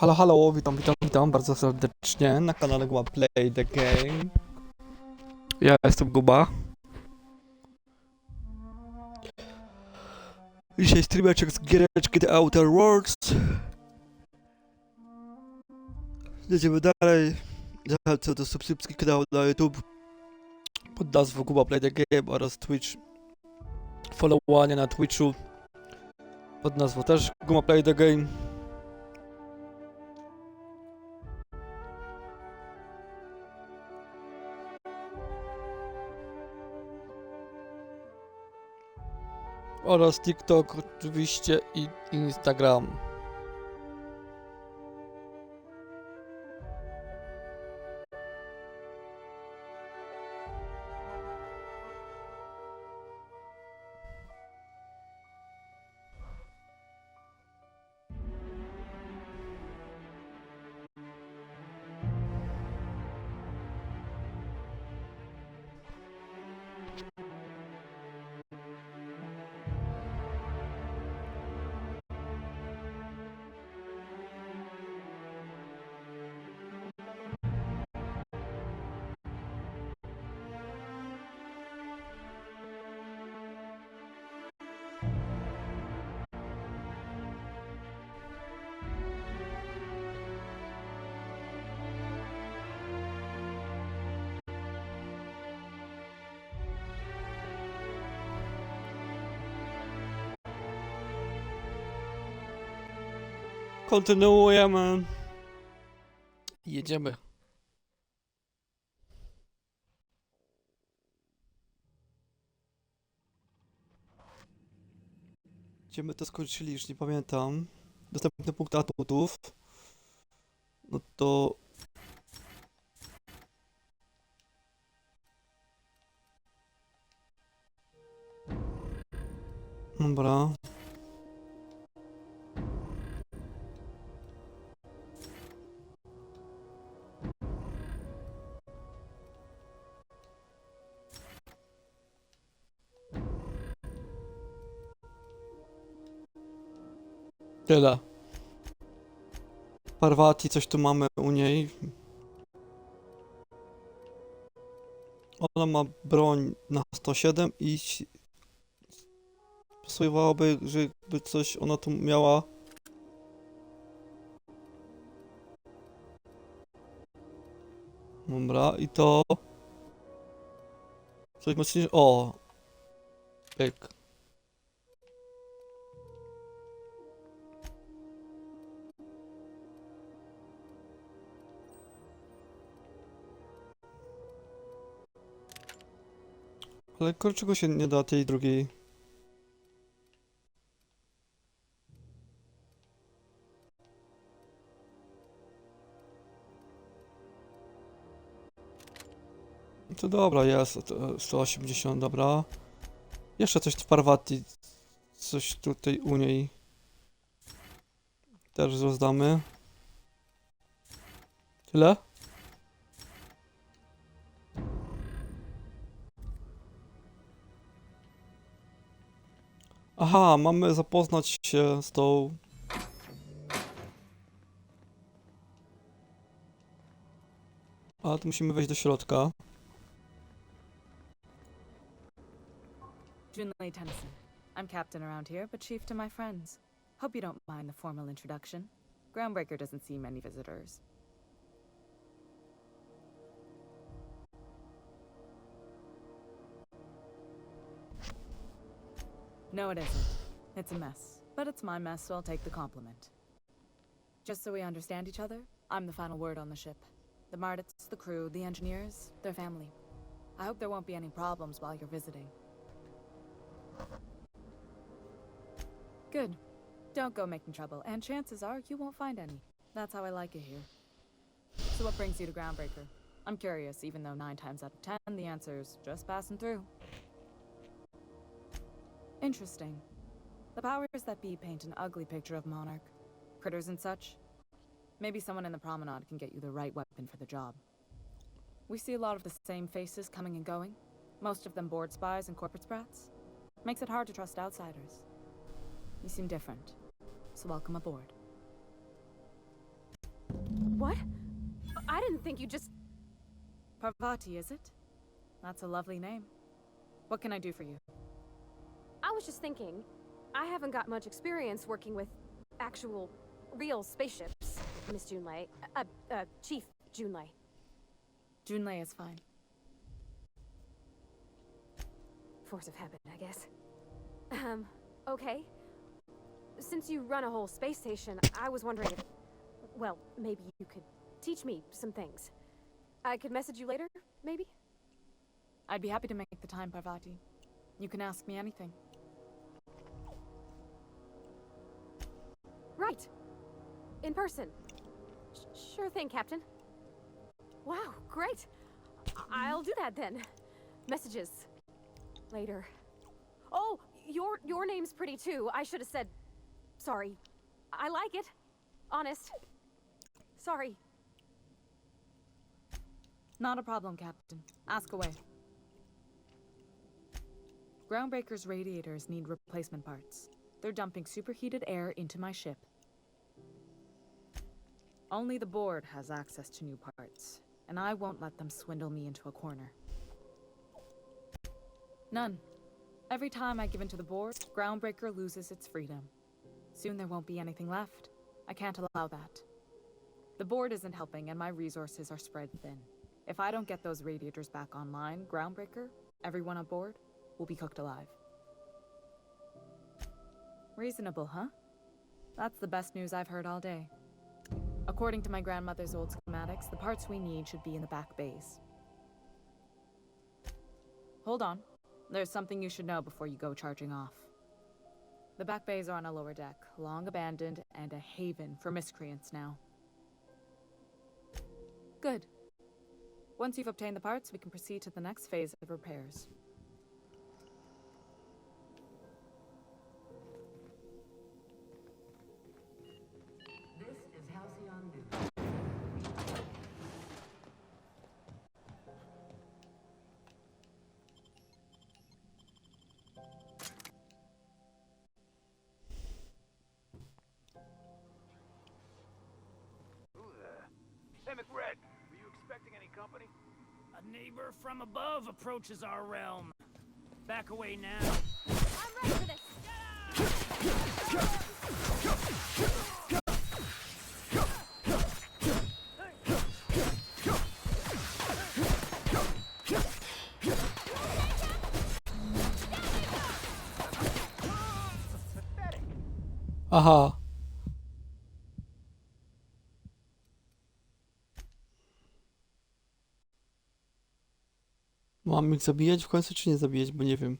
Halo, halo, witam bardzo serdecznie na kanale Guba Play the Game. Ja jestem Guba. Dzisiaj streameczek z giereczki The Outer Worlds. Jedziemy dalej. Zachęcam do subskrypcji kanału na YouTube pod nazwą Guba Play the Game oraz Twitch. Followowanie na Twitchu pod nazwą też Guba Play the Game. Oraz TikTok oczywiście i Instagram. Kontynuujemy. Jedziemy. Gdzie my to skończyli, już nie pamiętam. Następny punkt atutów. No to... Dobra. Tyle. Parvati, coś tu mamy u niej. Ona ma broń na 107 i pasowałoby, żeby coś ona tu miała. Dobra, i to... Coś mocniej... O! Pyk. Ale czego się nie da tej drugiej? To dobra, jest 180, dobra. Jeszcze coś w Parvati, coś tutaj u niej też rozdamy. Tyle? Aha, mamy zapoznać się z tą... A, tu musimy wejść do środka. Junlei Tennyson. I'm captain around here, but chief to my friends. Hope you don't mind the formal introduction. Groundbreaker doesn't see many visitors. No, it isn't. It's a mess. But it's my mess, so I'll take the compliment. Just so we understand each other, I'm the final word on the ship. The Mardits, the crew, the engineers, their family. I hope there won't be any problems while you're visiting. Good. Don't go making trouble, and chances are you won't find any. That's how I like it here. So what brings you to Groundbreaker? I'm curious, even though 9 times out of 10 the answer's just passing through. Interesting. The powers that be paint an ugly picture of Monarch. Critters and such. Maybe someone in the promenade can get you the right weapon for the job. We see a lot of the same faces coming and going. Most of them board spies and corporate sprats. Makes it hard to trust outsiders. You seem different, so welcome aboard. What? I didn't think you just... Parvati, is it? That's a lovely name. What can I do for you? I was just thinking, I haven't got much experience working with actual, real spaceships, Miss Junlei. Chief Junlei. Junlei is fine. Force of habit, I guess. Okay. Since you run a whole space station, I was wondering if... Well, maybe you could teach me some things. I could message you later, maybe? I'd be happy to make the time, Parvati. You can ask me anything. Right. In person. Sure thing, Captain. Wow, great. I'll do that then. Messages. Later. Oh, your name's pretty too. I should have said... Sorry. I like it. Honest. Sorry. Not a problem, Captain. Ask away. Groundbreaker's radiators need replacement parts. They're dumping superheated air into my ship. Only the board has access to new parts, and I won't let them swindle me into a corner. None. Every time I give in to the board, Groundbreaker loses its freedom. Soon there won't be anything left. I can't allow that. The board isn't helping, and my resources are spread thin. If I don't get those radiators back online, Groundbreaker, everyone aboard, will be cooked alive. Reasonable, huh? That's the best news I've heard all day. According to my grandmother's old schematics, the parts we need should be in the back bays. Hold on. There's something you should know before you go charging off. The back bays are on a lower deck, long abandoned and a haven for miscreants now. Good. Once you've obtained the parts, we can proceed to the next phase of repairs. This is Halcyon News. Who there? Hey, McRed, were you expecting any company? A neighbor from above approaches our realm. Back away now. I'm ready for this. Aha. Mam ich zabijać w końcu, czy nie zabijać, bo nie wiem.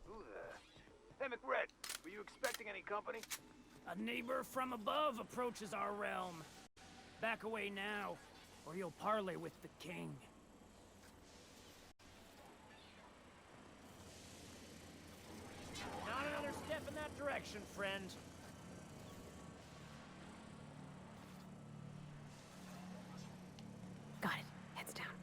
Who there? Hey, McRed, were you expecting any company? A neighbor from above approaches our realm. Back away now, or you'll parley with the king. Not another step in that direction, friend. Got it. Heads down.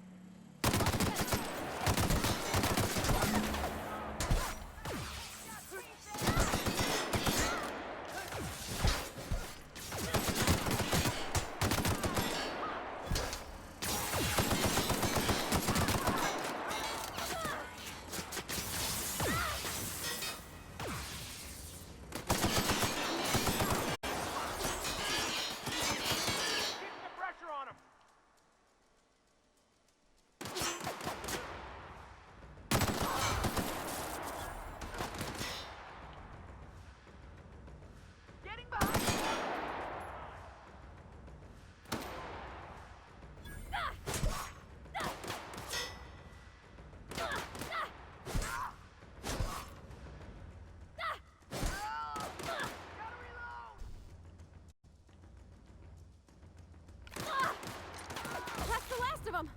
Keep the pressure on him! Getting behind! Gotta reload! That's the last of them.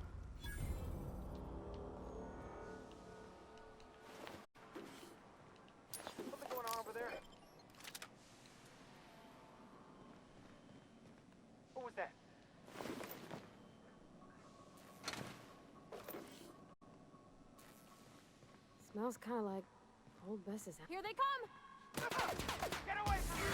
Smells kind of like old Bess's. Here they come! Get away from me!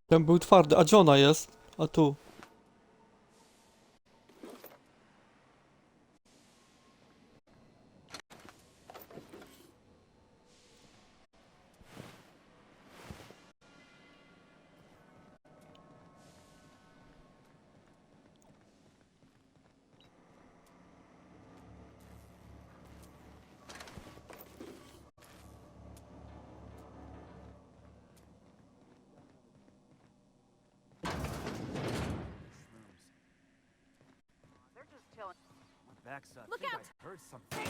Ten był twardy, a gdzie ona jest? A tu. Look out! Heard something.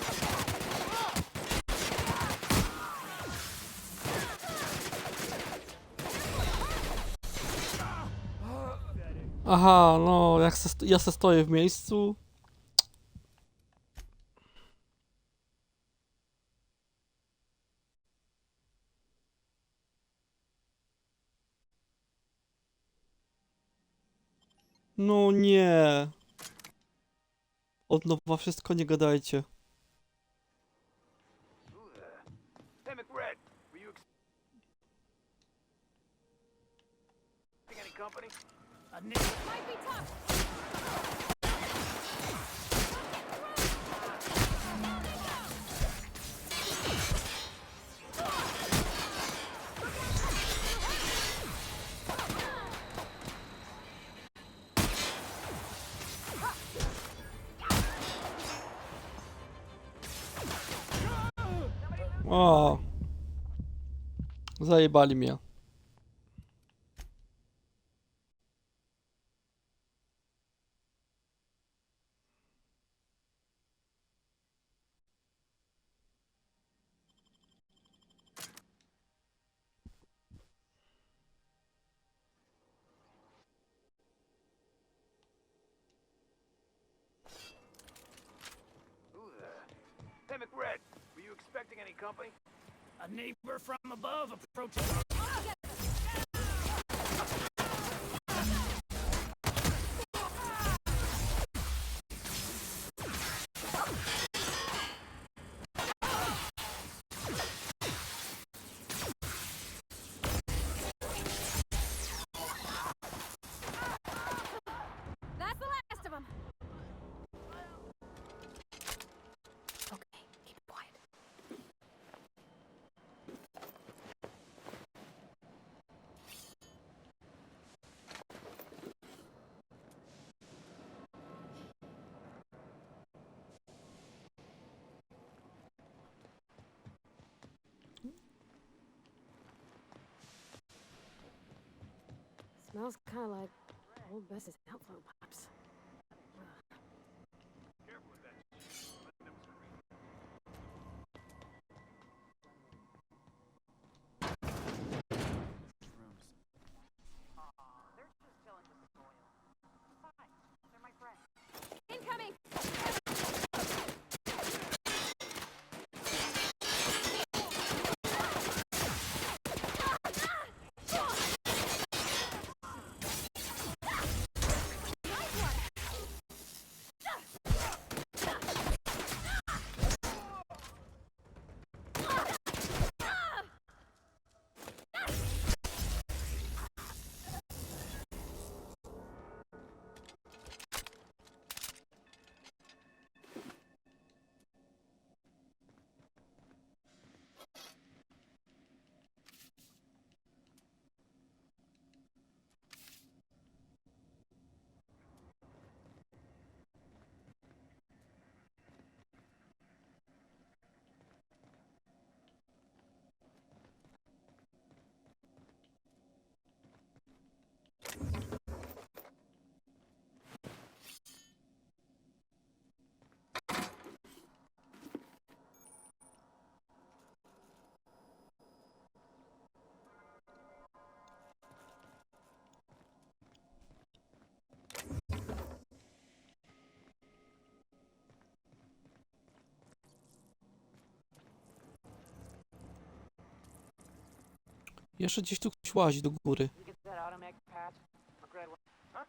Aha, no, jak ja se stoję w miejscu. No nie. Od nowa wszystko nie gadajcie. Who the? Hey, McRed, were you expecting any company? A nigger Might be tough! O. Zajebali mnie. Who the? Hey, McRed, were you expecting any company? A neighbor from above approaches. That's the last of them! Okay, keep it quiet. Smells kind of like old Bess's outflow pipes. Careful with that. That was crazy. Jeszcze gdzieś tu ktoś łazi do góry. You get that automatic patch? Regret what? Huh?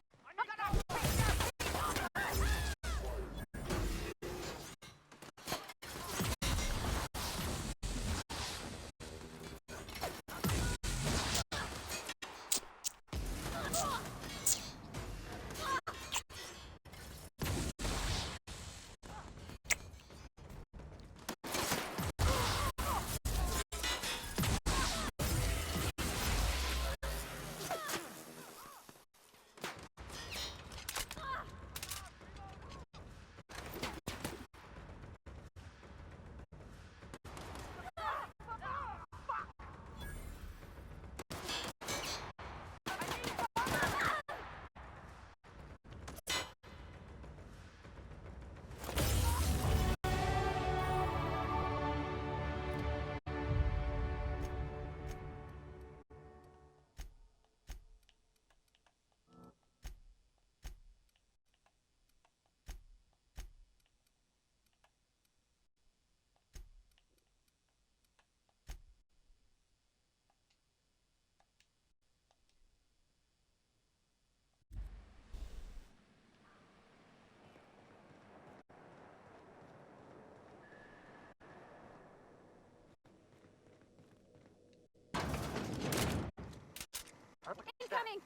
Incoming!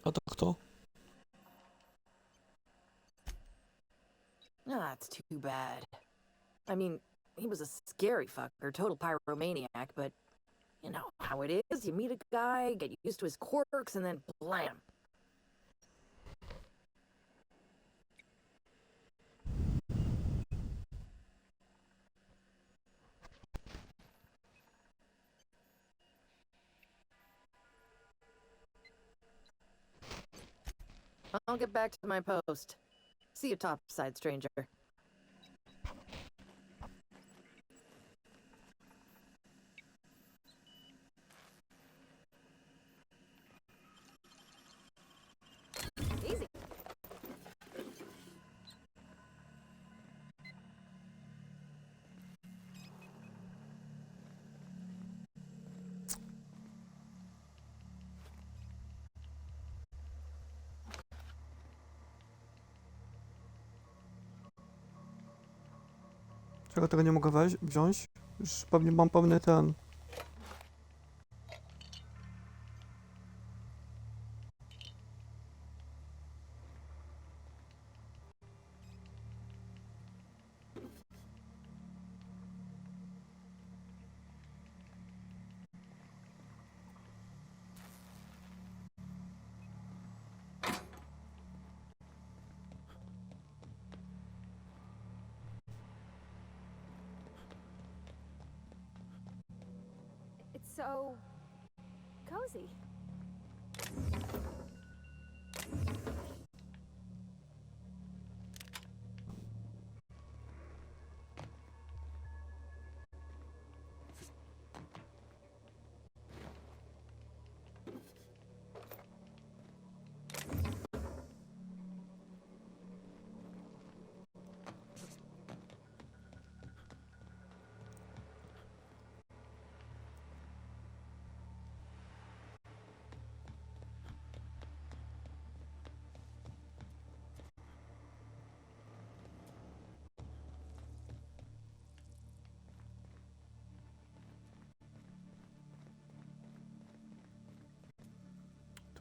A to kto? Oh, that's too bad. I mean, he was a scary fucker, total pyromaniac, but you know how it is. You meet a guy, get used to his quirks, and then blam. I'll get back to my post. See you topside, stranger. Easy. Czego tego nie mogę wziąć? Już pewnie mam pełny ten. It's so cozy.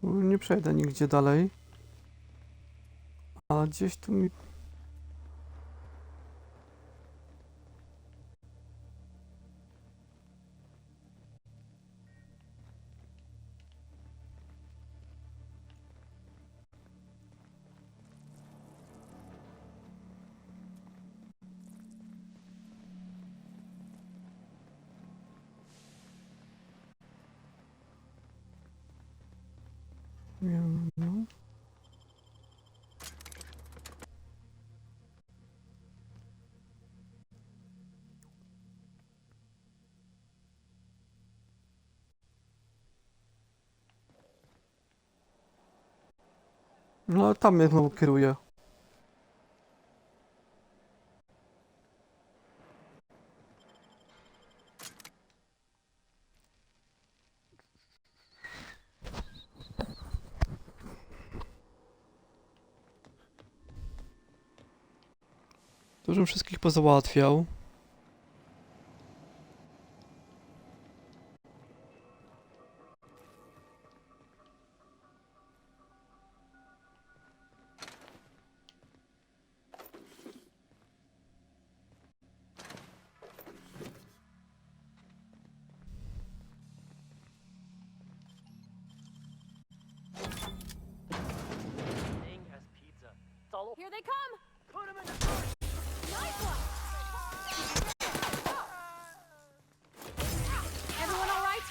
Tu nie przejdę nigdzie dalej. A gdzieś tu mi... Nie wiem, no. No ale tam mnie znowu kieruje. To, żebym wszystkich pozałatwiał. Here they come! Put him in the car. Nice one! Everyone all right?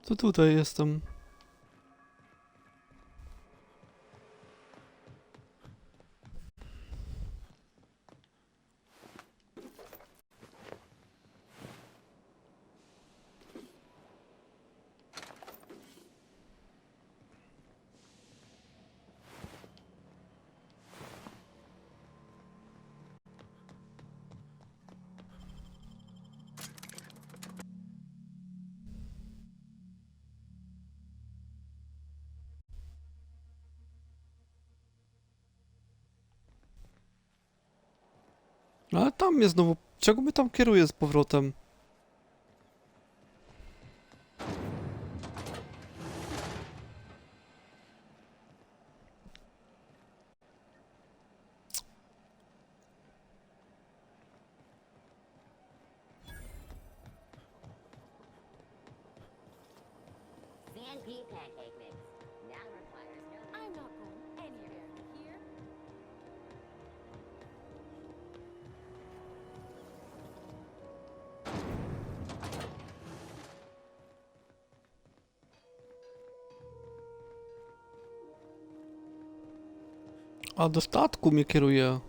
To tutaj jestem. No ale tam mnie znowu... Czego mnie tam kieruje z powrotem? CNP pancake mix. Now requires no... I'm not going anywhere here. A do statku mnie kieruje.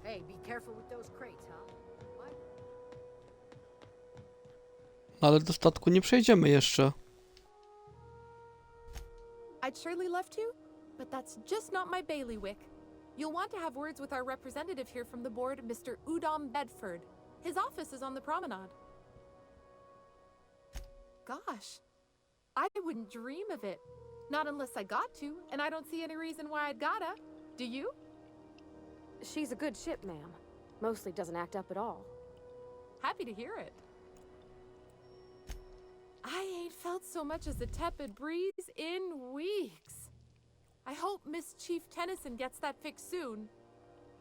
Hey, be careful with those crates, huh? What? Ale do statku nie przejdziemy jeszcze. I'd surely love to, but that's just not my bailiwick. You'll want to have words with our representative here from the board, Mr. Udom Bedford. His office is on the promenade. Gosh, I wouldn't dream of it. Not unless I got to, and I don't see any reason why I'd gotta. Do you? She's a good ship, ma'am. Mostly doesn't act up at all. Happy to hear it. I ain't felt so much as a tepid breeze in weeks. I hope Miss Chief Tennyson gets that fixed soon.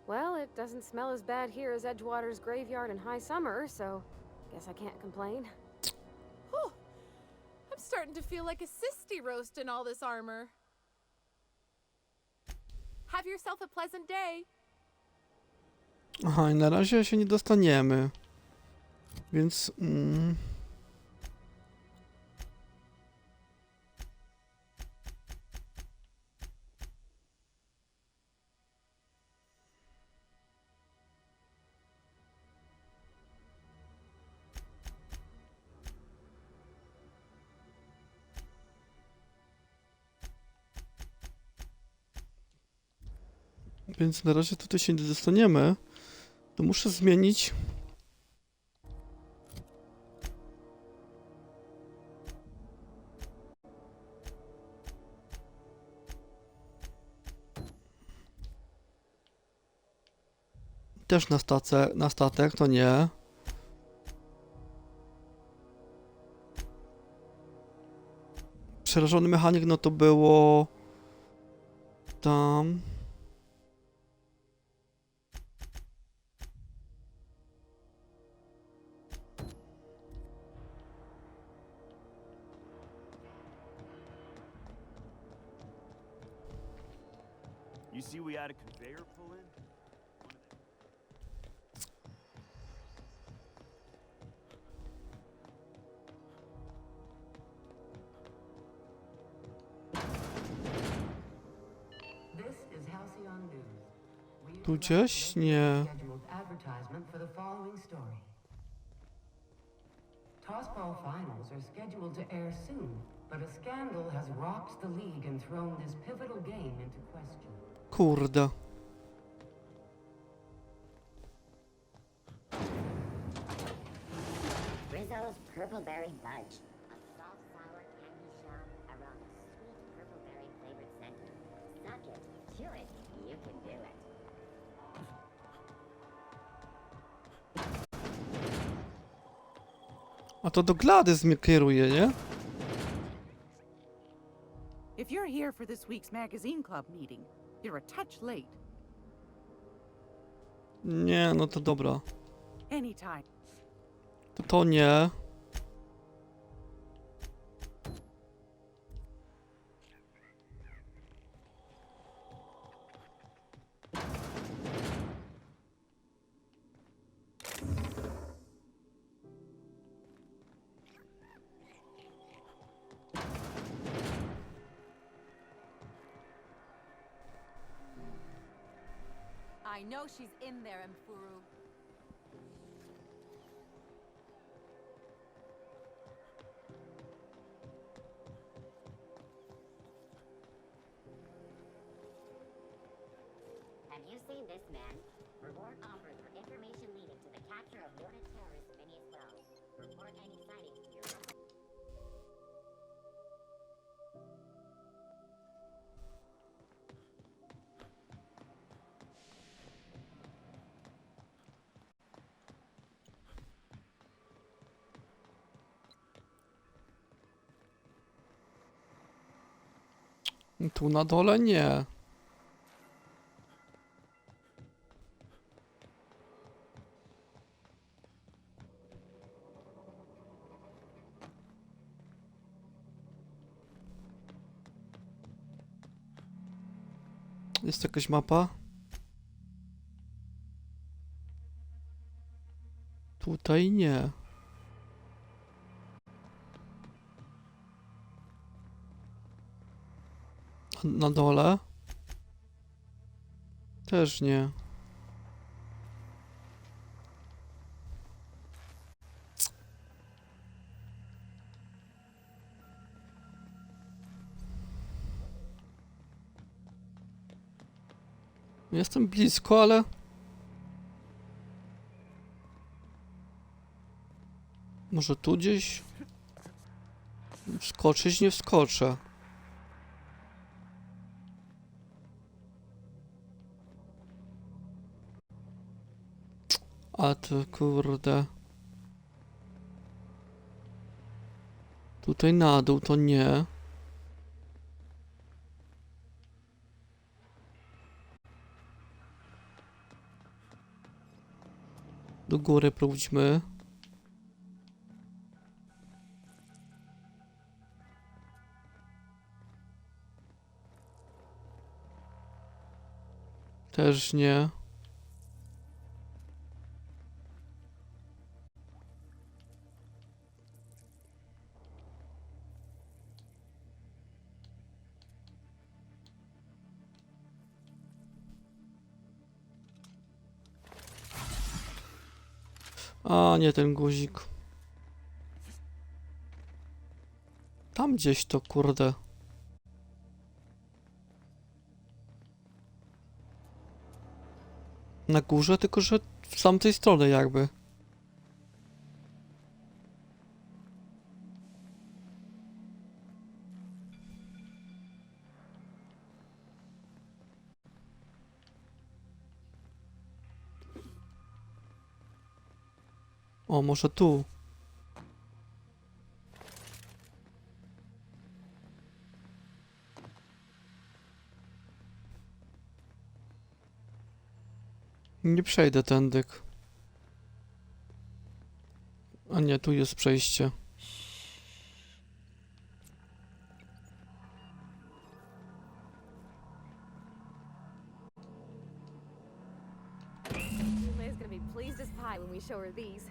Well, it doesn't smell as bad here as Edgewater's graveyard in high summer, so guess I can't complain. Whew. I'm starting to feel like a sisty roast in all this armor. Have yourself a pleasant day. Aha, i na razie się nie dostaniemy. Więc... Więc na razie tutaj się nie dostaniemy. To muszę zmienić. Też na statek, to nie. Przerażony mechanik, no to było... Tam... You see we had a conveyor pull in? This is Halcyon News. We Tu gdzieś? Nie. scheduled advertisement for the following story. Tossball finals are scheduled to air soon, but a scandal has rocked the league and thrown this pivotal game into question. Kurde. Rizzo's Purpleberry Budge. A salt sour candy shell around a sweet purpleberry flavored center. Suck it, chew it, you can do it. A to do Gladys mnie kieruje, nie? If you're here for this week's magazine club meeting, you're a touch late. Nie, no to dobra. Anytime. To nie. I know she's in there, Mfuru. Have you seen this man? Reward offered for information leading to the capture of wanted terrorist Phineas Wells. Report any sightings to your local. Tu na dole nie. Jest jakaś mapa? Tutaj nie. Na dole? Też nie. Jestem blisko, ale... Może tu gdzieś? Wskoczyć nie wskoczę. A to kurde. Tutaj na dół to nie. Do góry próbujmy. Też nie. A, nie ten guzik. Tam gdzieś to, kurde. Na górze, tylko że z tamtej strony jakby. O, może tu. Nie przejdę tędy. A nie, tu jest przejście. be pleased as pie when we show her these.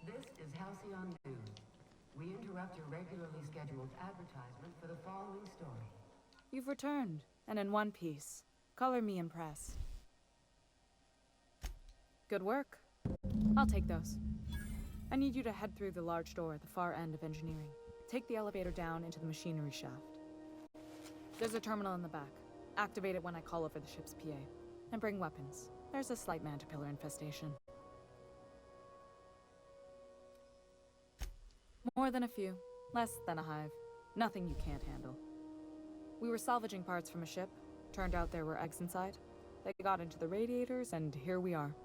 This is Halcyon News. We interrupt your regularly scheduled advertisement for the following story. You've returned, and in one piece. Color me impressed. Good work. I'll take those. I need you to head through the large door at the far end of engineering. Take the elevator down into the machinery shaft. There's a terminal in the back. Activate it when I call over the ship's PA. And bring weapons. There's a slight mantipillar infestation. More than a few. Less than a hive. Nothing you can't handle. We were salvaging parts from a ship. Turned out there were eggs inside. They got into the radiators, and here we are.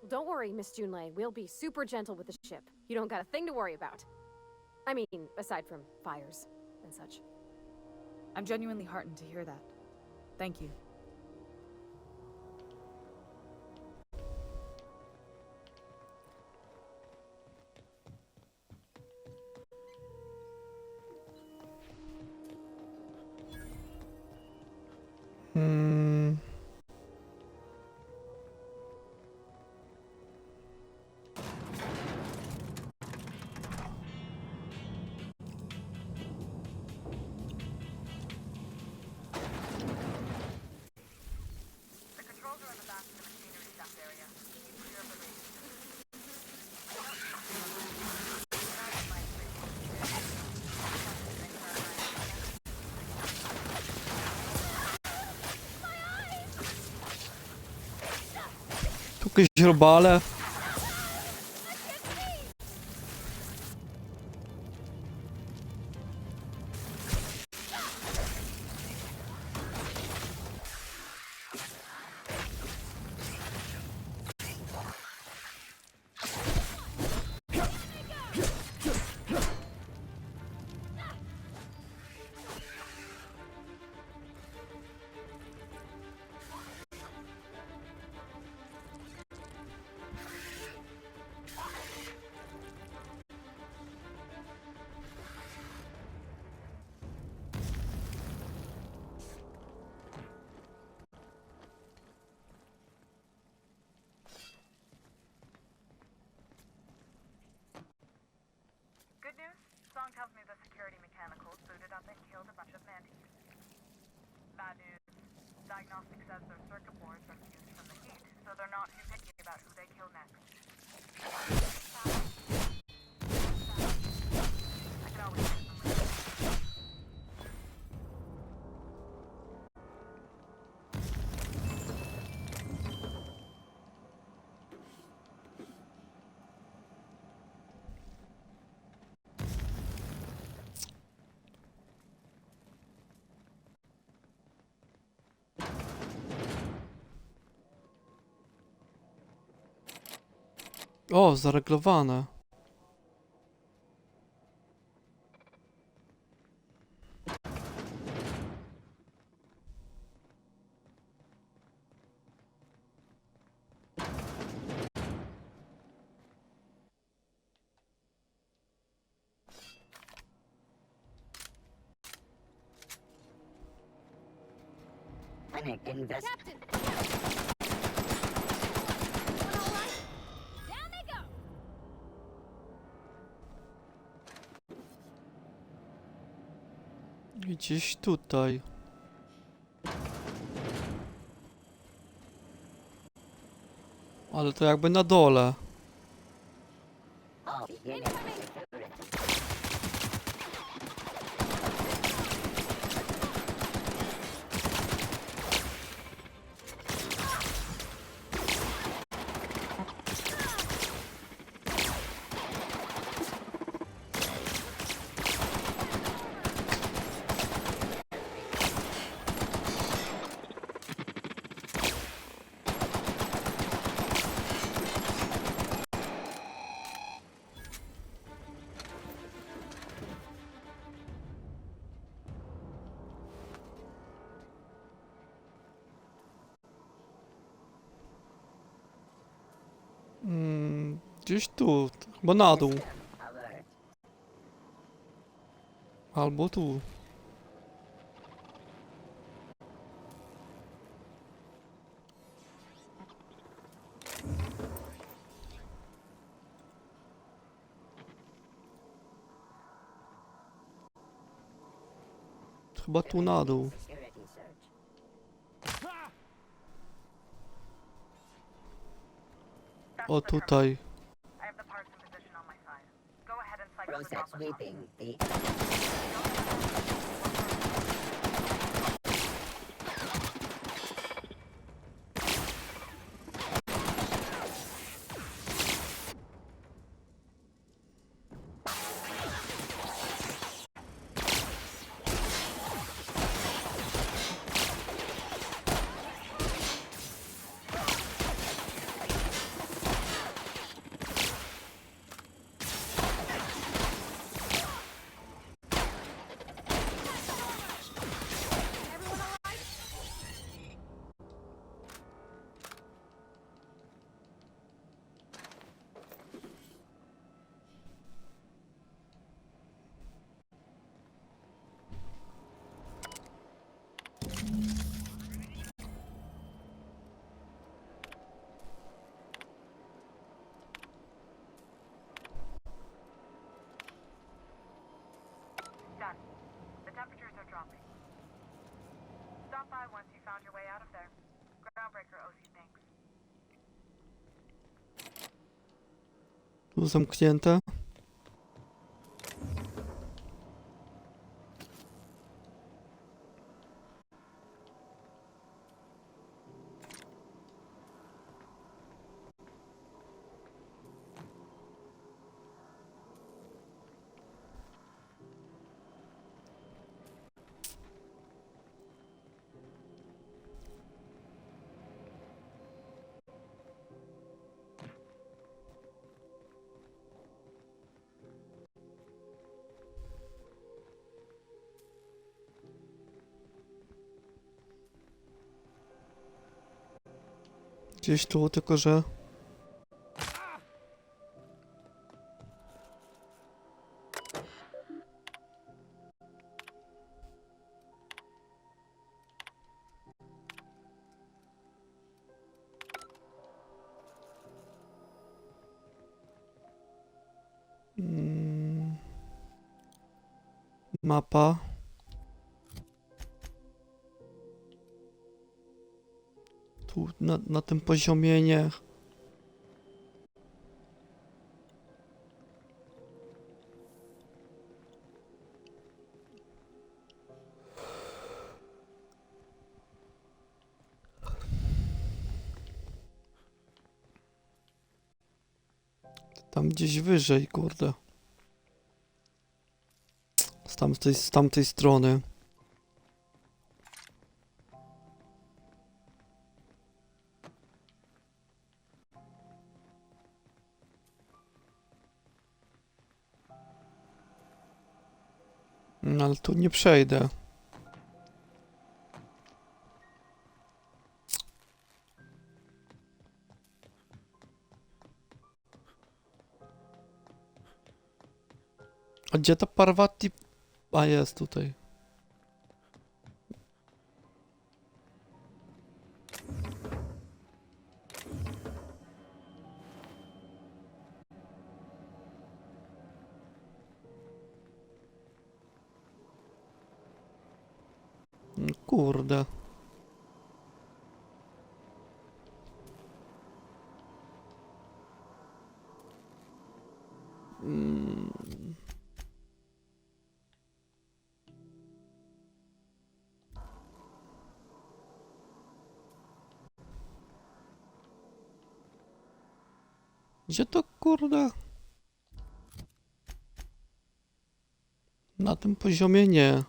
Don't worry, Miss Junlei. We'll be super gentle with the ship. You don't got a thing to worry about. I mean, aside from fires and such. I'm genuinely heartened to hear that. Thank you. Tu jakieś robale. Good news? Song tells me the security mechanicals booted up and killed a bunch of mantis. Bad news. Diagnostic says their circuit boards are fused from the heat, so they're not too picky about who they kill next. I can always get them later. O, zareglowane. Panic invest. Captain! All right? Down they go! Gdzieś tutaj. Ale to jakby na dole. All units secured. Gdzieś tu, chyba na dół. Alert. Albo tu. Chyba tu na dół. Security search. O tutaj. Process sweeping the Done. The temperatures are dropping. Stop by once you found your way out of there. Groundbreaker owes you thanks. Tu zamknięte. Gdzieś tu, tylko że... Mapa. Tu na tym poziomie nie. Tam gdzieś wyżej, kurde. Z tamtej strony. No, ale tu nie przejdę. A gdzie ta Parvati? A jest tutaj. Kurde. Gdzie to kurde? Na tym poziomie nie.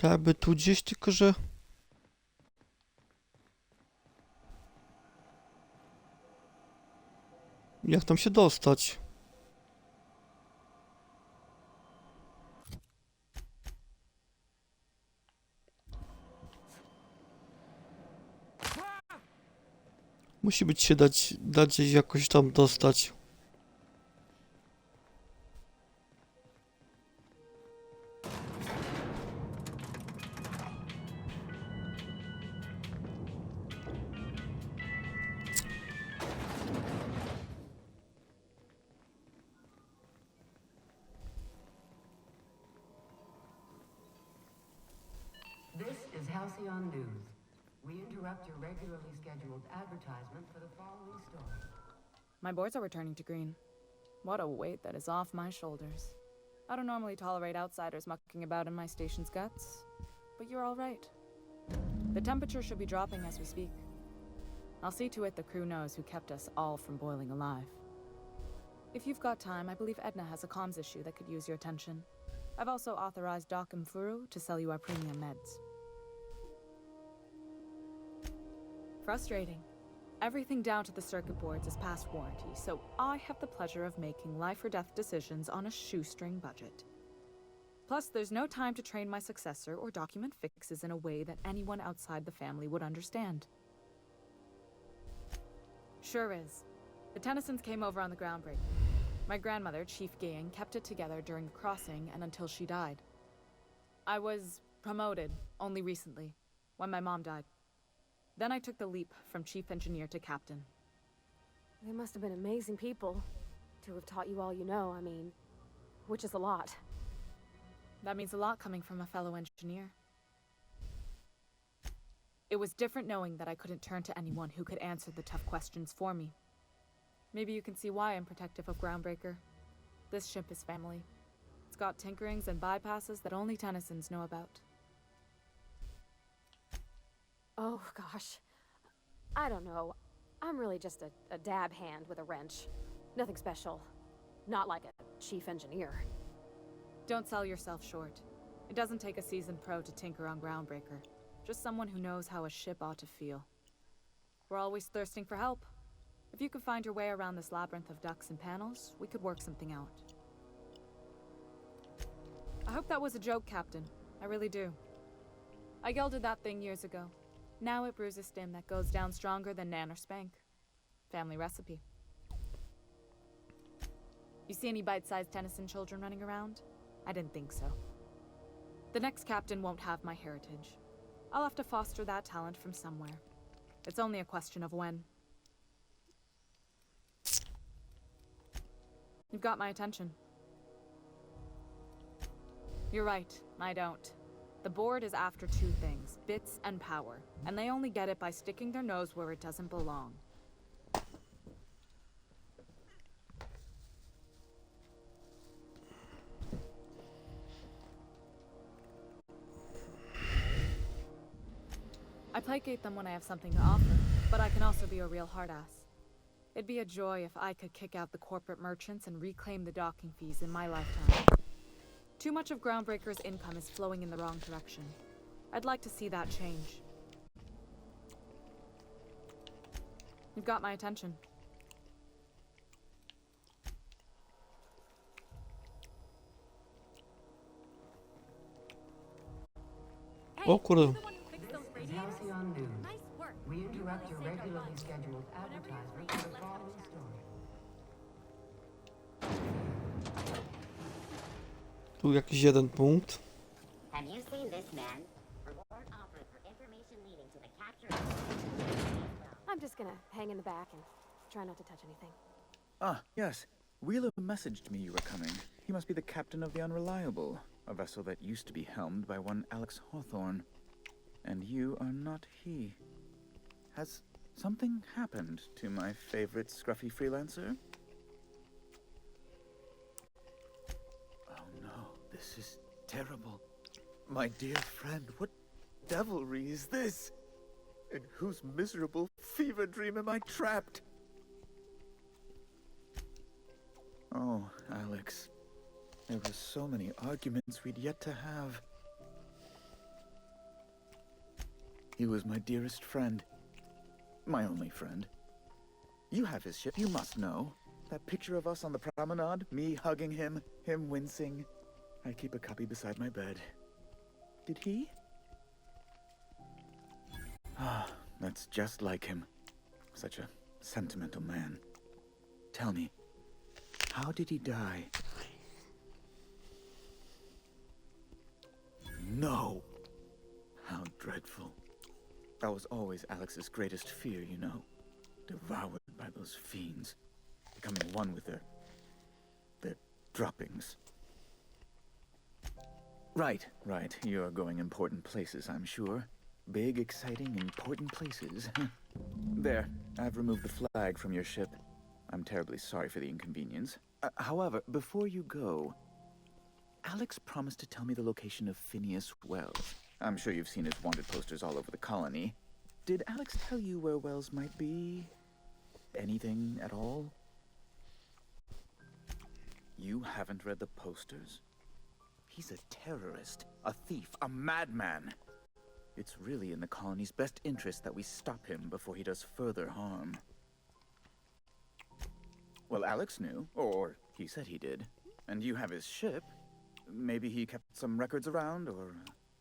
Jakby tu gdzieś, tylko że... Jak tam się dostać? Musi być się dać gdzieś jakoś tam dostać. This is Halcyon News. We interrupt your regularly scheduled advertisement for the following story. My boards are returning to green. What a weight that is off my shoulders. I don't normally tolerate outsiders mucking about in my station's guts, but you're all right. The temperature should be dropping as we speak. I'll see to it the crew knows who kept us all from boiling alive. If you've got time, I believe Edna has a comms issue that could use your attention. I've also authorized Doc and Furu to sell you our premium meds. Frustrating. Everything down to the circuit boards is past warranty, so I have the pleasure of making life or death decisions on a shoestring budget. Plus, there's no time to train my successor or document fixes in a way that anyone outside the family would understand. Sure is. The Tennysons came over on the groundbreaking. My grandmother, Chief Gayan, kept it together during the crossing and until she died. I was promoted only recently, when my mom died. Then I took the leap from chief engineer to captain. They must have been amazing people to have taught you all you know, I mean, which is a lot. That means a lot coming from a fellow engineer. It was different knowing that I couldn't turn to anyone who could answer the tough questions for me. Maybe you can see why I'm protective of Groundbreaker. This ship is family. It's got tinkerings and bypasses that only Tennysons know about. Oh, gosh. I don't know. I'm really just a dab hand with a wrench. Nothing special. Not like a chief engineer. Don't sell yourself short. It doesn't take a seasoned pro to tinker on Groundbreaker. Just someone who knows how a ship ought to feel. We're always thirsting for help. If you could find your way around this labyrinth of ducts and panels, we could work something out. I hope that was a joke, Captain. I really do. I gelded that thing years ago. Now it brews a stem that goes down stronger than Nan or Spank. Family recipe. You see any bite-sized Tennyson children running around? I didn't think so. The next captain won't have my heritage. I'll have to foster that talent from somewhere. It's only a question of when. You've got my attention. You're right, I don't. The board is after two things, bits and power, and they only get it by sticking their nose where it doesn't belong. I placate them when I have something to offer, but I can also be a real hard-ass. It'd be a joy if I could kick out the corporate merchants and reclaim the docking fees in my lifetime. Too much of Groundbreaker's income is flowing in the wrong direction. I'd like to see that change. You've got my attention. O kurde. This is Halcyon News. We interrupt your regularly scheduled advertisement for the following story. Tu jakiś jeden punkt. Have you seen this man? Reward offered for information leading to the capture of... I'm just gonna hang in the back and try not to touch anything. Ah, yes. Wheeler messaged me you were coming. He must be the captain of the Unreliable, a vessel that used to be helmed by one Alex Hawthorne. And you are not he. Has something happened to my favorite scruffy freelancer? Oh no, this is terrible. My dear friend, what devilry is this? In whose miserable fever dream am I trapped? Oh, Alex. There were so many arguments we'd yet to have. He was my dearest friend. My only friend. You have his ship, you must know. That picture of us on the promenade, me hugging him, him wincing. I keep a copy beside my bed. Did he? Ah, that's just like him. Such a sentimental man. Tell me, how did he die? No! How dreadful. That was always Alex's greatest fear, you know. Devoured by those fiends. Becoming one with their droppings. Right. You're going important places, I'm sure. Big, exciting, important places. There, I've removed the flag from your ship. I'm terribly sorry for the inconvenience. However, before you go, Alex promised to tell me the location of Phineas Wells. I'm sure you've seen his wanted posters all over the colony. Did Alex tell you where Wells might be? Anything at all? You haven't read the posters? He's a terrorist, a thief, a madman. It's really in the colony's best interest that we stop him before he does further harm. Well, Alex knew, or he said he did. And you have his ship. Maybe he kept some records around, or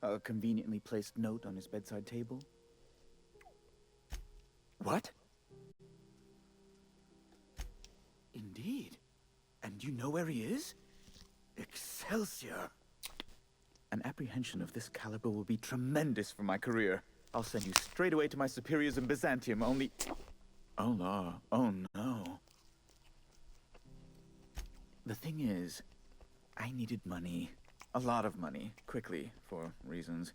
a conveniently placed note on his bedside table? What? Indeed. And you know where he is? Excelsior! An apprehension of this caliber will be tremendous for my career. I'll send you straight away to my superiors in Byzantium, only... Oh, no. Oh, no. The thing is, I needed money. A lot of money, quickly, for reasons.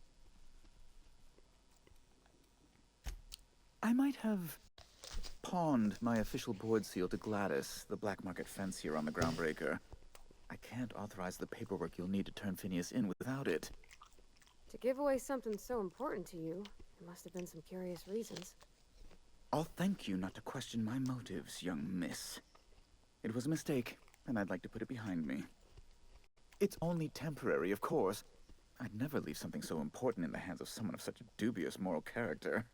I might have pawned my official board seal to Gladys, the black market fancier on the Groundbreaker. I can't authorize the paperwork you'll need to turn Phineas in without it. To give away something so important to you, there must have been some curious reasons. I'll thank you not to question my motives, young miss. It was a mistake, and I'd like to put it behind me. It's only temporary, of course. I'd never leave something so important in the hands of someone of such a dubious moral character.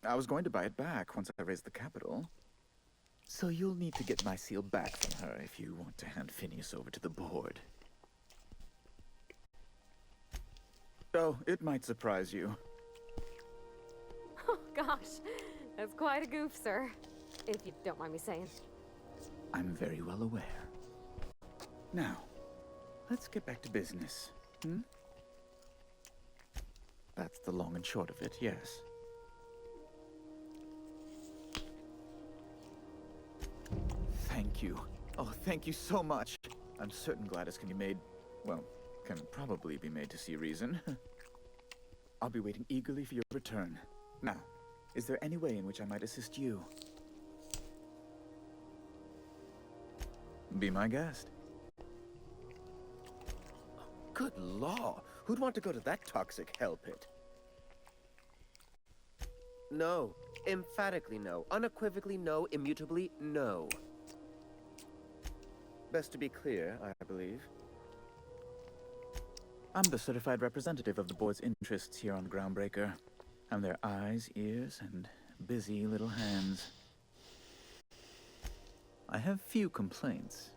I was going to buy it back once I raised the capital. So you'll need to get my seal back from her if you want to hand Phineas over to the board. Oh, it might surprise you. Oh, gosh. That's quite a goof, sir. If you don't mind me saying. I'm very well aware. Now, let's get back to business, hmm? That's the long and short of it, yes. Thank you. Oh, thank you so much. I'm certain Gladys can be made, well, can probably be made to see reason. I'll be waiting eagerly for your return. Now, is there any way in which I might assist you? Be my guest. Good law! Who'd want to go to that toxic hell pit? No. Emphatically no. Unequivocally no. Immutably no. Best to be clear, I believe. I'm the certified representative of the board's interests here on the Groundbreaker. I'm their eyes, ears, and busy little hands. I have few complaints.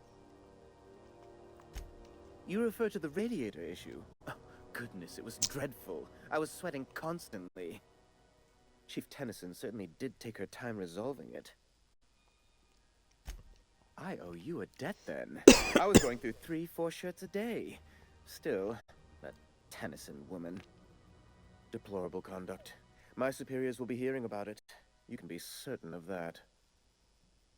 You refer to the radiator issue? Oh, goodness, it was dreadful. I was sweating constantly. Chief Tennyson certainly did take her time resolving it. I owe you a debt, then. I was going through 3-4 shirts a day. Still, that Tennyson woman. Deplorable conduct. My superiors will be hearing about it. You can be certain of that.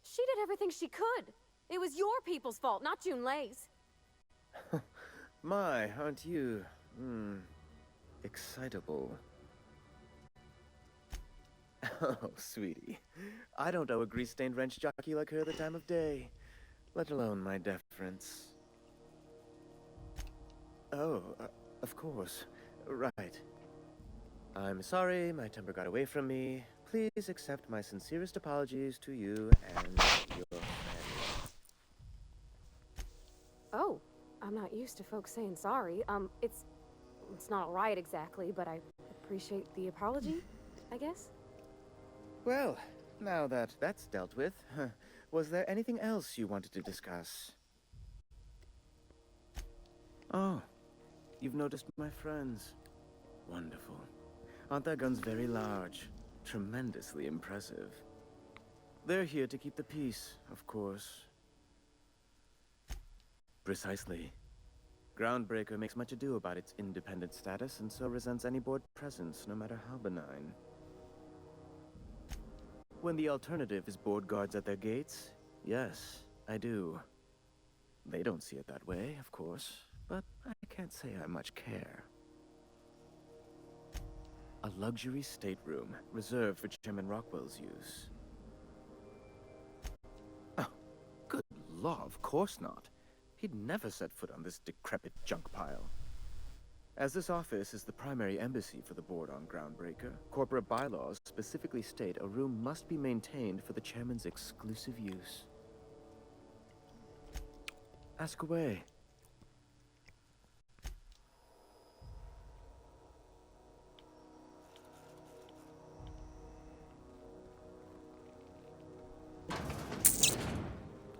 She did everything she could. It was your people's fault, not Junlei's. My, aren't you, excitable. Oh, sweetie. I don't owe a grease-stained wrench jockey like her the time of day, let alone my deference. Oh, of course. Right. I'm sorry, my temper got away from me. Please accept my sincerest apologies to you and your family. Oh, I'm not used to folks saying sorry. It's not all right exactly, but I appreciate the apology, I guess. Well, now that that's dealt with, was there anything else you wanted to discuss? Oh, you've noticed my friends. Wonderful. Aren't their guns very large? Tremendously impressive. They're here to keep the peace, of course. Precisely. Groundbreaker makes much ado about its independent status and so resents any board presence, no matter how benign. When the alternative is board guards at their gates, yes, I do. They don't see it that way, of course, but I can't say I much care. A luxury stateroom reserved for Chairman Rockwell's use. Oh, good law, of course not. He'd never set foot on this decrepit junk pile. As this office is the primary embassy for the board on Groundbreaker, corporate bylaws specifically state a room must be maintained for the chairman's exclusive use. Ask away.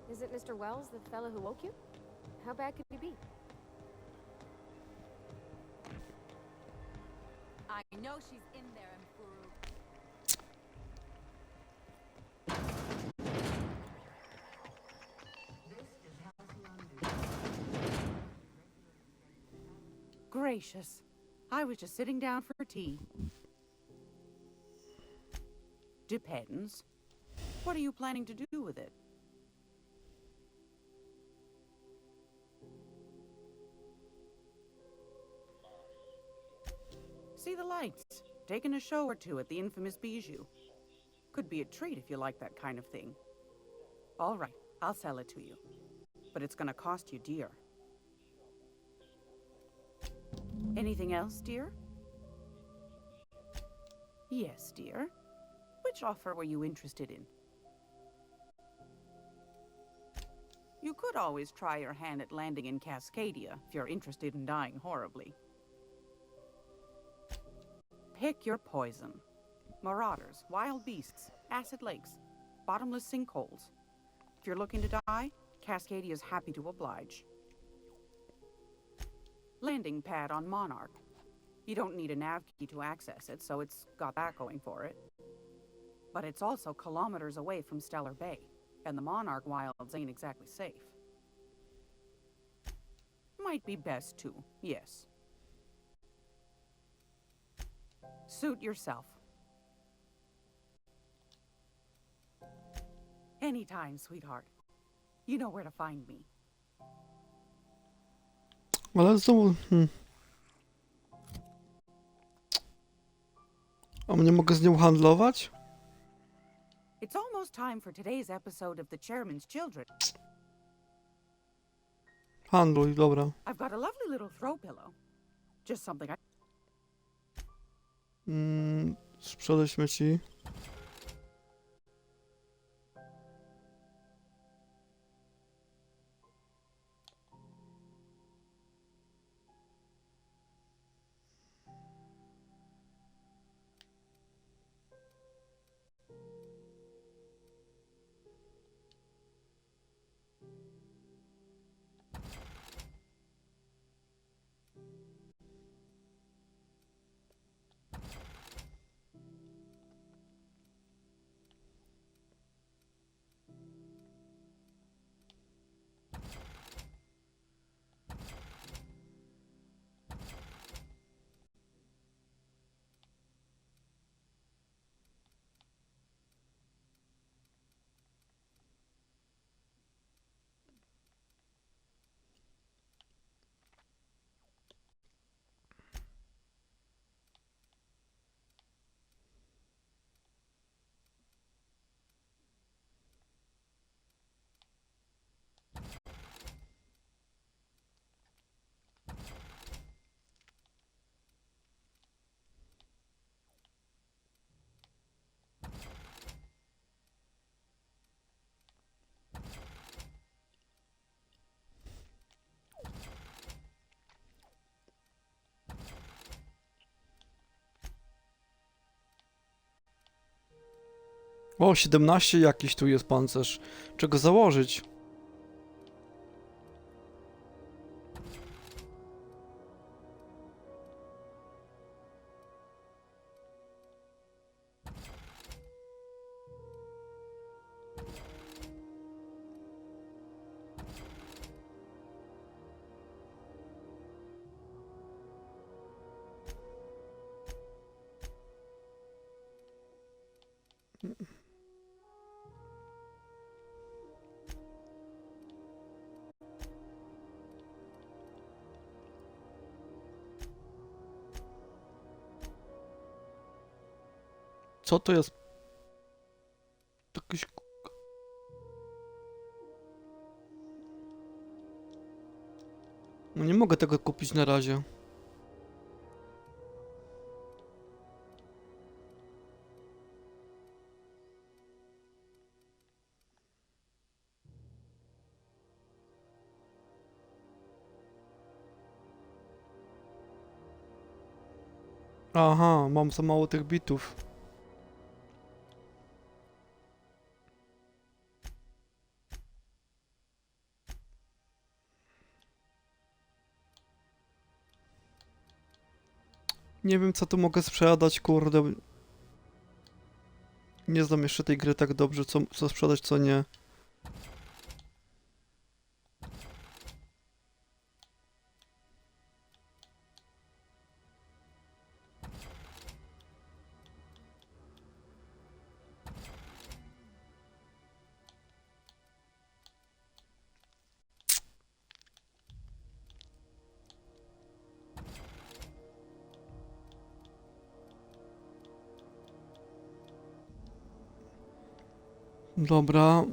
Is it Mr. Wells, the fellow who woke you? How bad could he be? I know she's in there, Mfuru. Gracious. I was just sitting down for tea. Depends. What are you planning to do with it? See the lights. Taking a show or two at the infamous Bijou. Could be a treat if you like that kind of thing. All right, I'll sell it to you. But it's gonna cost you dear. Anything else, dear? Yes, dear. Which offer were you interested in? You could always try your hand at landing in Cascadia if you're interested in dying horribly. Pick your poison. Marauders, wild beasts, acid lakes, bottomless sinkholes. If you're looking to die, Cascadia is happy to oblige. Landing pad on Monarch. You don't need a nav key to access it, so it's got that going for it. But it's also kilometers away from Stellar Bay, and the Monarch wilds ain't exactly safe. Might be best too, yes. Suit yourself. Anytime, sweetheart. You know where to find me. Ale znowu... A mnie mogę z nią handlować? It's almost time for today's episode of The Chairman's Children. Handluj, dobra. I've got a lovely little throw pillow. Just something I... Sprzedaj śmieci. O, 17 jakiś tu jest pancerz. Czego założyć? Co to jest? To jakiś... No nie mogę tego kupić na razie. Aha, mam za mało tych bitów. Nie wiem, co tu mogę sprzedać, kurde. Nie znam jeszcze tej gry tak dobrze, co sprzedać, co nie. Dobra.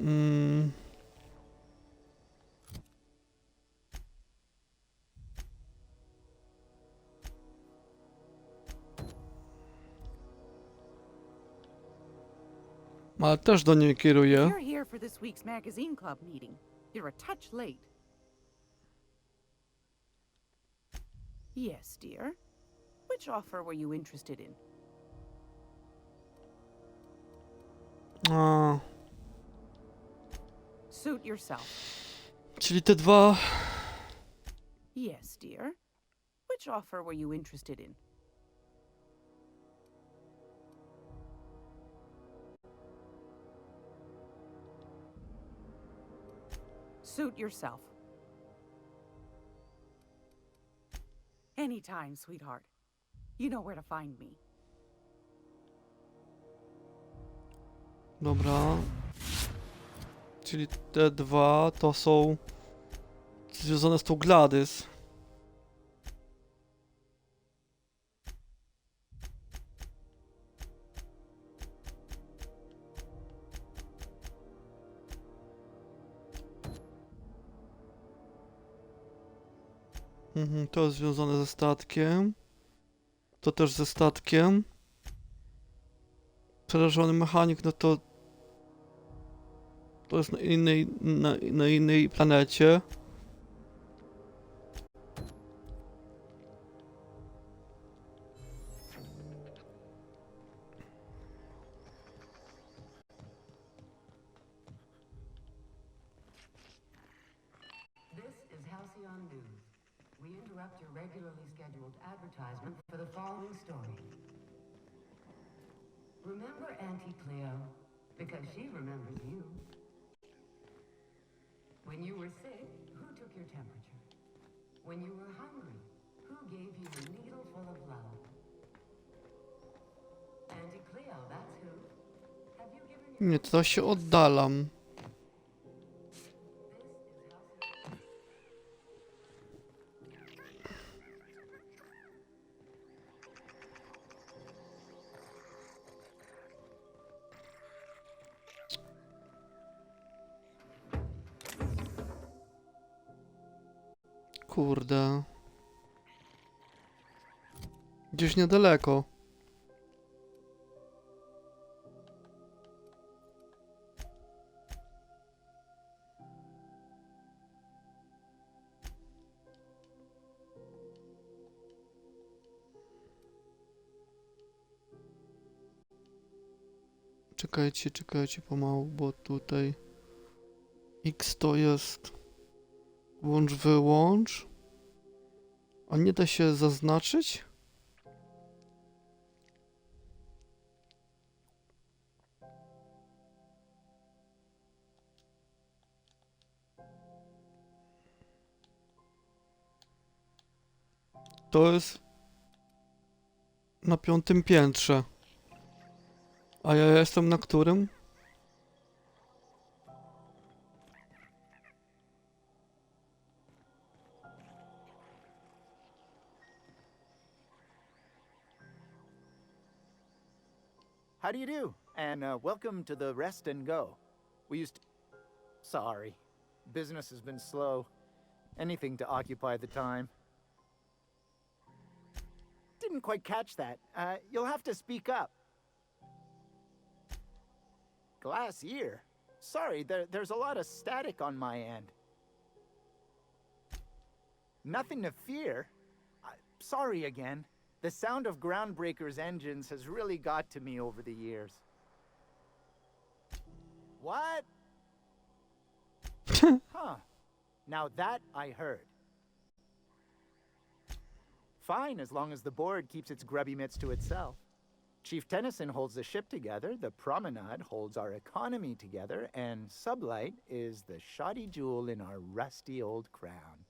Ale też do niej kieruję. You're here for this week's magazine club meeting. You're a touch late. Yes, dear. Which offer were you interested in? A, Suit yourself. czyli te dwa... Yes, dear. Which offer were you interested in? Suit yourself. Anytime, sweetheart. You know where to find me. Dobra. Czyli te dwa to są związane z tą Gladys. To jest związane ze statkiem. To też ze statkiem. Przerażony mechanik, no to... To jest na innej planecie. This is Halcyon News. We interrupt your regularly scheduled advertisement for the following story. Remember Auntie Cleo? Because she remembers you. When you were sick, who took your temperature? When you were hungry, who gave you a needle full of love? Auntie Cleo, that's who. Have you given your... Nie, to się oddalam. Kurde. Gdzieś niedaleko. Czekajcie pomału, bo tutaj X to jest włącz, wyłącz. A nie da się zaznaczyć? To jest na 5. piętrze. A ja jestem na którym? How do you do? And welcome to the Rest and Go. We used to... Sorry. Business has been slow. Anything to occupy the time. Didn't quite catch that. You'll have to speak up. Glass ear? Sorry, there's a lot of static on my end. Nothing to fear. Sorry again. The sound of Groundbreaker's engines has really got to me over the years. What? Huh. Now that I heard. Fine, as long as the board keeps its grubby mitts to itself. Chief Tennyson holds the ship together, the Promenade holds our economy together, and Sublight is the shoddy jewel in our rusty old crown.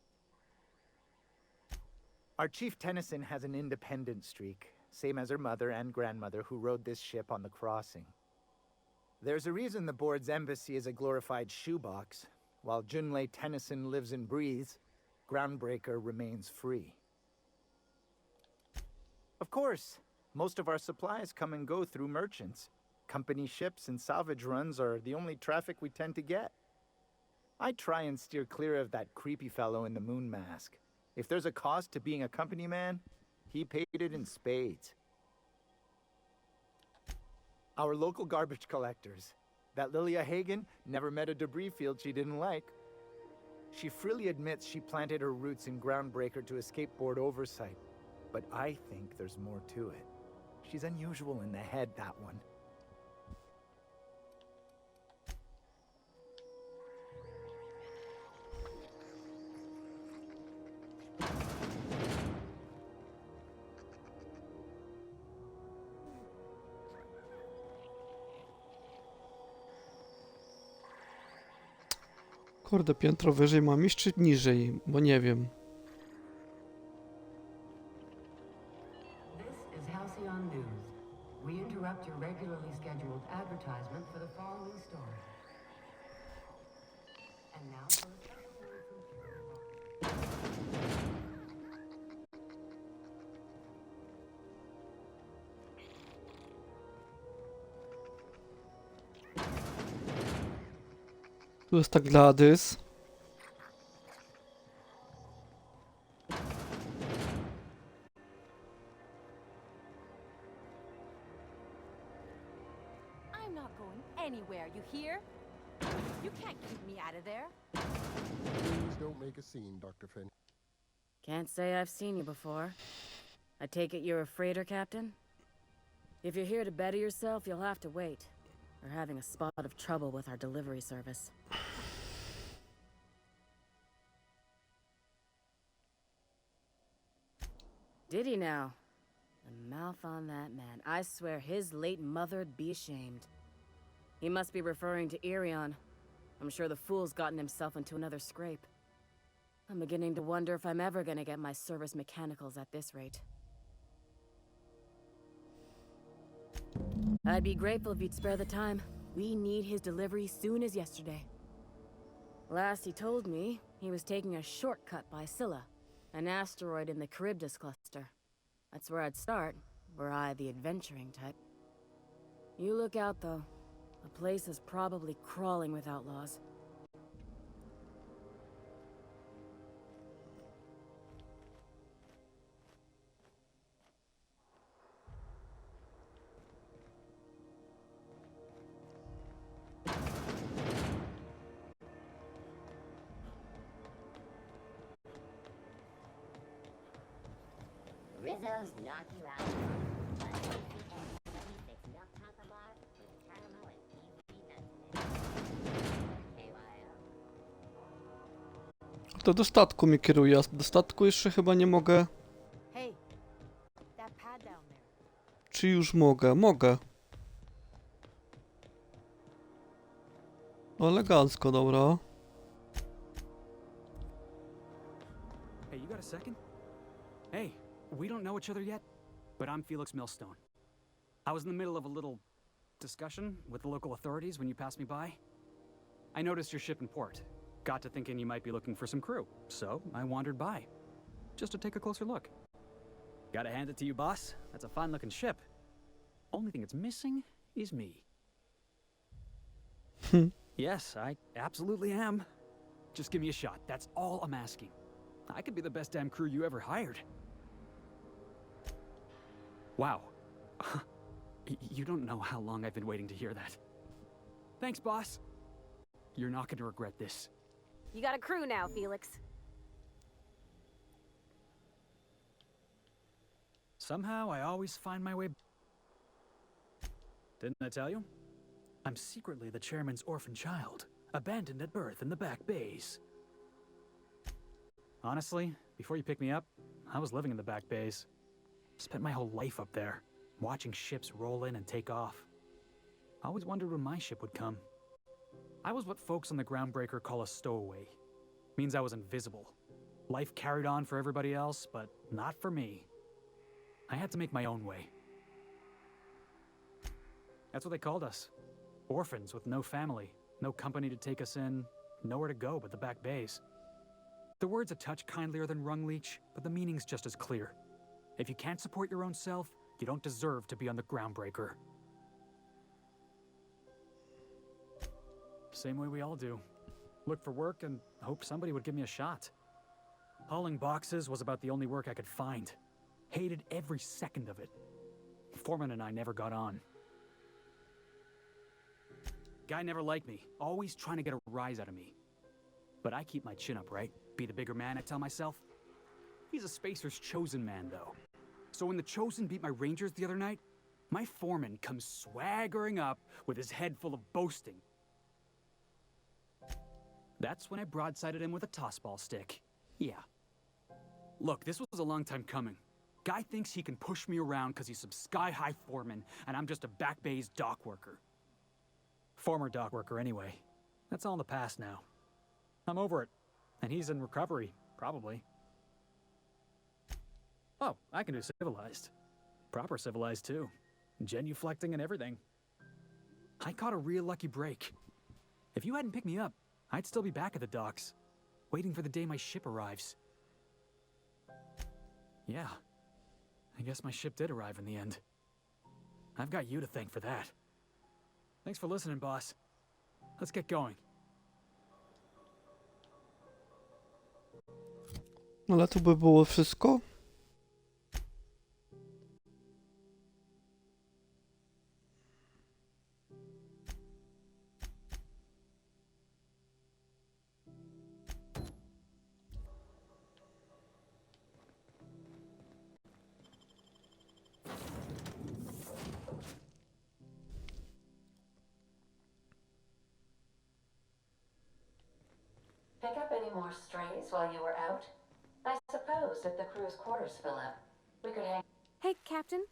Our Chief Tennyson has an independent streak, same as her mother and grandmother who rode this ship on the crossing. There's a reason the board's embassy is a glorified shoebox. While Junlei Tennyson lives and breathes, Groundbreaker remains free. Of course, most of our supplies come and go through merchants. Company ships and salvage runs are the only traffic we tend to get. I try and steer clear of that creepy fellow in the moon mask. If there's a cost to being a company man, he paid it in spades. Our local garbage collectors. That Lilia Hagen never met a debris field she didn't like. She freely admits she planted her roots in Groundbreaker to escape board oversight. But I think there's more to it. She's unusual in the head, that one. Kurde, piętro wyżej mam iść czy niżej? Bo nie wiem. This is Halcyon News. We interrupt your regularly scheduled advertisement for the following story. And now for a special word from Tu jest ta Gladys. I'm not going anywhere, you hear? You can't keep me out of there. Please don't make a scene, Dr. Finn. Can't say I've seen you before. I take it you're a freighter captain? If you're here to better yourself, you'll have to wait. We're having a spot of trouble with our delivery service. Did he now? The mouth on that man. I swear his late mother'd be ashamed. He must be referring to Irion. I'm sure the fool's gotten himself into another scrape. I'm beginning to wonder if I'm ever gonna get my service mechanicals at this rate. I'd be grateful if you'd spare the time. We need his delivery soon as yesterday. Last he told me, he was taking a shortcut by Scylla, an asteroid in the Charybdis cluster. That's where I'd start, were I the adventuring type. You look out, though. The place is probably crawling with outlaws. Rizzo's knock you out. But if you can 76 milk taco bar with caramel and easy nuts in it. KYO. To do statku mnie kieruje, a do statku jeszcze chyba nie mogę. Hey, that pad down there. Czy już mogę? Mogę. Elegancko, dobra. Hey, you got a second? Hey, we don't know each other yet, but I'm Felix Millstone. I was in the middle of a little discussion with the local authorities when you passed me by. I noticed your ship in port. Got to thinking you might be looking for some crew, so I wandered by, just to take a closer look. Gotta hand it to you, boss. That's a fine-looking ship. Only thing it's missing is me. Hmm. Yes, I absolutely am. Just give me a shot. That's all I'm asking. I could be the best damn crew you ever hired. Wow. You don't know how long I've been waiting to hear that. Thanks, boss. You're not gonna regret this. You got a crew now, Felix. Somehow, I always find my way... Didn't I tell you? I'm secretly the chairman's orphan child, abandoned at birth in the back bays. Honestly, before you picked me up, I was living in the back bays. Spent my whole life up there, watching ships roll in and take off. I always wondered when my ship would come. I was what folks on the Groundbreaker call a stowaway. Means I was invisible. Life carried on for everybody else, but not for me. I had to make my own way. That's what they called us. Orphans with no family, no company to take us in, nowhere to go but the back bays. The word's a touch kindlier than Rungleech, but the meaning's just as clear. If you can't support your own self, you don't deserve to be on the Groundbreaker. Same way we all do. Look for work and hope somebody would give me a shot. Hauling boxes was about the only work I could find. Hated every second of it. Foreman and I never got on. Guy never liked me, always trying to get a rise out of me. But I keep my chin up, right? Be the bigger man, I tell myself. He's a Spacer's chosen man, though. So when the Chosen beat my Rangers the other night, my foreman comes swaggering up with his head full of boasting. That's when I broadsided him with a tossball stick. Yeah. Look, this was a long time coming. Guy thinks he can push me around because he's some sky-high foreman, and I'm just a back bay's dock worker. Former dock worker, anyway. That's all in the past now. I'm over it. And he's in recovery, probably. Oh, I can do civilized. Proper civilized, too. Genuflecting and everything. I caught a real lucky break. If you hadn't picked me up, I'd still be back at the docks, waiting for the day my ship arrives. Yeah. I guess my ship did arrive in the end. I've got you to thank for that. Thanks for listening, boss. Let's get going. Ale to by było wszystko. Pick up any more strays while you were out? I suppose if the crew's quarters fill up, we could hang... Hey, Captain.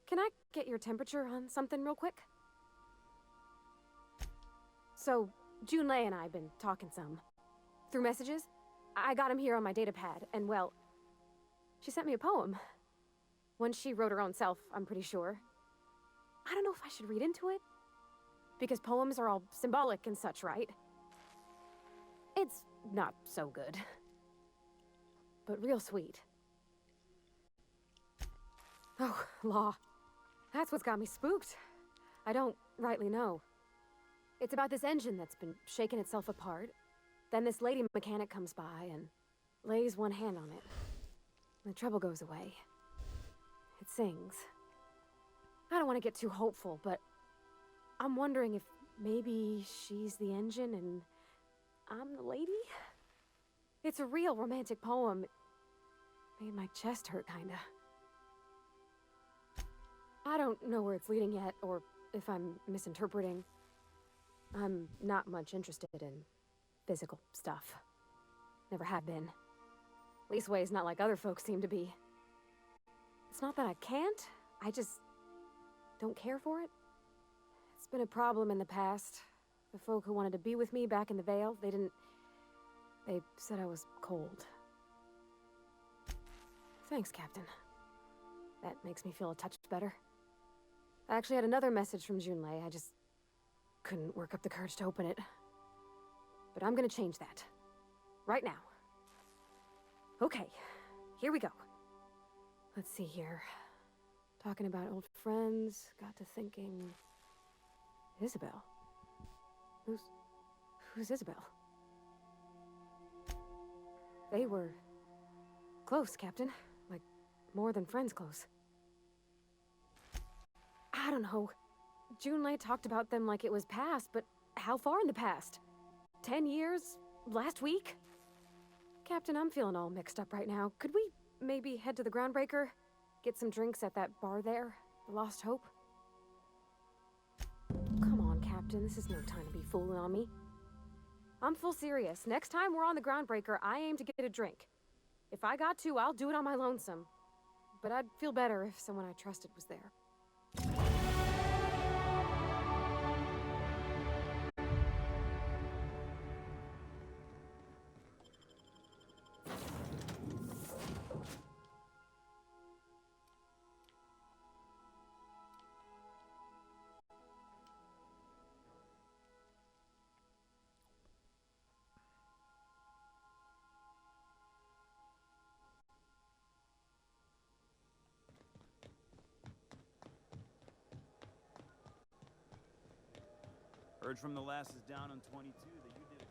Can I get your temperature on something real quick? So, Junlei and I have been talking some. Through messages. I got him here on my datapad, and well... She sent me a poem. One she wrote her own self, I'm pretty sure. I don't know if I should read into it. Because poems are all symbolic and such, right? It's not so good. But real sweet. Oh, law. That's what's got me spooked. I don't rightly know. It's about this engine that's been shaking itself apart. Then this lady mechanic comes by and lays one hand on it. The trouble goes away. It sings. I don't want to get too hopeful, but I'm wondering if maybe she's the engine and I'm the lady? It's a real romantic poem. Made my chest hurt, kinda. I don't know where it's leading yet, or if I'm misinterpreting. I'm not much interested in physical stuff. Never have been. Leastways, not like other folks seem to be. It's not that I can't, I just don't care for it. It's been a problem in the past. The folk who wanted to be with me back in the Vale, they said I was cold. Thanks, Captain. That makes me feel a touch better. I actually had another message from Junlei. I just couldn't work up the courage to open it. But I'm gonna change that. Right now. Okay, here we go. Let's see here. Talking about old friends, got to thinking... Isabel? Who's Isabel? They were close, Captain. Like, more than friends close. I don't know. Junlei talked about them like it was past, but how far in the past? 10 years? Last week? Captain, I'm feeling all mixed up right now. Could we maybe head to the Groundbreaker? Get some drinks at that bar there? The Lost Hope? Come on, Captain. This is no time to be fooling on me. I'm full serious. Next time we're on the Groundbreaker, I aim to get a drink. If I got to, I'll do it on my lonesome. But I'd feel better if someone I trusted was there. Heard from the lasses down on 22 that you did it.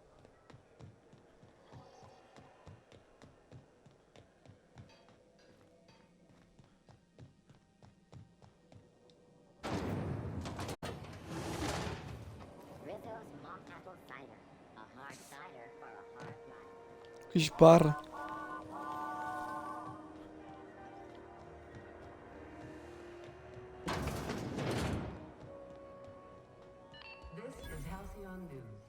Rizzo's mock apple cider. A hard cider for a hard life. Jakiś bar. This is Halcyon News.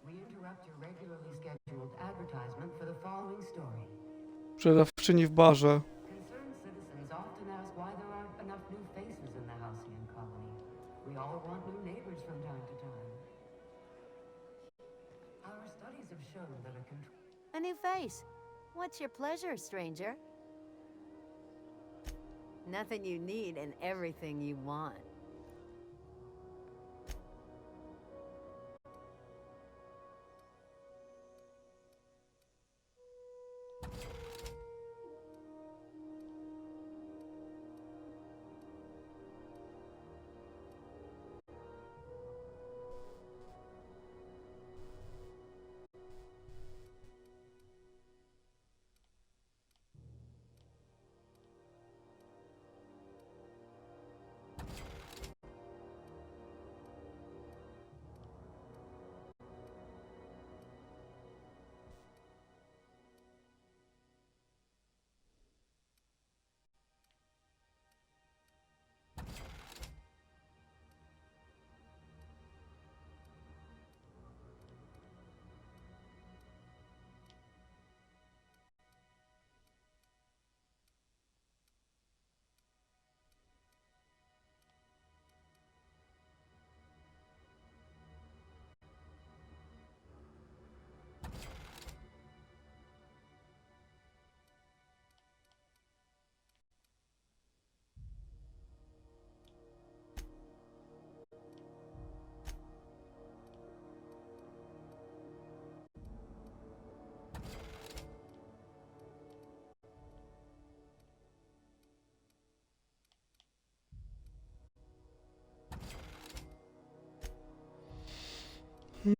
We interrupt your regularly scheduled advertisement for the following story. Sprzedawczyni w barze. Concerned citizens often ask why there aren't enough new faces in the Halcyon colony. We all want new neighbors from time to time. Our studies have shown that A new face. What's your pleasure, stranger? Nothing you need and everything you want.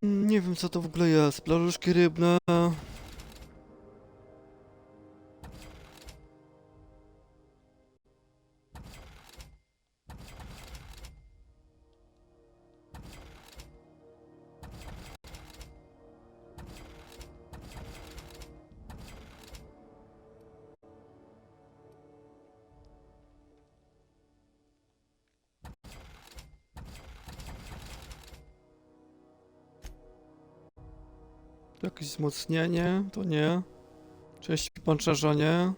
Nie wiem co to w ogóle jest. Plażuszki rybne. Jakieś wzmocnienie? To nie. Części pancerza nie.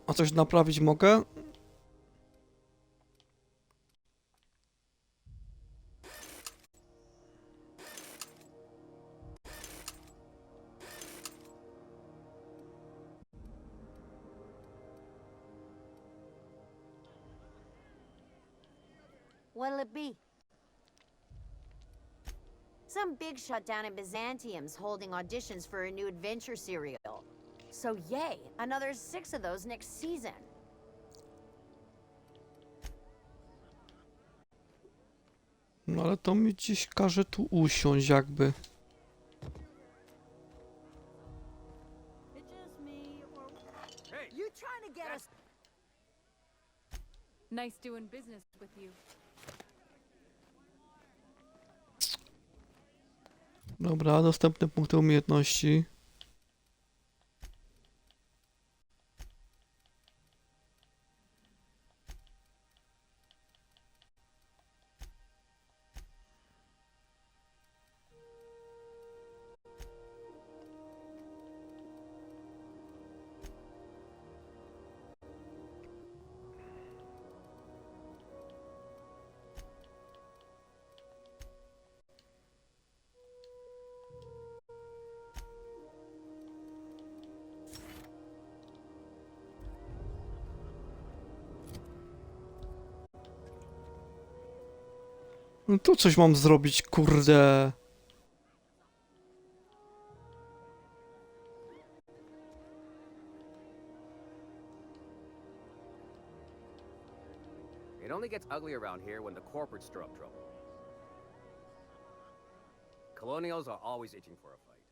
A coś naprawić mogę? What'll it be? Some big shot down in Byzantium's holding auditions for a new adventure serial. So yay, another 6 of those next season. No ale to mi gdzieś każe tu usiąść jakby. You trying to get us? Nice doing business with you. Dobra, dostępne punkty umiejętności. No tu coś mam zrobić, kurde. It only gets ugly around here when the corporates stir up trouble. Colonials are always itching for a fight.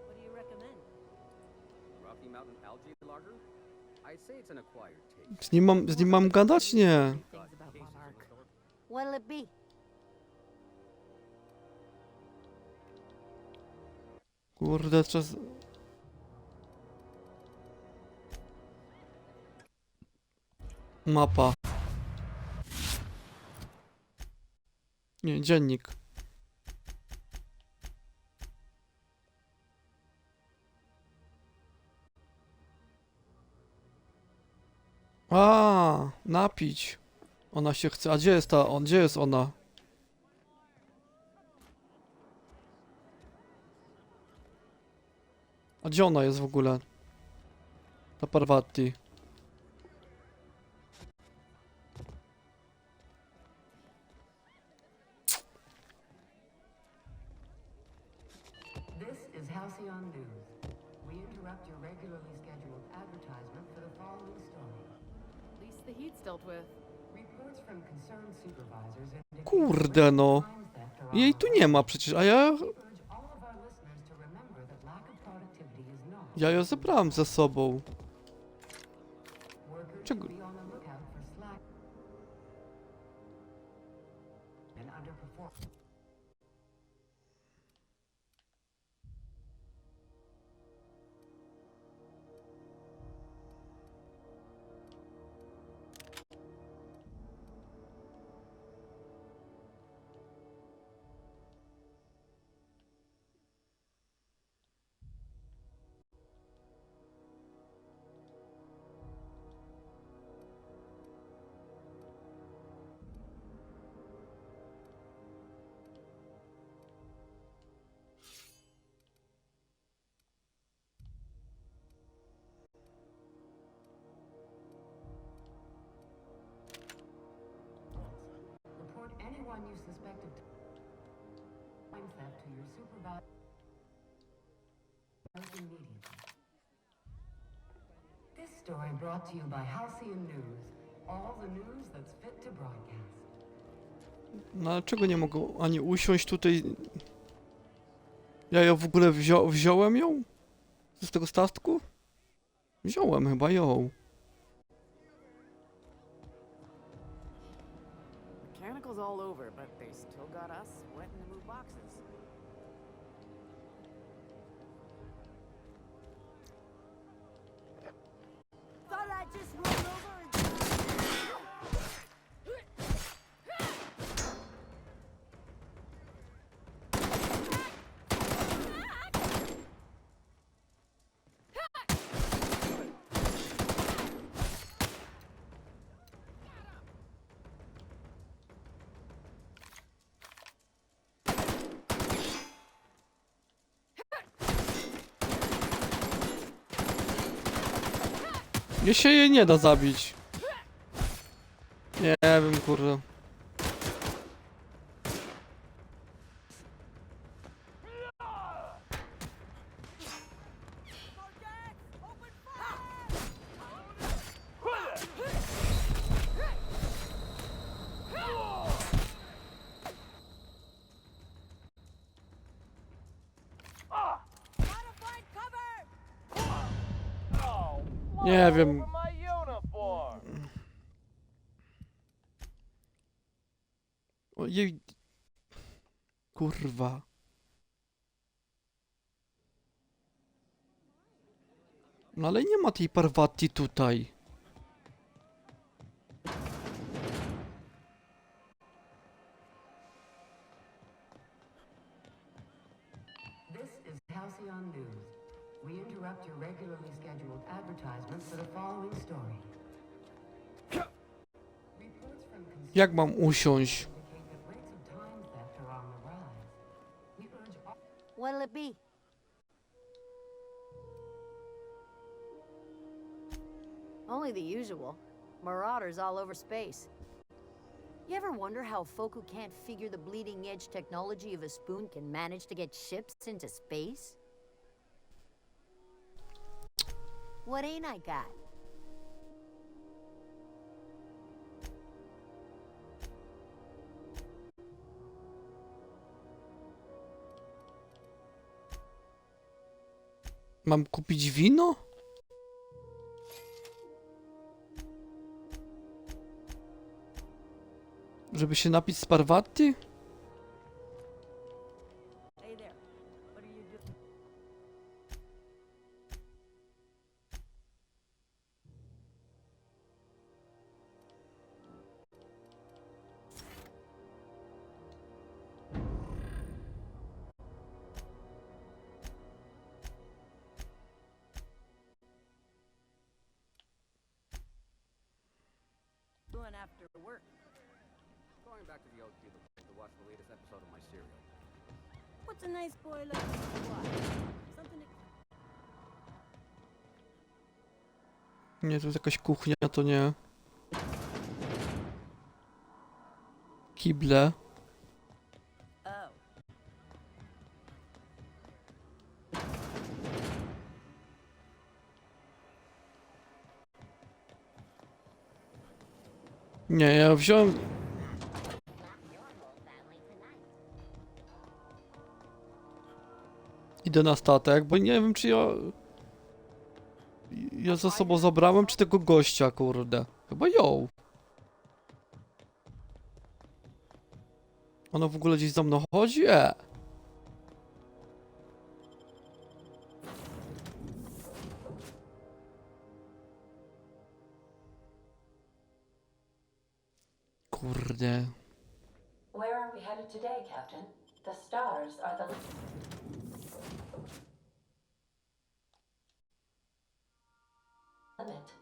What do you recommend? Rocky Mountain algae lager? I'd say it's an acquired taste. Z nim mam gadać? Nie. What'll it be? Kurde, czas... Mapa. Nie, dziennik. A, napić. Ona się chce. A gdzie jest gdzie jest ona? A gdzie ona jest w ogóle? Ta Parvati. This is Halcyon News. We interrupt your regularly scheduled advertisement for the following story. At least the heat's dealt with. Reports from concerned supervisors indicate Kurde no. Jej tu nie ma przecież, a ja... all of our listeners to remember that lack of productivity is not. Ja ją zebrałem ze sobą. Workers Czego? should be on the lookout for slack and underperform. Report anyone you suspect of time theft to your supervisor immediately. This story brought to you by Halcyon News. All the news that's fit to broadcast. No ale czego nie mogę ani usiąść tutaj? Ja ją w ogóle wziąłem ją? Z tego statku? Wziąłem chyba ją. Mechanical's all over, but they still got us sweating to move boxes. Thought I'd just roll over and... Nie się jej nie da zabić. Nie wiem, kurde. Nie wiem. Ojej. Kurwa. No ale nie ma tej Parvati tutaj. This is Halcyon News. We interrupt your regularly scheduled advertisements for the following story. Reports from consumers Jak mam usiąść? indicate that rates of time theft are on the rise. We urge all What'll it be? Only the usual. Marauders all over space. You ever wonder how folk who can't figure the bleeding edge technology of a spoon can manage to get ships into space? What ain't I got? Mam kupić wino? Żeby się napić z Parvati? Hey there. What are you doing? Doing after work. Going back to the old cube to watch the latest episode of my serial. What's a nice boy like you to watch? Something to... Nie, to jest jakaś kuchnia, to nie. Kible. Oh. Nie, ja wziąłem... Idę na statek, bo nie wiem, czy ja ze sobą zabrałem, czy tego gościa, kurde. Chyba ją. Ona w ogóle gdzieś za mną chodzi? Kurde. Where are we headed today, Captain? The stars are the... limit.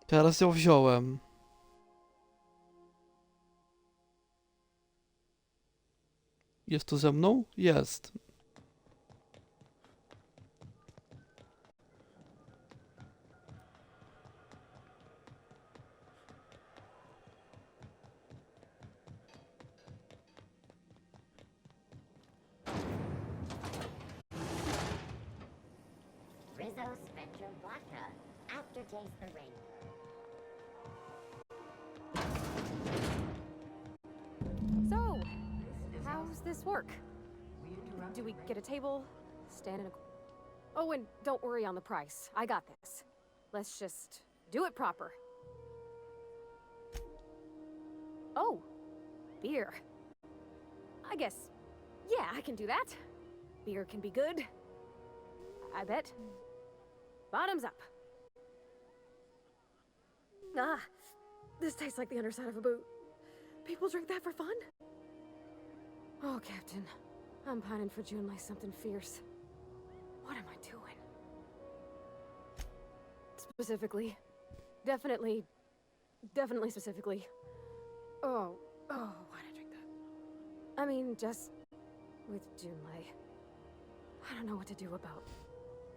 Teraz ją wziąłem. Jest tu ze mną? Jest. Rizzo Spectrum Vodka. Aftertaste the ring. So, how's this work? Do we get a table? Stand in a... Oh, and don't worry on the price. I got this. Let's just do it proper. Oh, beer. I guess, yeah, I can do that. Beer can be good. I bet. Bottoms up. Ah, this tastes like the underside of a boot. People drink that for fun? Oh, Captain. I'm pining for June like something fierce. What am I doing? Specifically. Definitely specifically. Oh, why'd I drink that? I mean, just with Junlei. I don't know what to do about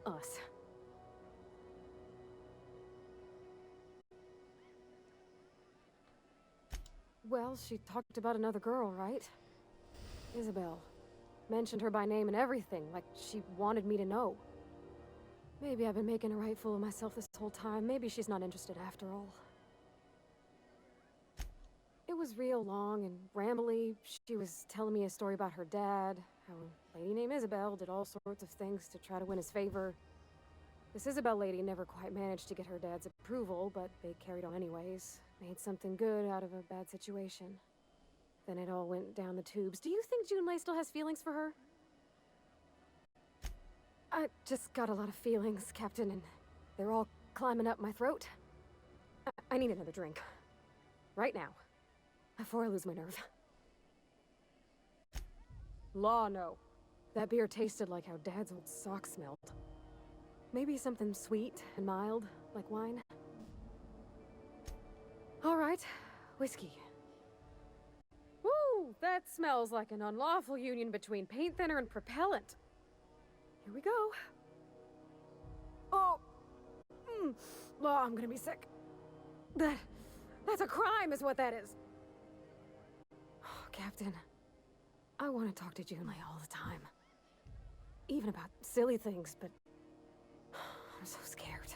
us. Well, she talked about another girl, right? Isabel. Mentioned her by name and everything, like she wanted me to know. Maybe I've been making a right fool of myself this whole time. Maybe she's not interested after all. It was real long and rambly. She was telling me a story about her dad, how a lady named Isabel did all sorts of things to try to win his favor. This Isabel lady never quite managed to get her dad's approval, but they carried on anyways. Made something good out of a bad situation. Then it all went down the tubes. Do you think Junlei still has feelings for her? I just got a lot of feelings, Captain, and they're all climbing up my throat. I need another drink. Right now. Before I lose my nerve. Law, no. That beer tasted like how Dad's old socks smelled. Maybe something sweet and mild, like wine. All right, whiskey. Woo! That smells like an unlawful union between paint thinner and propellant. Here we go. Oh! Law, I'm gonna be sick. That's a crime, is what that is. Oh, Captain, I want to talk to Junlei all the time. Even about silly things, but I'm so scared.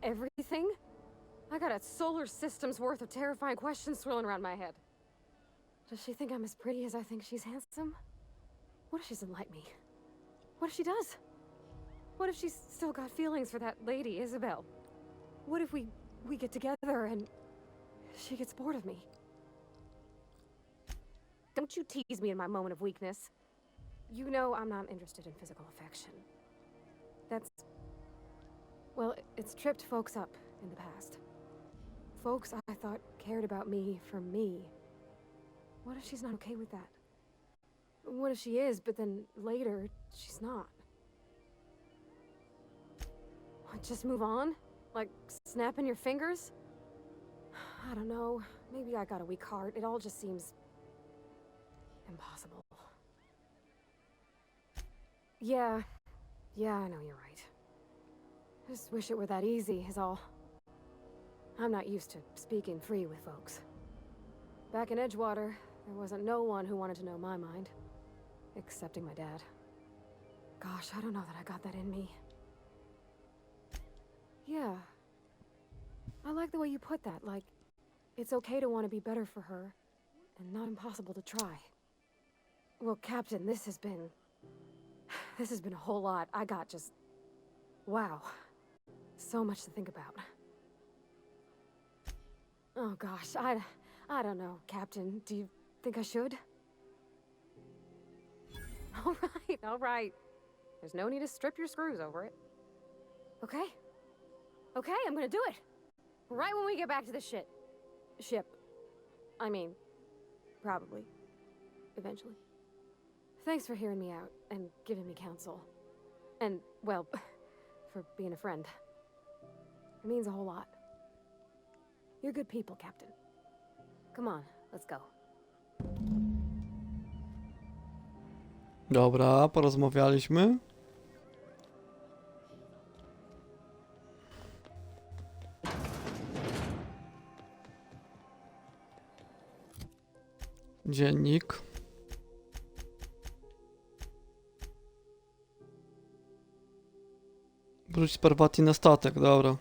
Everything? I got a solar system's worth of terrifying questions swirling around my head. Does she think I'm as pretty as I think she's handsome? What if she doesn't like me? What if she does? What if she's still got feelings for that lady, Isabel? What if we get together and she gets bored of me? Don't you tease me in my moment of weakness. You know I'm not interested in physical affection. Well, it's tripped folks up in the past. Folks I thought cared about me for me. What if she's not okay with that? What if she is, but then later, she's not? What, just move on? Like, snapping your fingers? I don't know. Maybe I got a weak heart. It all just seems impossible. Yeah, I know you're right. Just wish it were that easy, is all. I'm not used to speaking free with folks. Back in Edgewater, there wasn't no one who wanted to know my mind. Excepting my dad. Gosh, I don't know that I got that in me. Yeah. I like the way you put that, like, it's okay to want to be better for her, and not impossible to try. Well, Captain, this has been a whole lot. I got just... wow. So much to think about. Oh gosh, I don't know, Captain. Do you think I should? All right. There's no need to strip your screws over it. Okay, I'm gonna do it. Right when we get back to the ship. I mean, probably. Eventually. Thanks for hearing me out and giving me counsel. And, well, for being a friend. It means a whole lot. You're good people, Captain. Come on, let's go. Dobra, porozmawialiśmy. Dziennik. Wróć z Parvati na statek, dobra.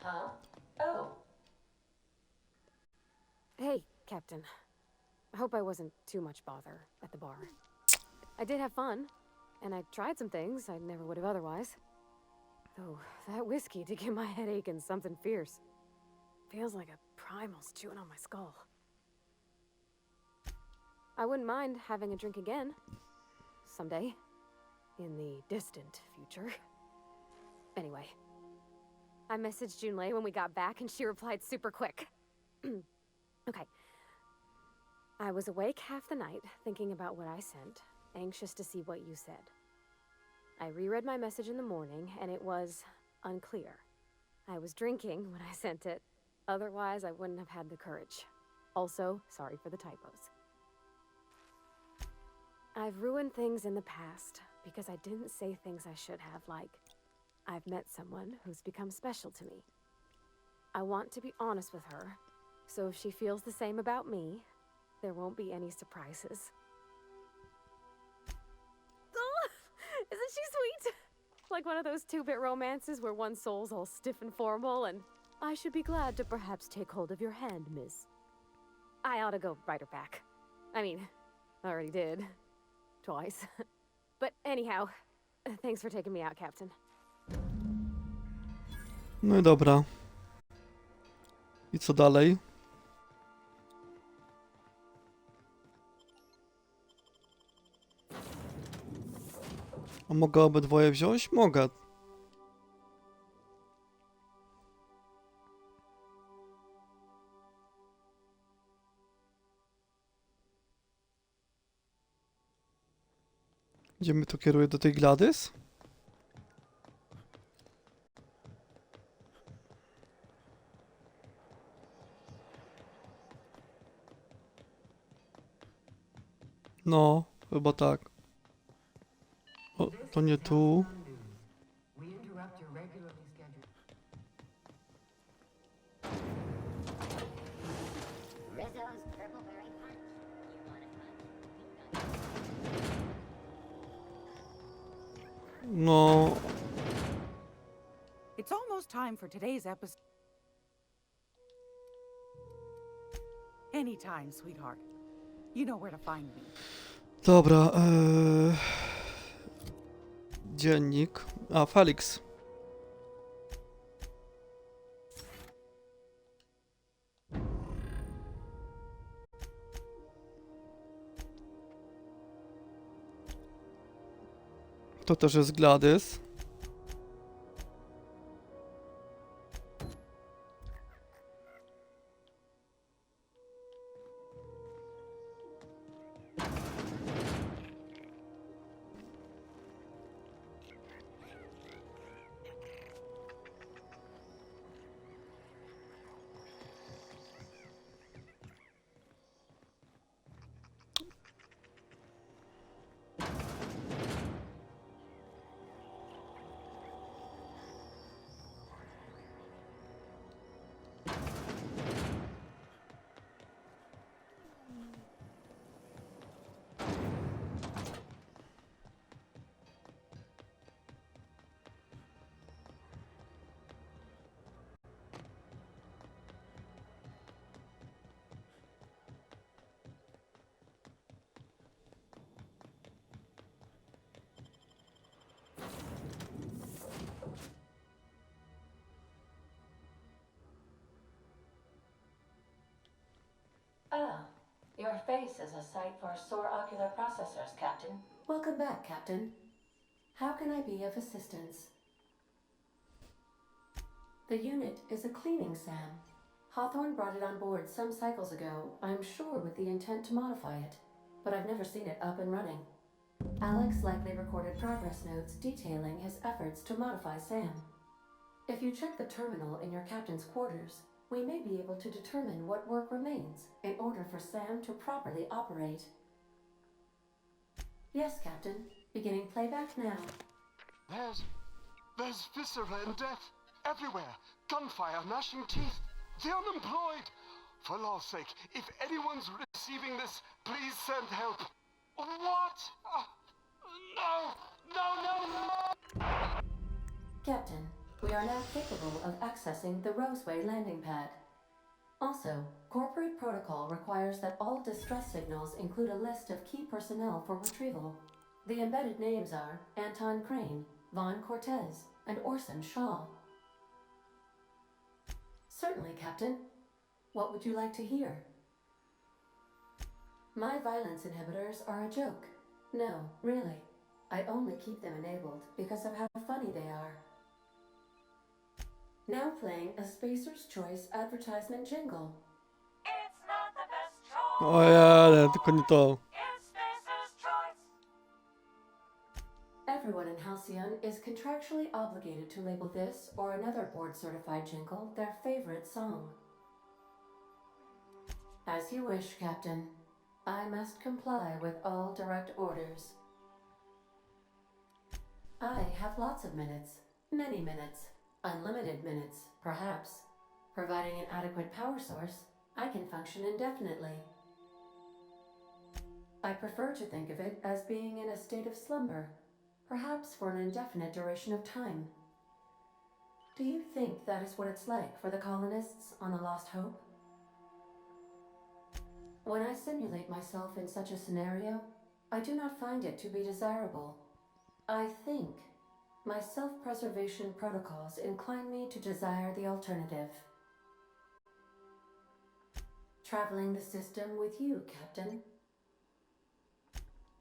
Huh? Oh. Hey, Captain. I hope I wasn't too much bother at the bar. I did have fun, and I tried some things I never would have otherwise. Though, that whiskey did give my head aching something fierce. Feels like a primal's chewing on my skull. I wouldn't mind having a drink again. Someday. In the distant future. Anyway. I messaged Junlei when we got back, and she replied super quick. Okay. I was awake half the night, thinking about what I sent, anxious to see what you said. I reread my message in the morning, and it was unclear. I was drinking when I sent it. Otherwise, I wouldn't have had the courage. Also, sorry for the typos. I've ruined things in the past because I didn't say things I should have, like, I've met someone who's become special to me. I want to be honest with her, so if she feels the same about me, there won't be any surprises. Oh, isn't she sweet? Like one of those two-bit romances where one soul's all stiff and formal and, I should be glad to perhaps take hold of your hand, miss. I ought to go write her back. I mean, I already did. Twice. But anyhow, thanks for taking me out, Captain. No i dobra. I co dalej? A mogę obydwoje wziąć? Mogę. Gdzie mnie to kieruje? Do tej Gladys? No, chyba tak. O, to nie tu. We interrupt your regularly scheduled. Rizzo's Purple Berry Punch. You want a punch? No, It's almost time for today's episode. Anytime, sweetheart. You know where to find me. dobra. Dziennik. A, Felix. To też jest Gladys. Ah, your face is a sight for sore ocular processors, Captain. Welcome back, Captain. How can I be of assistance? The unit is a cleaning SAM. Hawthorne brought it on board some cycles ago, I'm sure with the intent to modify it, but I've never seen it up and running. Alex likely recorded progress notes detailing his efforts to modify SAM. If you check the terminal in your captain's quarters, we may be able to determine what work remains in order for SAM to properly operate. Yes, Captain. Beginning playback now. There's viscera and death everywhere. Gunfire, gnashing teeth. The unemployed. For law's sake, if anyone's receiving this, please send help. What? No! Captain, we are now capable of accessing the Roseway landing pad. Also, corporate protocol requires that all distress signals include a list of key personnel for retrieval. The embedded names are Anton Crane, Vaughn Cortez, and Orson Shaw. Certainly, Captain. What would you like to hear? My violence inhibitors are a joke. No, really. I only keep them enabled because of how funny they are. Now playing a Spacer's Choice advertisement jingle. It's not the best choice. O ja, tylko nie to. It's Spacer's choice. Everyone in Halcyon is contractually obligated to label this or another board-certified jingle their favorite song. As you wish, Captain. I must comply with all direct orders. I have lots of minutes. Many minutes. Unlimited minutes, perhaps. Providing an adequate power source, I can function indefinitely. I prefer to think of it as being in a state of slumber, perhaps for an indefinite duration of time. Do you think that is what it's like for the colonists on the Lost Hope? When I simulate myself in such a scenario, I do not find it to be desirable. I think my self-preservation protocols incline me to desire the alternative. Traveling the system with you, Captain.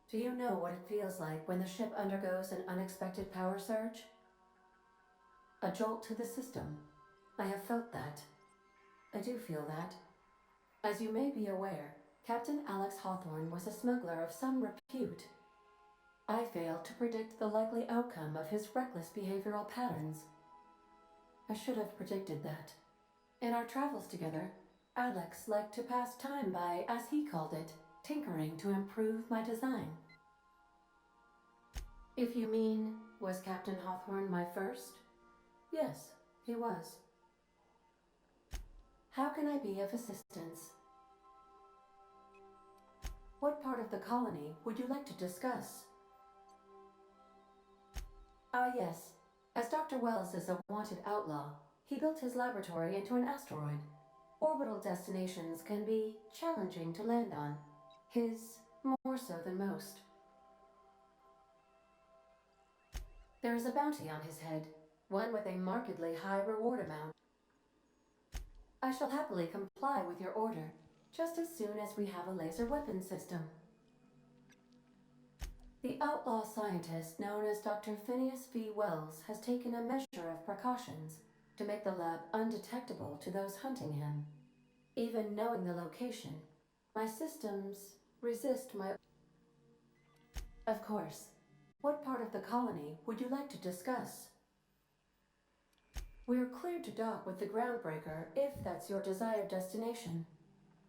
Do you know what it feels like when the ship undergoes an unexpected power surge? A jolt to the system. I have felt that. I do feel that. As you may be aware, Captain Alex Hawthorne was a smuggler of some repute. I failed to predict the likely outcome of his reckless behavioral patterns. I should have predicted that. In our travels together, Alex liked to pass time by, as he called it, tinkering to improve my design. If you mean, was Captain Hawthorne my first? Yes, he was. How can I be of assistance? What part of the colony would you like to discuss? Ah, yes. As Dr. Wells is a wanted outlaw, he built his laboratory into an asteroid. Orbital destinations can be challenging to land on. His more so than most. There is a bounty on his head, one with a markedly high reward amount. I shall happily comply with your order, just as soon as we have a laser weapon system. The outlaw scientist known as Dr. Phineas V. Wells has taken a measure of precautions to make the lab undetectable to those hunting him. Even knowing the location, my systems resist my... Of course. What part of the colony would you like to discuss? We're cleared to dock with the Groundbreaker if that's your desired destination.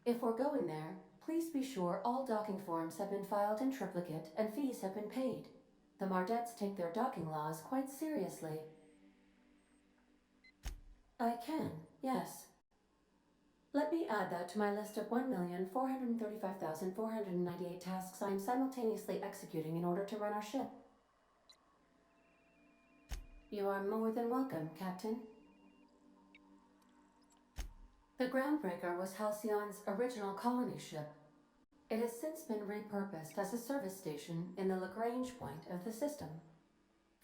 If we're going there, please be sure all docking forms have been filed in triplicate and fees have been paid. The Mardettes take their docking laws quite seriously. I can, yes. Let me add that to my list of 1,435,498 tasks I'm simultaneously executing in order to run our ship. You are more than welcome, Captain. The Groundbreaker was Halcyon's original colony ship. It has since been repurposed as a service station in the Lagrange point of the system.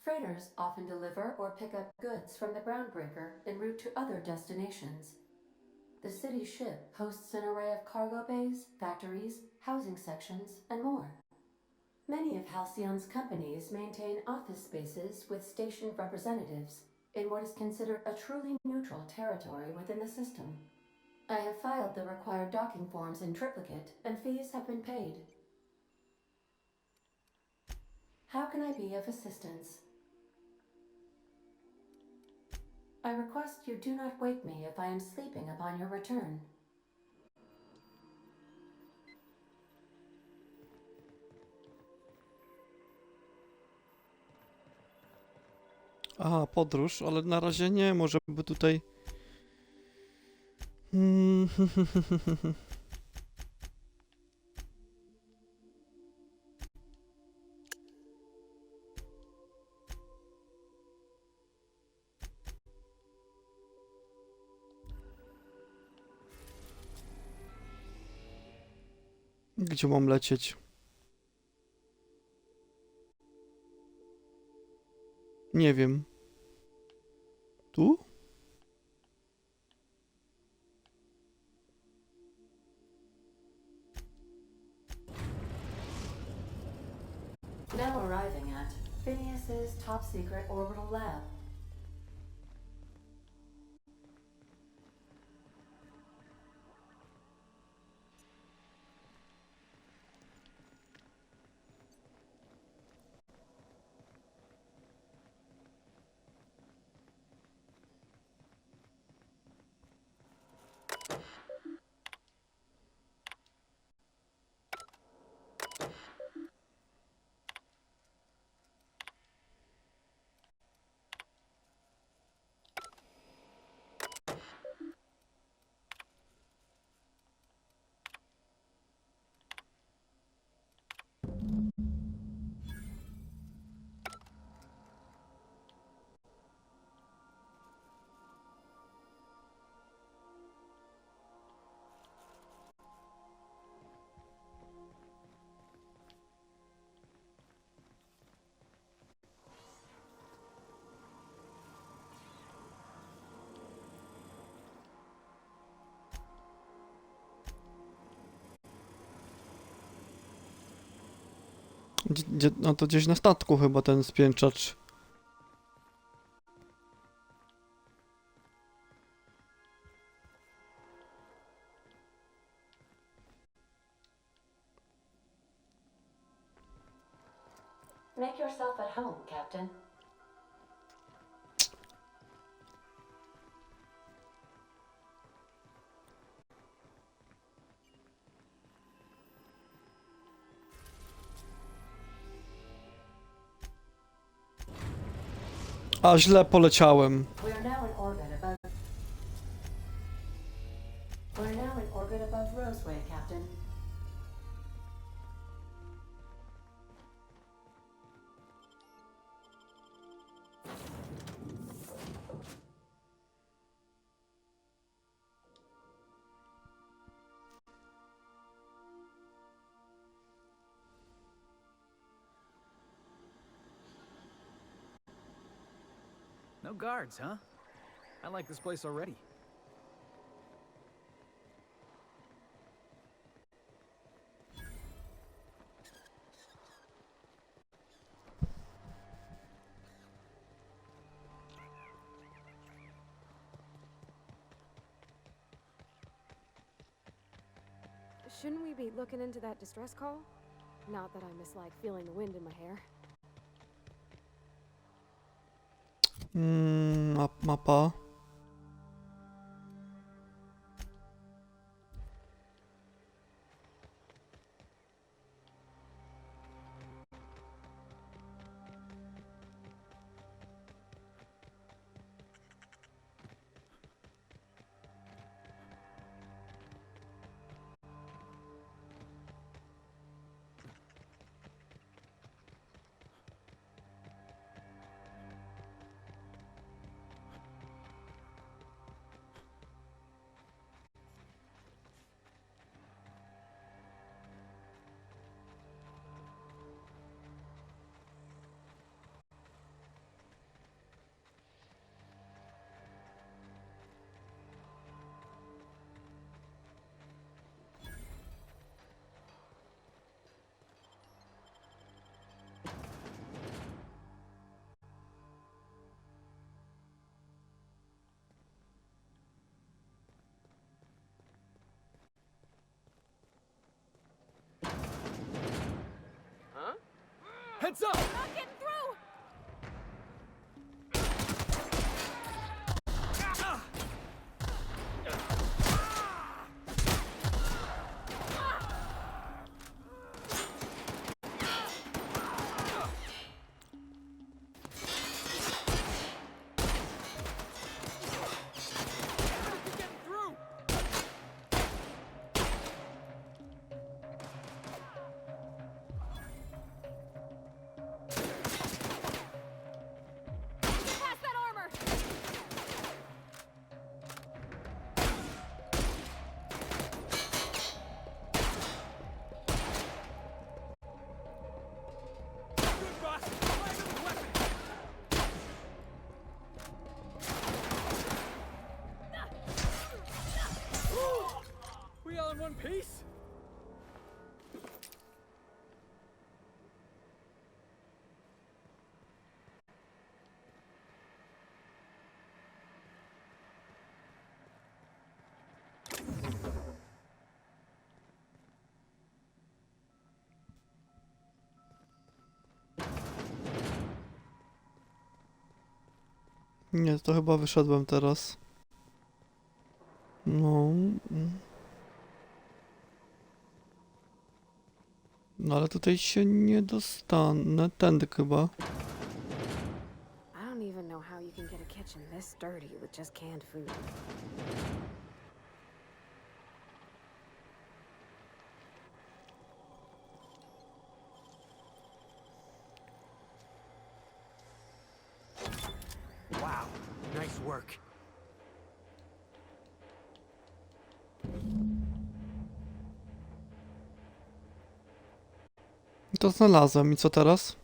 Freighters often deliver or pick up goods from the Groundbreaker en route to other destinations. The city ship hosts an array of cargo bays, factories, housing sections, and more. Many of Halcyon's companies maintain office spaces with stationed representatives in what is considered a truly neutral territory within the system. I have filed the required docking forms in triplicate, and fees have been paid. How can I be of assistance? I request you do not wake me if I am sleeping upon your return. Aha, podróż, ale na razie nie, może by tutaj... Gdzie mam lecieć? Nie wiem. Tu? Now arriving at Phineas's top-secret orbital lab. No to gdzieś na statku chyba ten spięczacz. Make yourself at home, Captain. A źle poleciałem. We are now in orbit above. We're now in orbit above Roseway, Captain. No guards, huh? I like this place already. Shouldn't we be looking into that distress call? Not that I mislike feeling the wind in my hair. Mapa. Heads up! Not getting through! Pass that armor! Good boss! Fire the weapon! We all in one piece? Nie, to chyba wyszedłem teraz. No. No ale tutaj się nie dostanę. Tędy chyba. I don't even know how you can get a kitchen this dirty with just canned food. Wow, nice work. To znalazłem i co teraz?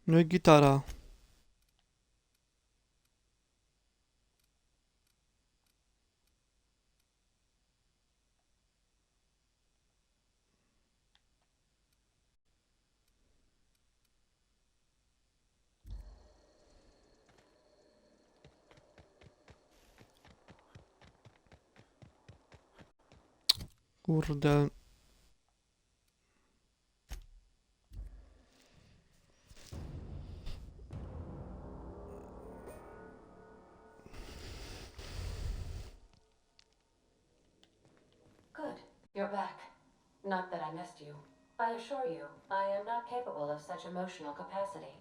No i gitara. Kurde. Good. You're back. Not that I missed you. I assure you, I am not capable of such emotional capacity.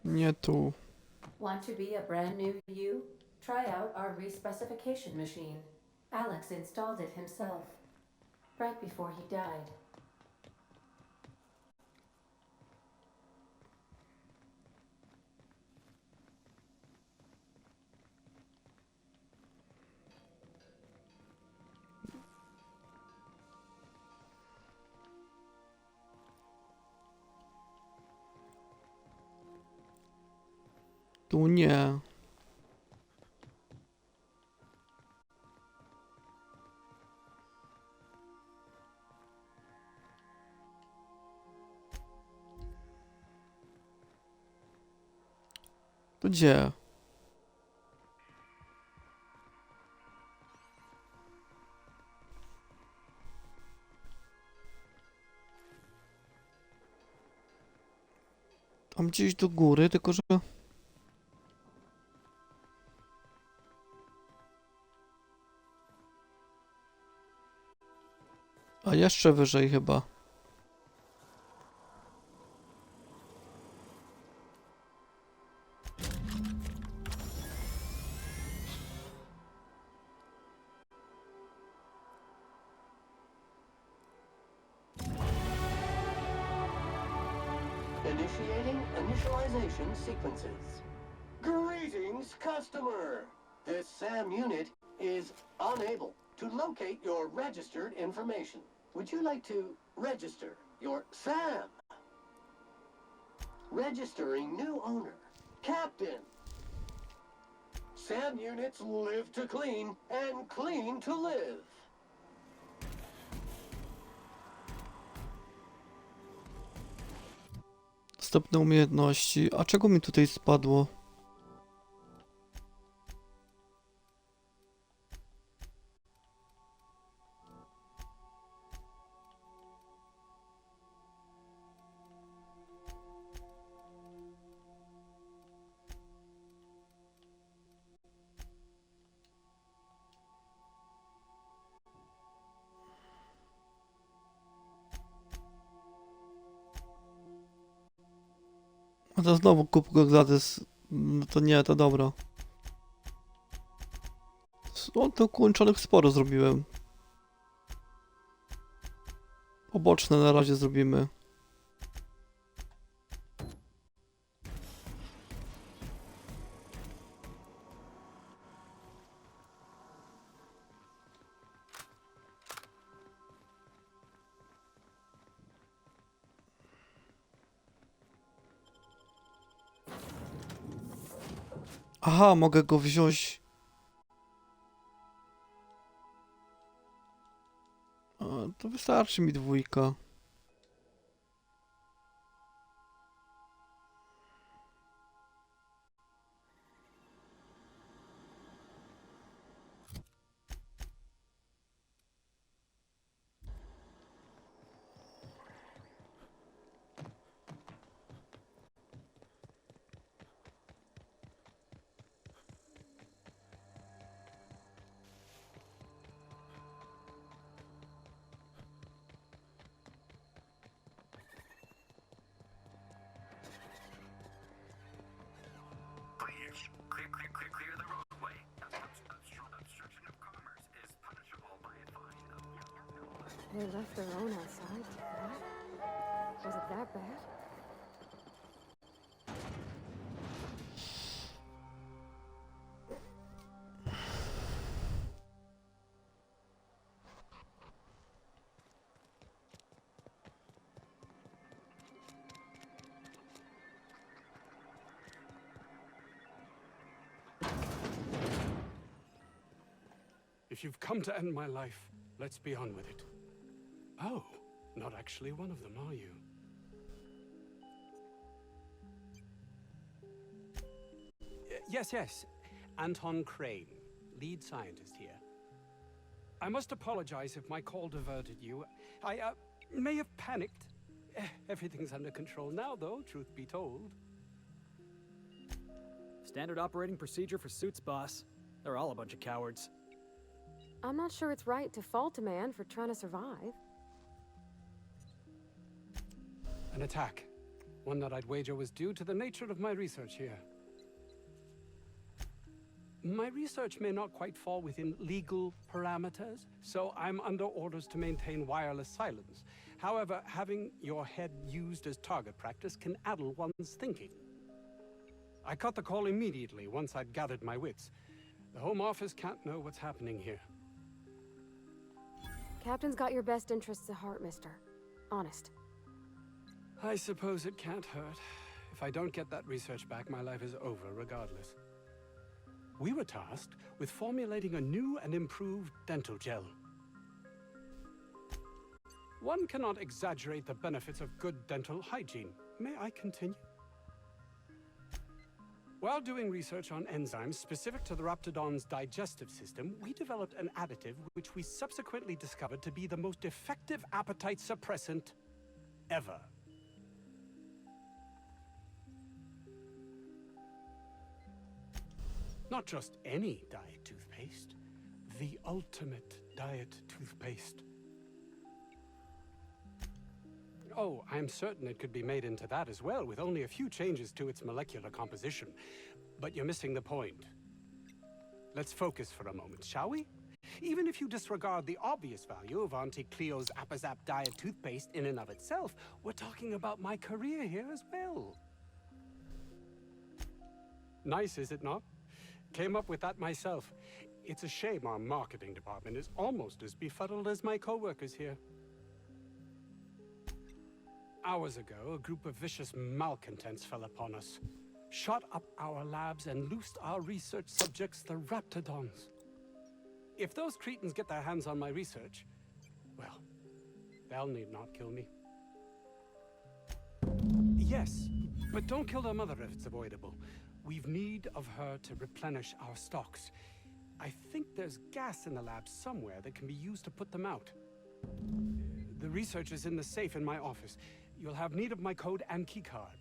Nie tu. Want to be a brand new you? Try out our respecification machine. Alex installed it himself, right before he died. Tu nie. To gdzie? Tam gdzieś do góry, tylko że... A jeszcze wyżej chyba. Initiating initialization sequences. Greetings, customer! This SAM unit is unable to locate your registered information. Would you like to register your SAM? Registering new owner, Captain. SAM units live to clean and clean to live. Dostępne umiejętności. A czego mi tutaj spadło? A to znowu kubko Gladys. No to nie, to dobra. O, to kończonych sporo zrobiłem. Poboczne na razie zrobimy. Aha, mogę go wziąć. A, to wystarczy mi dwójka. Clear the roadway. Obstruction of commerce is punishable by a fine of... They left their own outside. What? Was it that bad? you've come to end my life. Let's be on with it. Oh, not actually one of them, are you? Yes. Anton Crane, lead scientist here. I must apologize if my call diverted you. I may have panicked. Everything's under control now, though, truth be told. Standard operating procedure for suits, boss. They're all a bunch of cowards. I'm not sure it's right to fault a man for trying to survive. An attack. One that I'd wager was due to the nature of my research here. My research may not quite fall within legal parameters, so I'm under orders to maintain wireless silence. However, having your head used as target practice can addle one's thinking. I cut the call immediately once I'd gathered my wits. The Home Office can't know what's happening here. Captain's got your best interests at heart, mister. Honest. I suppose it can't hurt. If I don't get that research back, my life is over regardless. We were tasked with formulating a new and improved dental gel. One cannot exaggerate the benefits of good dental hygiene. May I continue? While doing research on enzymes specific to the Raptidon's digestive system, we developed an additive which we subsequently discovered to be the most effective appetite suppressant ever. Not just any diet toothpaste, the ultimate diet toothpaste. Oh, I'm certain it could be made into that as well, with only a few changes to its molecular composition. But you're missing the point. Let's focus for a moment, shall we? Even if you disregard the obvious value of Auntie Cleo's Appazap diet toothpaste in and of itself, we're talking about my career here as well. Nice, is it not? Came up with that myself. It's a shame our marketing department is almost as befuddled as my co-workers here. Hours ago, a group of vicious malcontents fell upon us, shot up our labs and loosed our research subjects, the Raptidons. If those cretins get their hands on my research, well, they'll need not kill me. Yes, but don't kill their mother if it's avoidable. We've need of her to replenish our stocks. I think there's gas in the lab somewhere that can be used to put them out. The research is in the safe in my office. You'll have need of my code and keycard.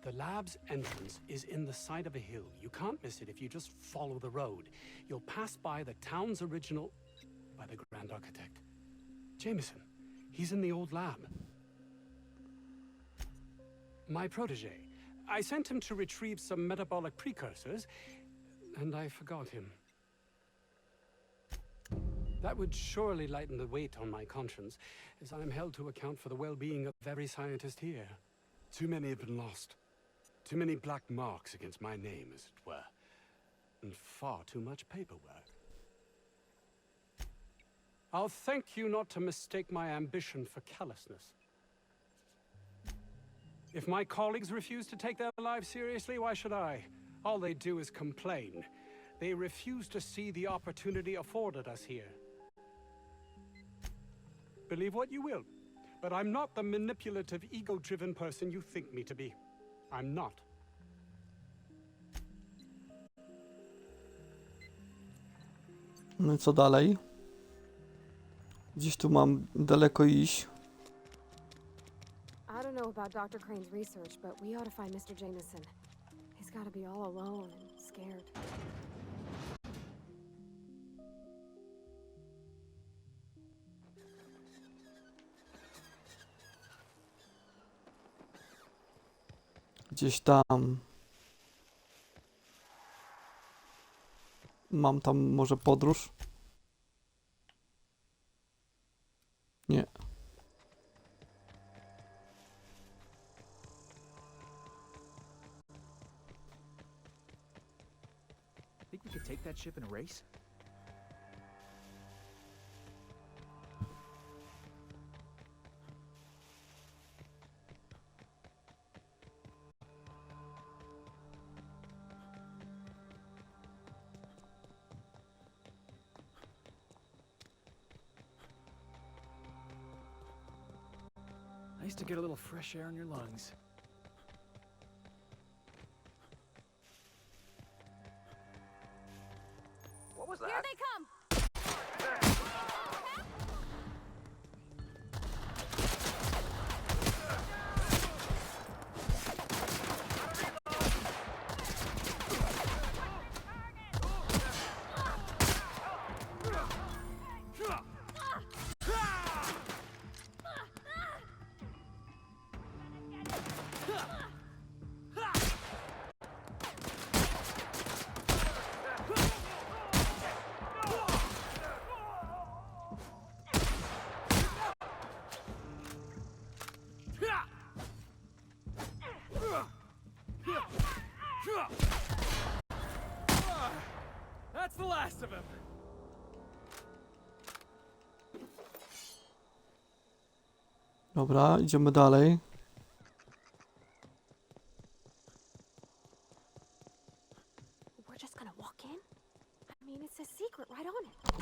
The lab's entrance is in the side of a hill. You can't miss it if you just follow the road. You'll pass by the town's original... by the Grand Architect. Jameson. He's in the old lab. My protege. I sent him to retrieve some metabolic precursors, and I forgot him. That would surely lighten the weight on my conscience, as I'm held to account for the well-being of every scientist here. Too many have been lost. Too many black marks against my name, as it were. And far too much paperwork. I'll thank you not to mistake my ambition for callousness. If my colleagues refuse to take their lives seriously, why should I? All they do is complain. They refuse to see the opportunity afforded us here. Believe what you will, but I'm not the manipulative, ego-driven person you think me to be. I'm not. No i co dalej? Gdzieś tu mam daleko iść. I don't know about Dr. Crane's research, but we ought to find Mr. Jameson. He's got to be all alone and scared. Gdzieś tam. Mam tam może podróż? Nie. Think we could take that ship in a race? Nice to get a little fresh air in your lungs. What was that? Here they come! That's the last of him. Dobra, idziemy dalej. We're just gonna walk in? I mean, it's a secret right on it.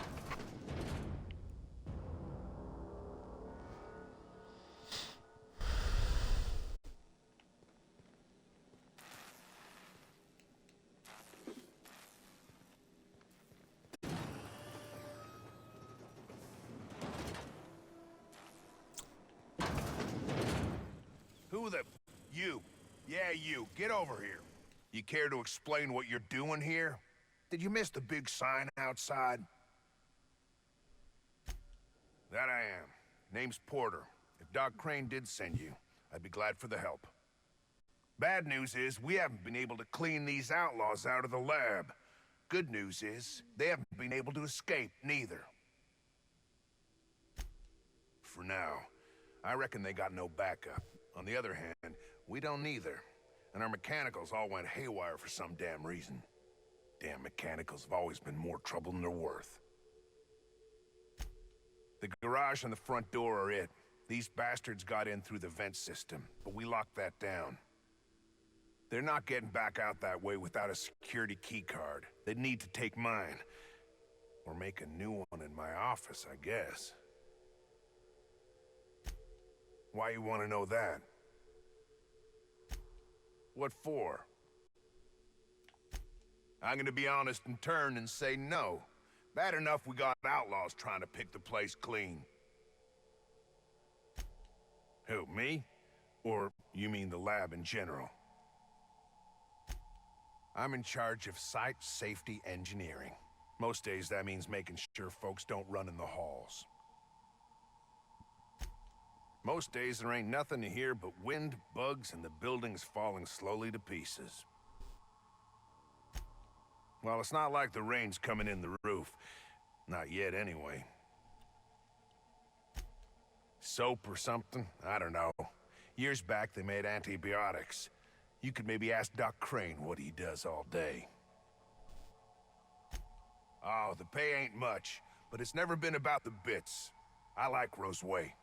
Who the... You. Yeah, you. Get over here. You care to explain what you're doing here? Did you miss the big sign outside? That I am. Name's Porter. If Doc Crane did send you, I'd be glad for the help. Bad news is, we haven't been able to clean these outlaws out of the lab. Good news is, they haven't been able to escape, neither. For now. I reckon they got no backup. On the other hand, we don't either. And our mechanicals all went haywire for some damn reason. Damn mechanicals have always been more trouble than they're worth. The garage and the front door are it. These bastards got in through the vent system, but we locked that down. They're not getting back out that way without a security key card. They'd need to take mine. Or make a new one in my office, I guess. Why you want to know that? What for? I'm gonna be honest in turn and say no. Bad enough we got outlaws trying to pick the place clean. Who, me? Or you mean the lab in general? I'm in charge of site safety engineering. Most days that means making sure folks don't run in the halls. Most days there ain't nothing to hear but wind, bugs, and the buildings falling slowly to pieces. Well, it's not like the rain's coming in the roof. Not yet, anyway. Soap or something? I don't know. Years back, they made antibiotics. You could maybe ask Doc Crane what he does all day. Oh, the pay ain't much, but it's never been about the bits. I like Roseway.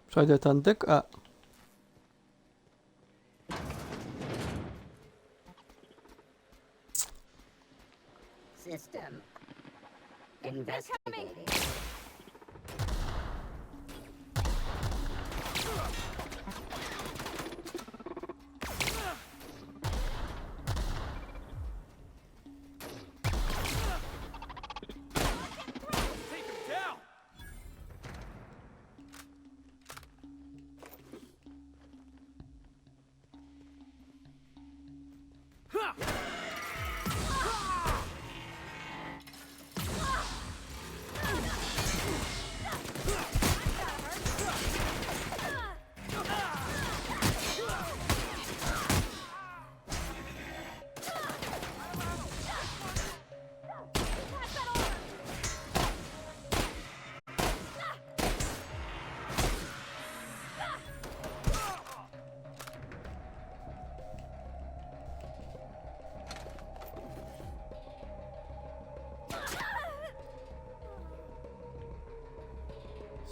Przejdę tędy. A. System. Investigating.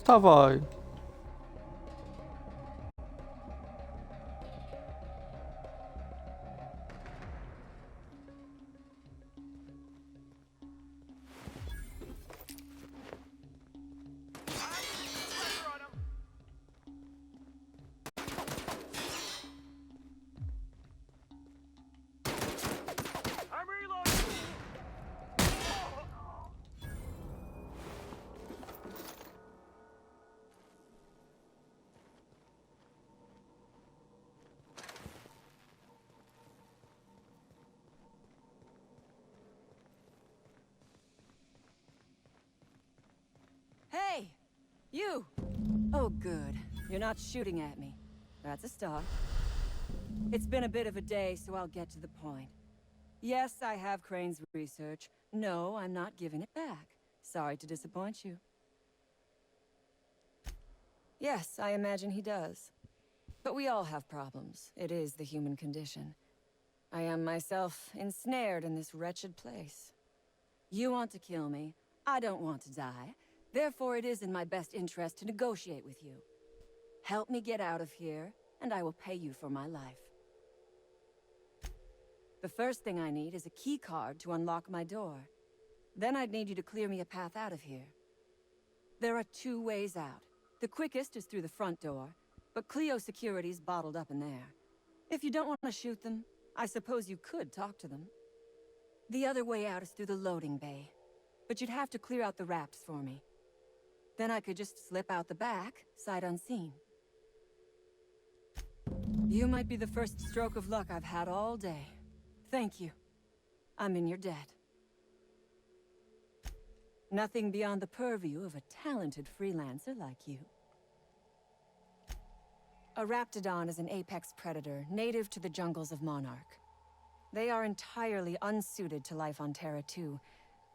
Wstawaj. I'm reloading! Hey! You! Oh, good. You're not shooting at me. That's a start. It's been a bit of a day, so I'll get to the point. Yes, I have Crane's research. No, I'm not giving it back. Sorry to disappoint you. Yes, I imagine he does. But we all have problems. It is the human condition. I am myself ensnared in this wretched place. You want to kill me. I don't want to die. Therefore, it is in my best interest to negotiate with you. Help me get out of here, and I will pay you for my life. The first thing I need is a key card to unlock my door. Then I'd need you to clear me a path out of here. There are 2 ways out. The quickest is through the front door, but Clio security's bottled up in there. If you don't want to shoot them, I suppose you could talk to them. The other way out is through the loading bay, but you'd have to clear out the rafts for me. Then I could just slip out the back, sight unseen. You might be the first stroke of luck I've had all day. Thank you. I'm in your debt. Nothing beyond the purview of a talented freelancer like you. A Raptidon is an apex predator, native to the jungles of Monarch. They are entirely unsuited to life on Terra 2,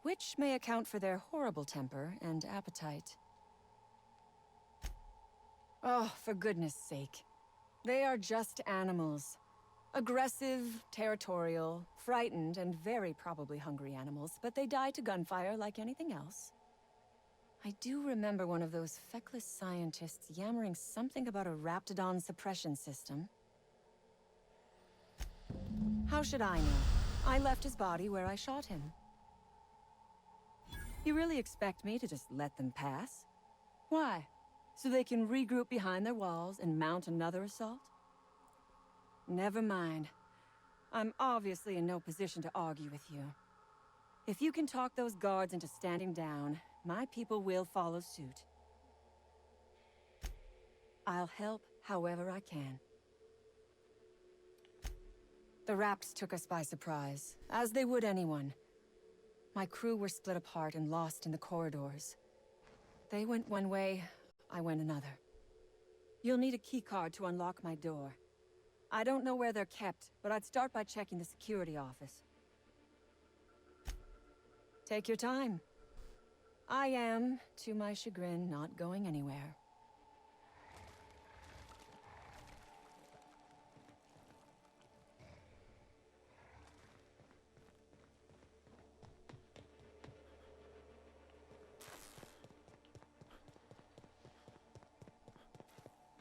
which may account for their horrible temper and appetite. Oh, for goodness sake. They are just animals. Aggressive, territorial, frightened, and very probably hungry animals, but they die to gunfire like anything else. I do remember one of those feckless scientists yammering something about a Raptidon suppression system. How should I know? I left his body where I shot him. You really expect me to just let them pass? Why? So they can regroup behind their walls and mount another assault? Never mind. I'm obviously in no position to argue with you. If you can talk those guards into standing down, my people will follow suit. I'll help however I can. The Raps took us by surprise, as they would anyone. My crew were split apart and lost in the corridors. They went one way, I went another. You'll need a keycard to unlock my door. I don't know where they're kept, but I'd start by checking the security office. Take your time. I am, to my chagrin, not going anywhere.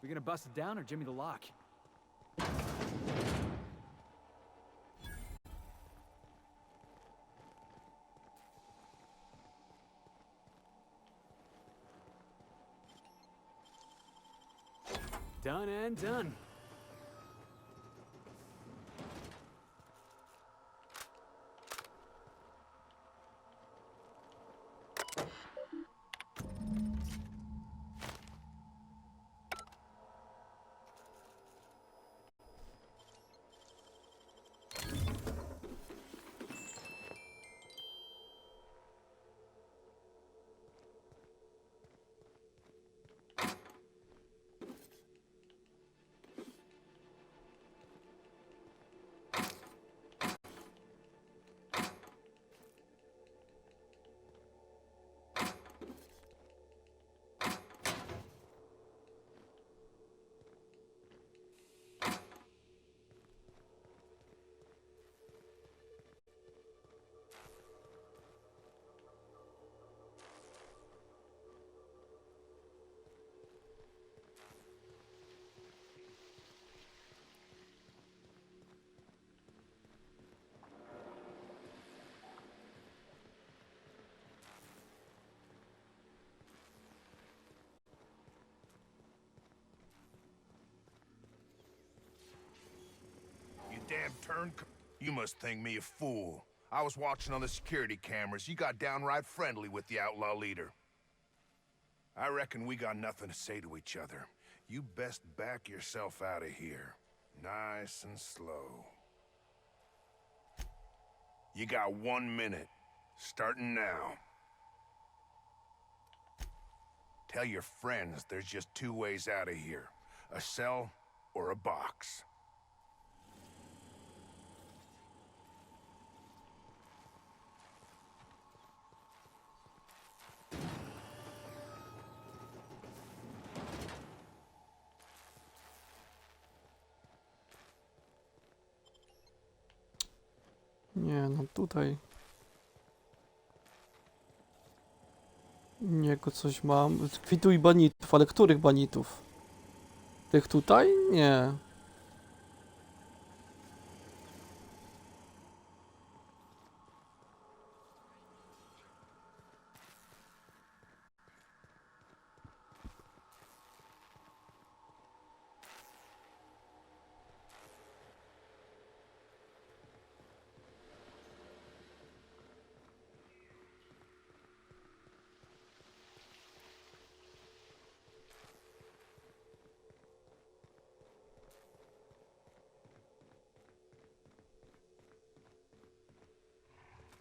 We gonna bust it down or Jimmy the lock? Done and done. You must think me a fool. I was watching on the security cameras. You got downright friendly with the outlaw leader. I reckon we got nothing to say to each other. You best back yourself out of here. Nice and slow. You got 1 minute. Starting now. Tell your friends there's just 2 ways out of here. A cell or a box. Nie, no tutaj. Niego coś mam. Kwituj banitów, ale których banitów? Tych tutaj? Nie.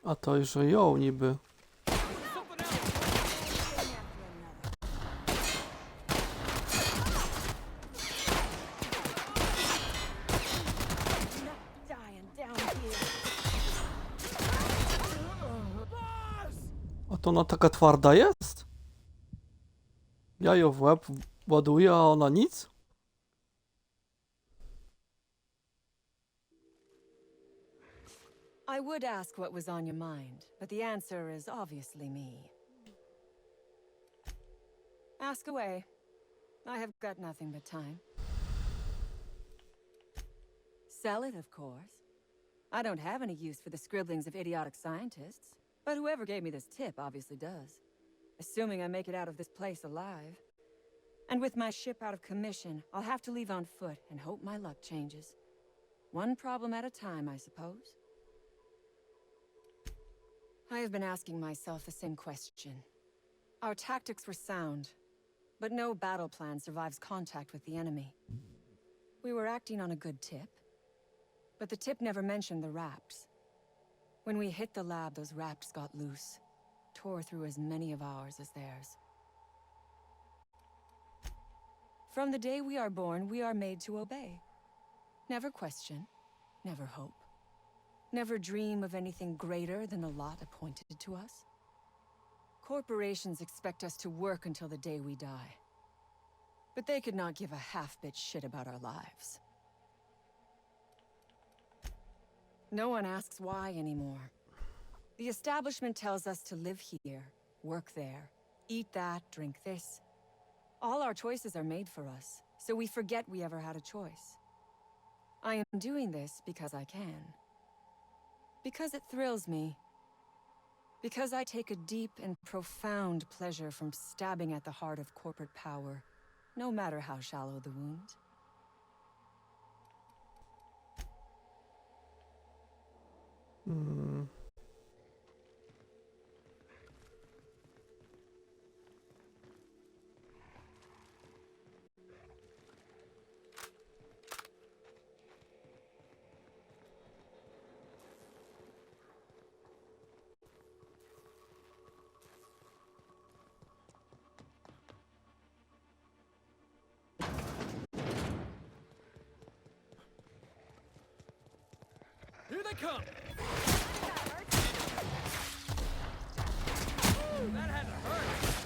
A to już ją niby. A to ona taka twarda jest? Ja ją w łeb ładuję, a ona nic? I would ask what was on your mind, but the answer is obviously me. Ask away. I have got nothing but time. Sell it, of course. I don't have any use for the scribblings of idiotic scientists, but whoever gave me this tip obviously does. Assuming I make it out of this place alive. And with my ship out of commission, I'll have to leave on foot and hope my luck changes. One problem at a time, I suppose. I have been asking myself the same question. Our tactics were sound, but no battle plan survives contact with the enemy. We were acting on a good tip, but the tip never mentioned the Rapts. When we hit the lab, those Rapts got loose, tore through as many of ours as theirs. From the day we are born, we are made to obey. Never question, never hope. Never dream of anything greater than the lot appointed to us. Corporations expect us to work until the day we die. But they could not give a half-bit shit about our lives. No one asks why anymore. The establishment tells us to live here, work there, eat that, drink this. All our choices are made for us, so we forget we ever had a choice. I am doing this because I can. Because it thrills me. Because I take a deep and profound pleasure from stabbing at the heart of corporate power, no matter how shallow the wound. Here they come! Ooh, that had to hurt!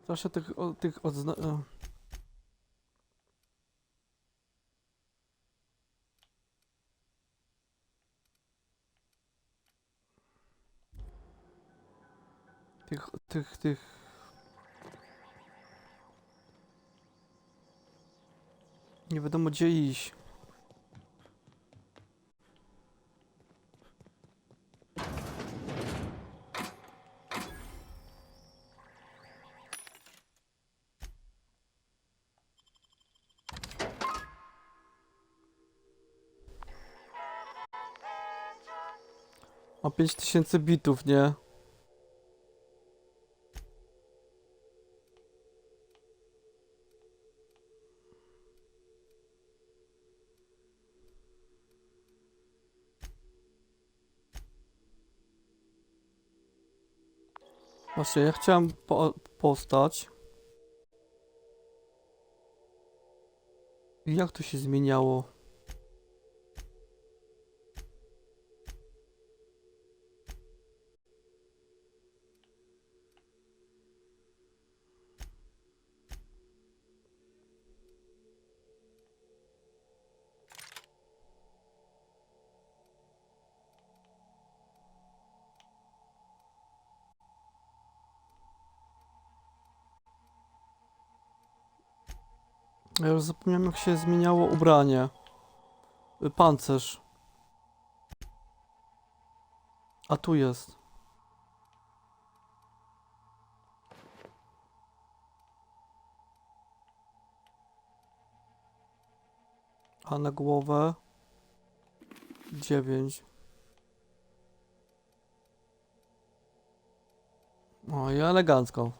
Zawsze tych tych... Nie wiadomo gdzie iść. Ma 5000 bitów, nie? Właśnie, ja chciałem postać. I jak to się zmieniało? Ja już zapomniałem jak się zmieniało ubranie. Pancerz. A tu jest. A na głowę 9. O, i elegancko.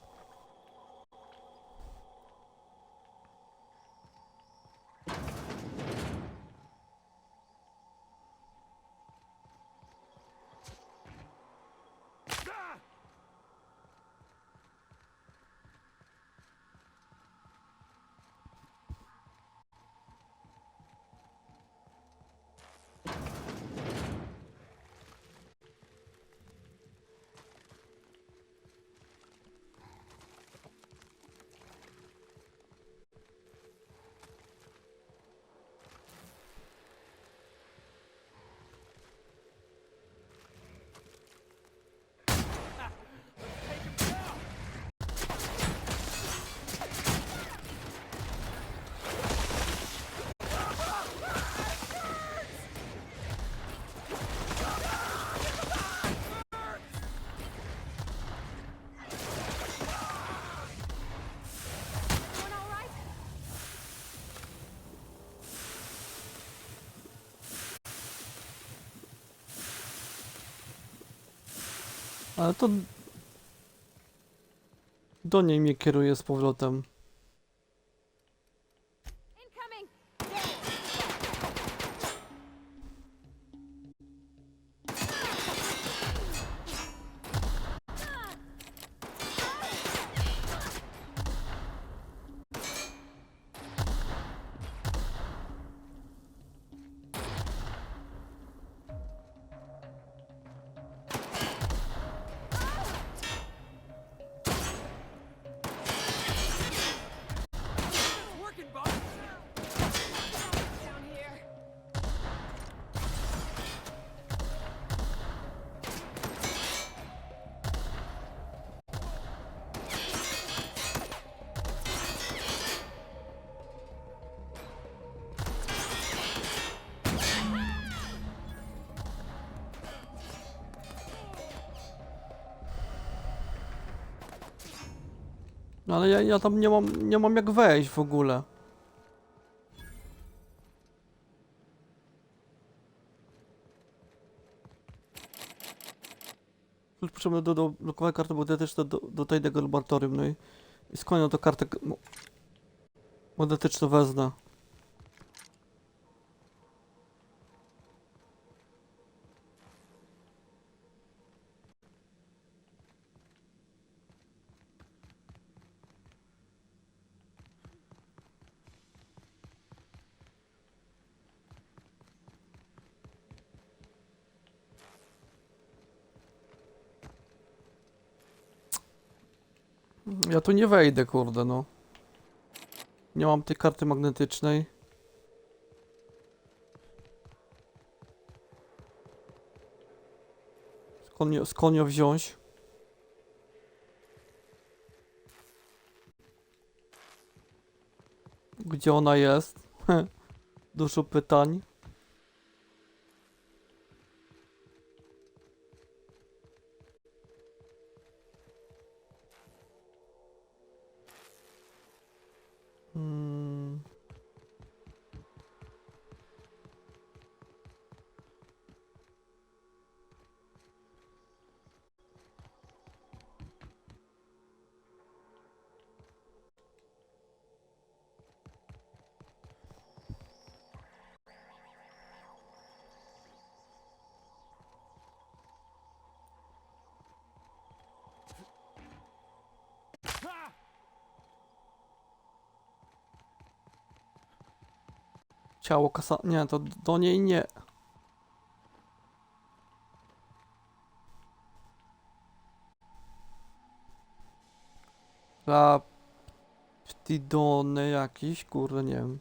Ale to... Do niej mnie kieruje z powrotem. No ale ja tam nie mam jak wejść w ogóle. Już potrzebne do blokowania karty magnetyczne do tajnego laboratorium, no i skąd to kartę magnetyczną wezmę. Ja tu nie wejdę, kurde, no. Nie mam tej karty magnetycznej. Skąd ją wziąć? Gdzie ona jest? Dużo pytań. Hmm. Ciało kasa... Nie, to do niej nie. Raptidony jakiś, kurde, nie wiem.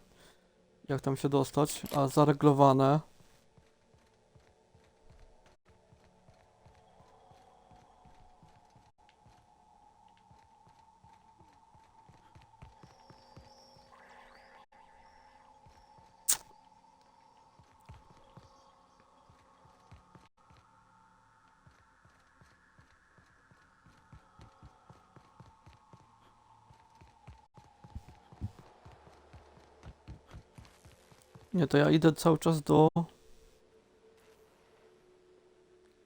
Jak tam się dostać? A, zareglowane. Nie, to ja idę cały czas do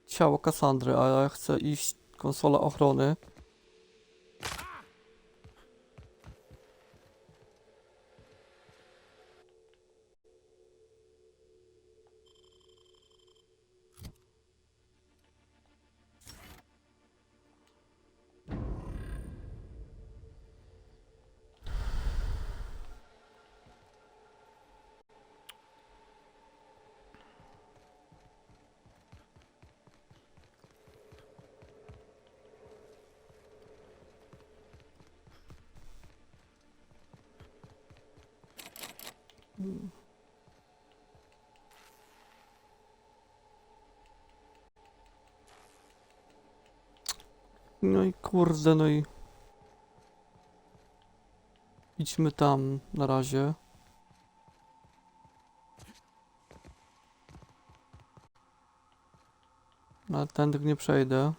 ciała Kassandry, a ja chcę iść konsola ochrony. No i kurde, no i... Idźmy tam na razie. Ale tędy nie przejdę.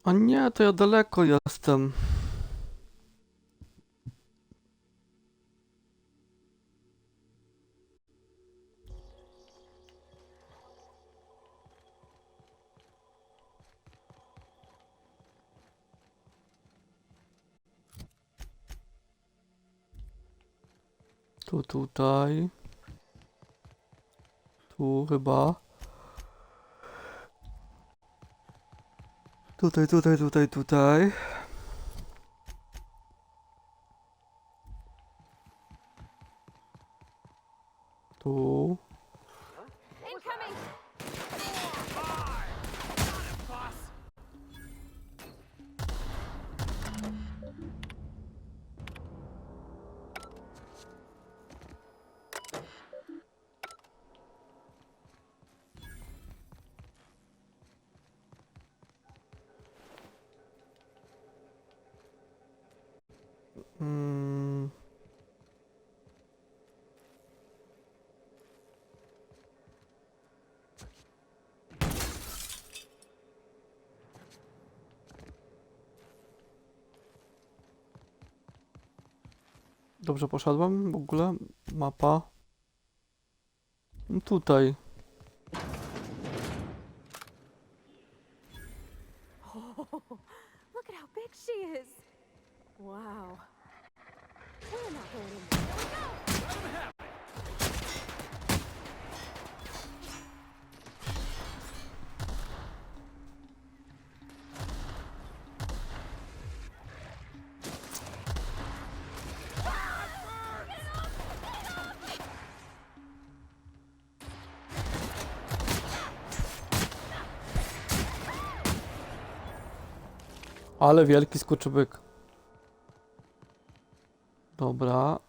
A nie, to ja daleko jestem. Tutaj. Tu chyba. Tutaj. Tu. Incoming! Dobrze poszedłem w ogóle? Mapa. No tutaj. Oh, look at how big she is. Wow. We're not going in there. Here we go. Ale wielki skurczybyk. Dobra.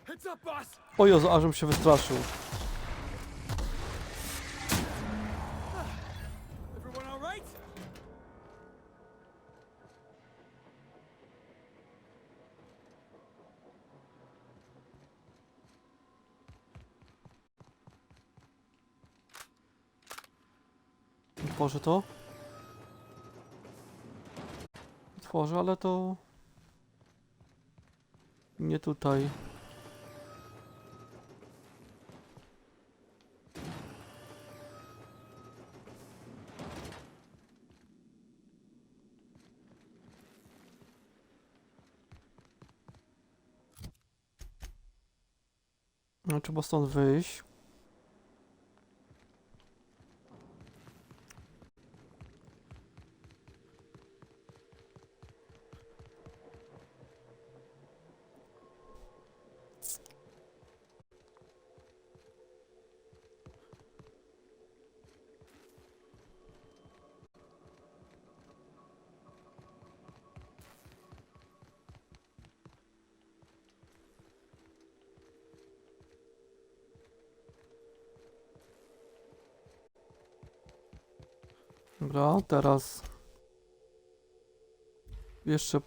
Heads up, boss! O Jezu, ażem się wystraszył. Everyone all right? Otworzę to. Otworzę, ale to... nie tutaj. No, trzeba stąd wyjść. Dobra, teraz jeszcze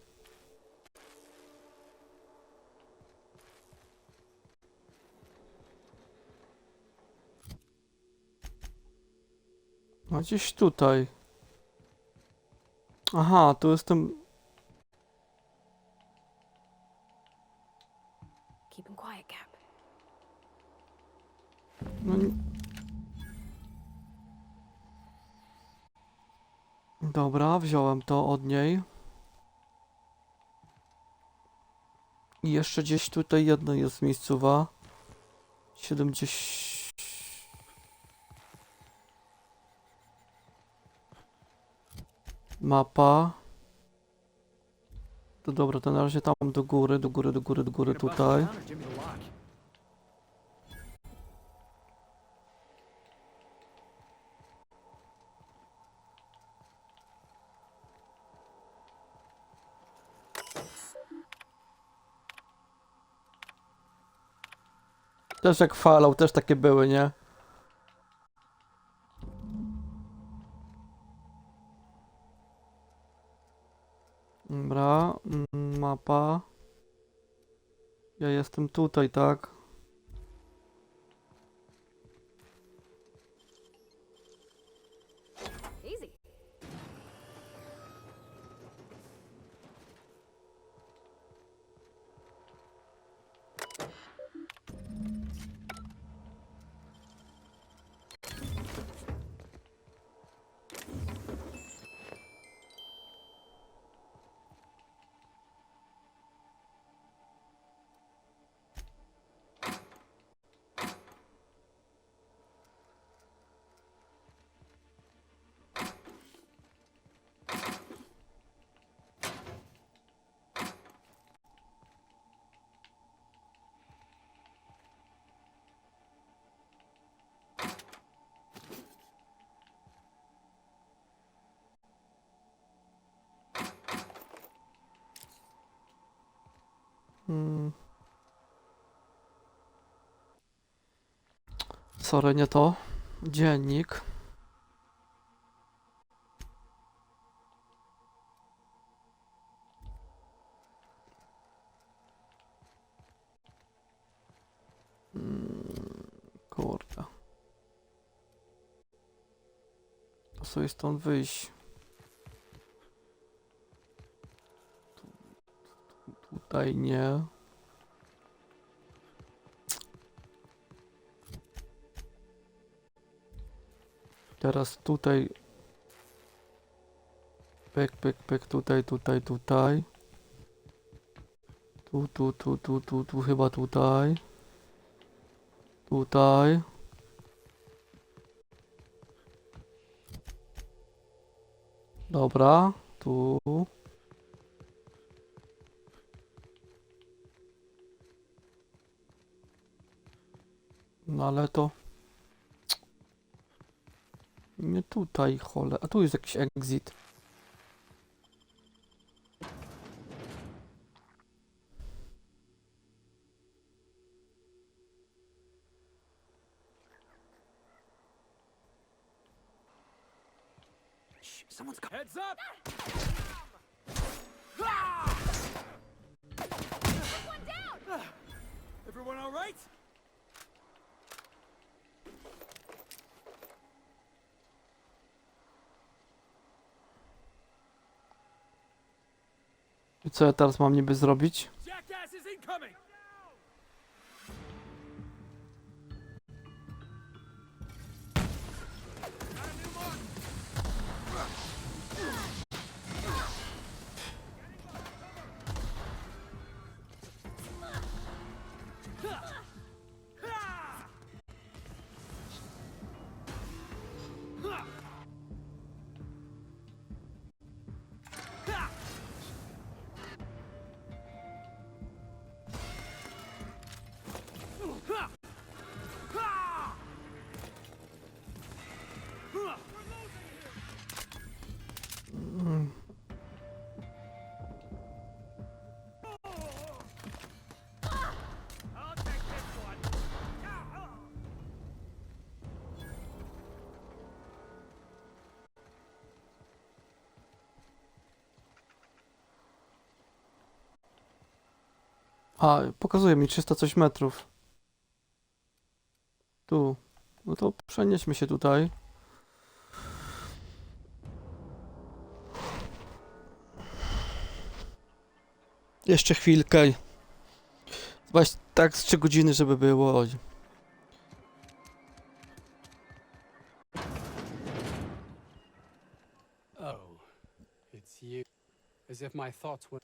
no gdzieś tutaj. Aha, tu jestem. Keep him quiet, Cap. No, dobra, wziąłem to od niej. I jeszcze gdzieś tutaj jedno jest miejscowa. 70. Mapa. To dobra, to na razie tam do góry, do góry, do góry, do góry, tutaj. Też jak Fallout, też takie były, nie? Dobra, mapa. Ja jestem tutaj, tak? Easy. Sorry, nie to. Dziennik. sobie stąd wyjść. Tutaj nie. Teraz tutaj. Pyk, pyk, pyk, tutaj, tutaj, tutaj. Tu, chyba tutaj. Tutaj. Dobra, tu. No ale to... Nie tutaj, cholera. A tu jest jakiś exit. Shh, someone's coming. Heads up! One down! Everyone all right? I co ja teraz mam niby zrobić? Jackass is incoming! A, pokazuje mi 300 coś metrów. Tu. No to przenieśmy się tutaj. Jeszcze chwilkę. Właśnie tak z 3 godziny, żeby było. Oj. Oh, it's you. As if my thoughts were...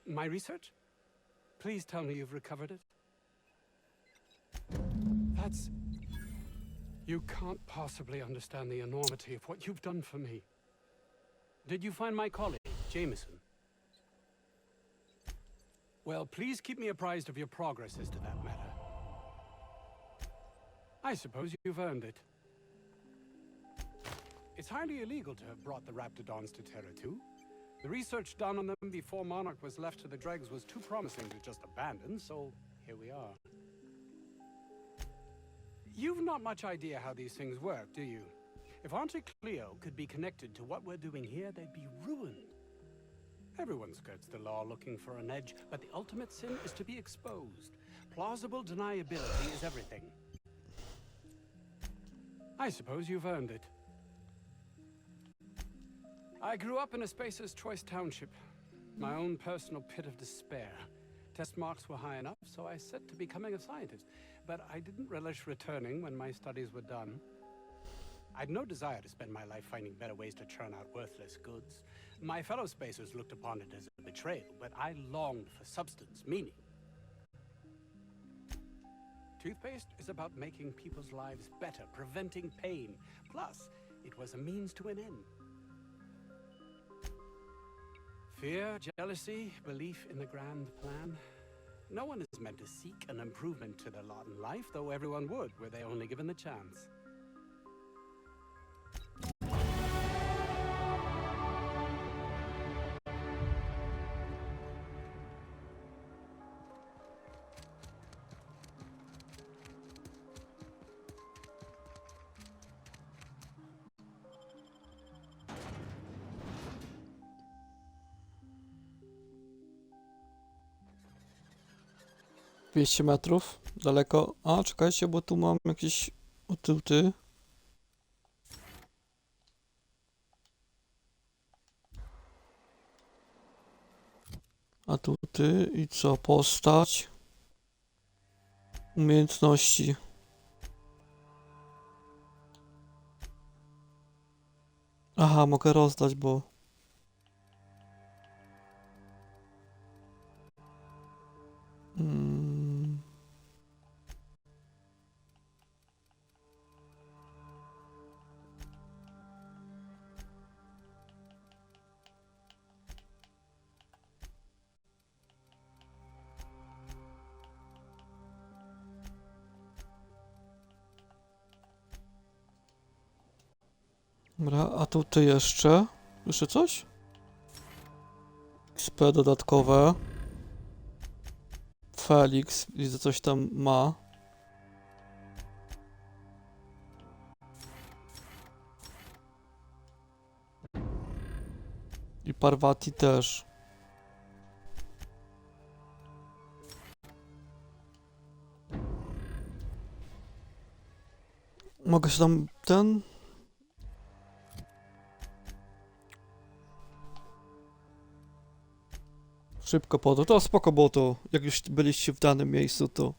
My research? Please tell me you've recovered it. That's... You can't possibly understand the enormity of what you've done for me. Did you find my colleague, Jameson? Well, please keep me apprised of your progress as to that matter. I suppose you've earned it. It's highly illegal to have brought the Raptidons to Terra 2. The research done on them before Monarch was left to the dregs was too promising to just abandon, so here we are. You've not much idea how these things work, do you? If Auntie Cleo could be connected to what we're doing here, they'd be ruined. Everyone skirts the law looking for an edge, but the ultimate sin is to be exposed. Plausible deniability is everything. I suppose you've earned it. I grew up in a Spacer's Choice township, my own personal pit of despair. Test marks were high enough, so I set to becoming a scientist, but I didn't relish returning when my studies were done. I'd no desire to spend my life finding better ways to churn out worthless goods. My fellow Spacers looked upon it as a betrayal, but I longed for substance, meaning. Toothpaste is about making people's lives better, preventing pain. Plus, it was a means to an end. Fear, jealousy, belief in the grand plan. No one is meant to seek an improvement to their lot in life, though everyone would, were they only given the chance. Dwieście metrów daleko. A, czekajcie, bo tu mam jakieś otyłty. A tu ty i co? Postać. Umiejętności. Aha, mogę rozdać, bo... Dobra, a tu ty jeszcze? Jeszcze coś? XP dodatkowe. Felix, widzę, coś tam ma. I Parvati też. Mogę się tam ten... Szybko podróż. To spoko, bo to jak już byliście w danym miejscu, to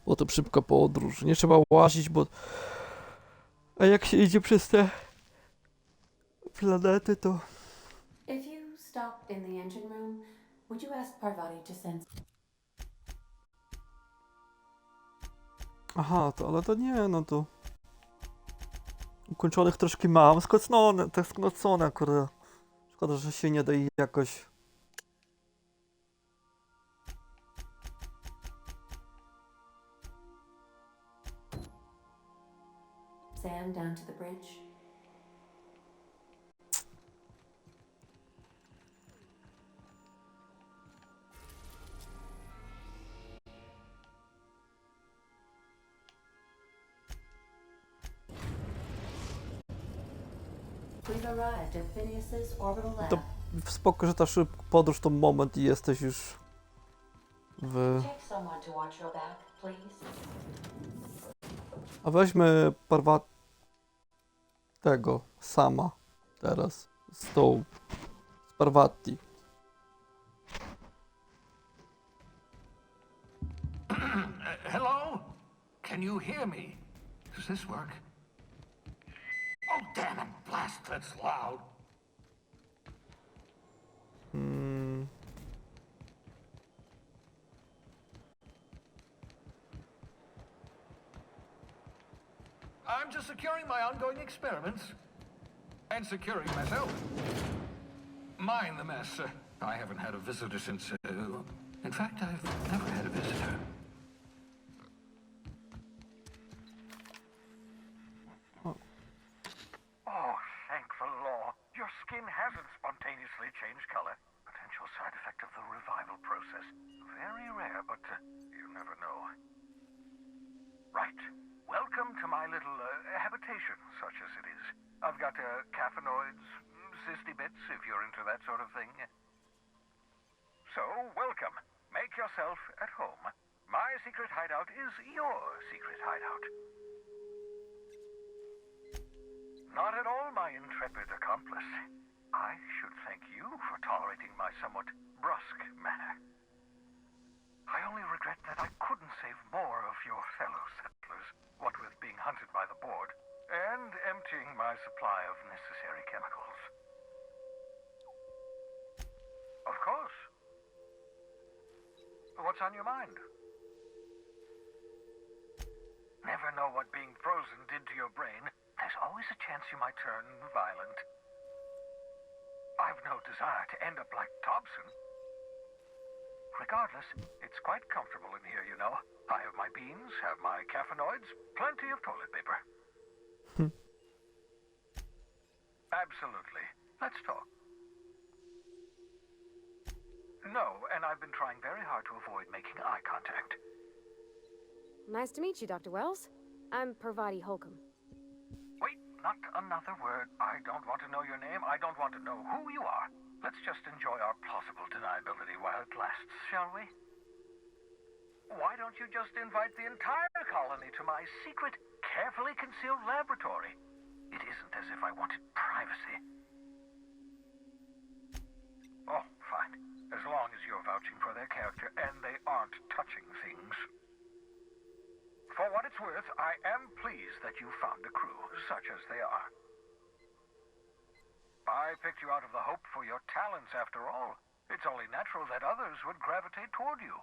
było to szybka podróż. Nie trzeba łazić, bo... A jak się idzie przez te planety, to... If you stopped in the engine room, would you ask Parvati to send... Aha, to, ale to nie, no to... Ukończonych troszkę mam, skocone, tak sknocone, kurde. Szkoda, że się nie da ich jakoś... Sam down to the bridge? We've arrived at Phineas's orbital lab. To spoko, że ta szybka podróż to moment i jesteś już... w... Take someone to watch your back, please. A weźmy tego, sama, teraz, z tą, z Parvati. Hello? Can you hear me? Does this work? Oh, damn it! Blast, that's loud. I'm just securing my ongoing experiments. And securing myself. Mind the mess. I haven't had a visitor since... in fact, I've never had a visitor. Oh, thank the law. Your skin hasn't spontaneously changed color. Potential side effect of the revival process. Very rare, but you never know. Right. Welcome to my little habitation, such as it is. I've got caffeinoids, cysty bits, if you're into that sort of thing. So, welcome. Make yourself at home. My secret hideout is your secret hideout. Not at all, my intrepid accomplice. I should thank you for tolerating my somewhat brusque manner. I only regret that I couldn't save more of your fellow settlers, what with being hunted by the board, and emptying my supply of necessary chemicals. Of course. What's on your mind? Never know what being frozen did to your brain. There's always a chance you might turn violent. I've no desire to end up like Dobson. Regardless, it's quite comfortable in here, you know. I have my beans, have my caffeinoids, plenty of toilet paper. Absolutely. Let's talk. No, and I've been trying very hard to avoid making eye contact. Nice to meet you, Dr. Wells. I'm Parvati Holcomb. Wait, not another word. I don't want to know your name. I don't want to know who you are. Let's just enjoy our plausible deniability while it lasts, shall we? Why don't you just invite the entire colony to my secret, carefully concealed laboratory? It isn't as if I wanted privacy. Oh, fine. As long as you're vouching for their character, and they aren't touching things. For what it's worth, I am pleased that you found the crew, such as they are. I picked you out of the hope for your talents, after all. It's only natural that others would gravitate toward you.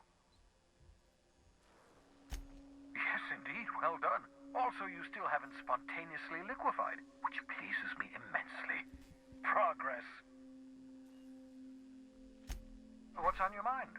Yes, indeed, well done. Also, you still haven't spontaneously liquefied, which pleases me immensely. Progress. What's on your mind?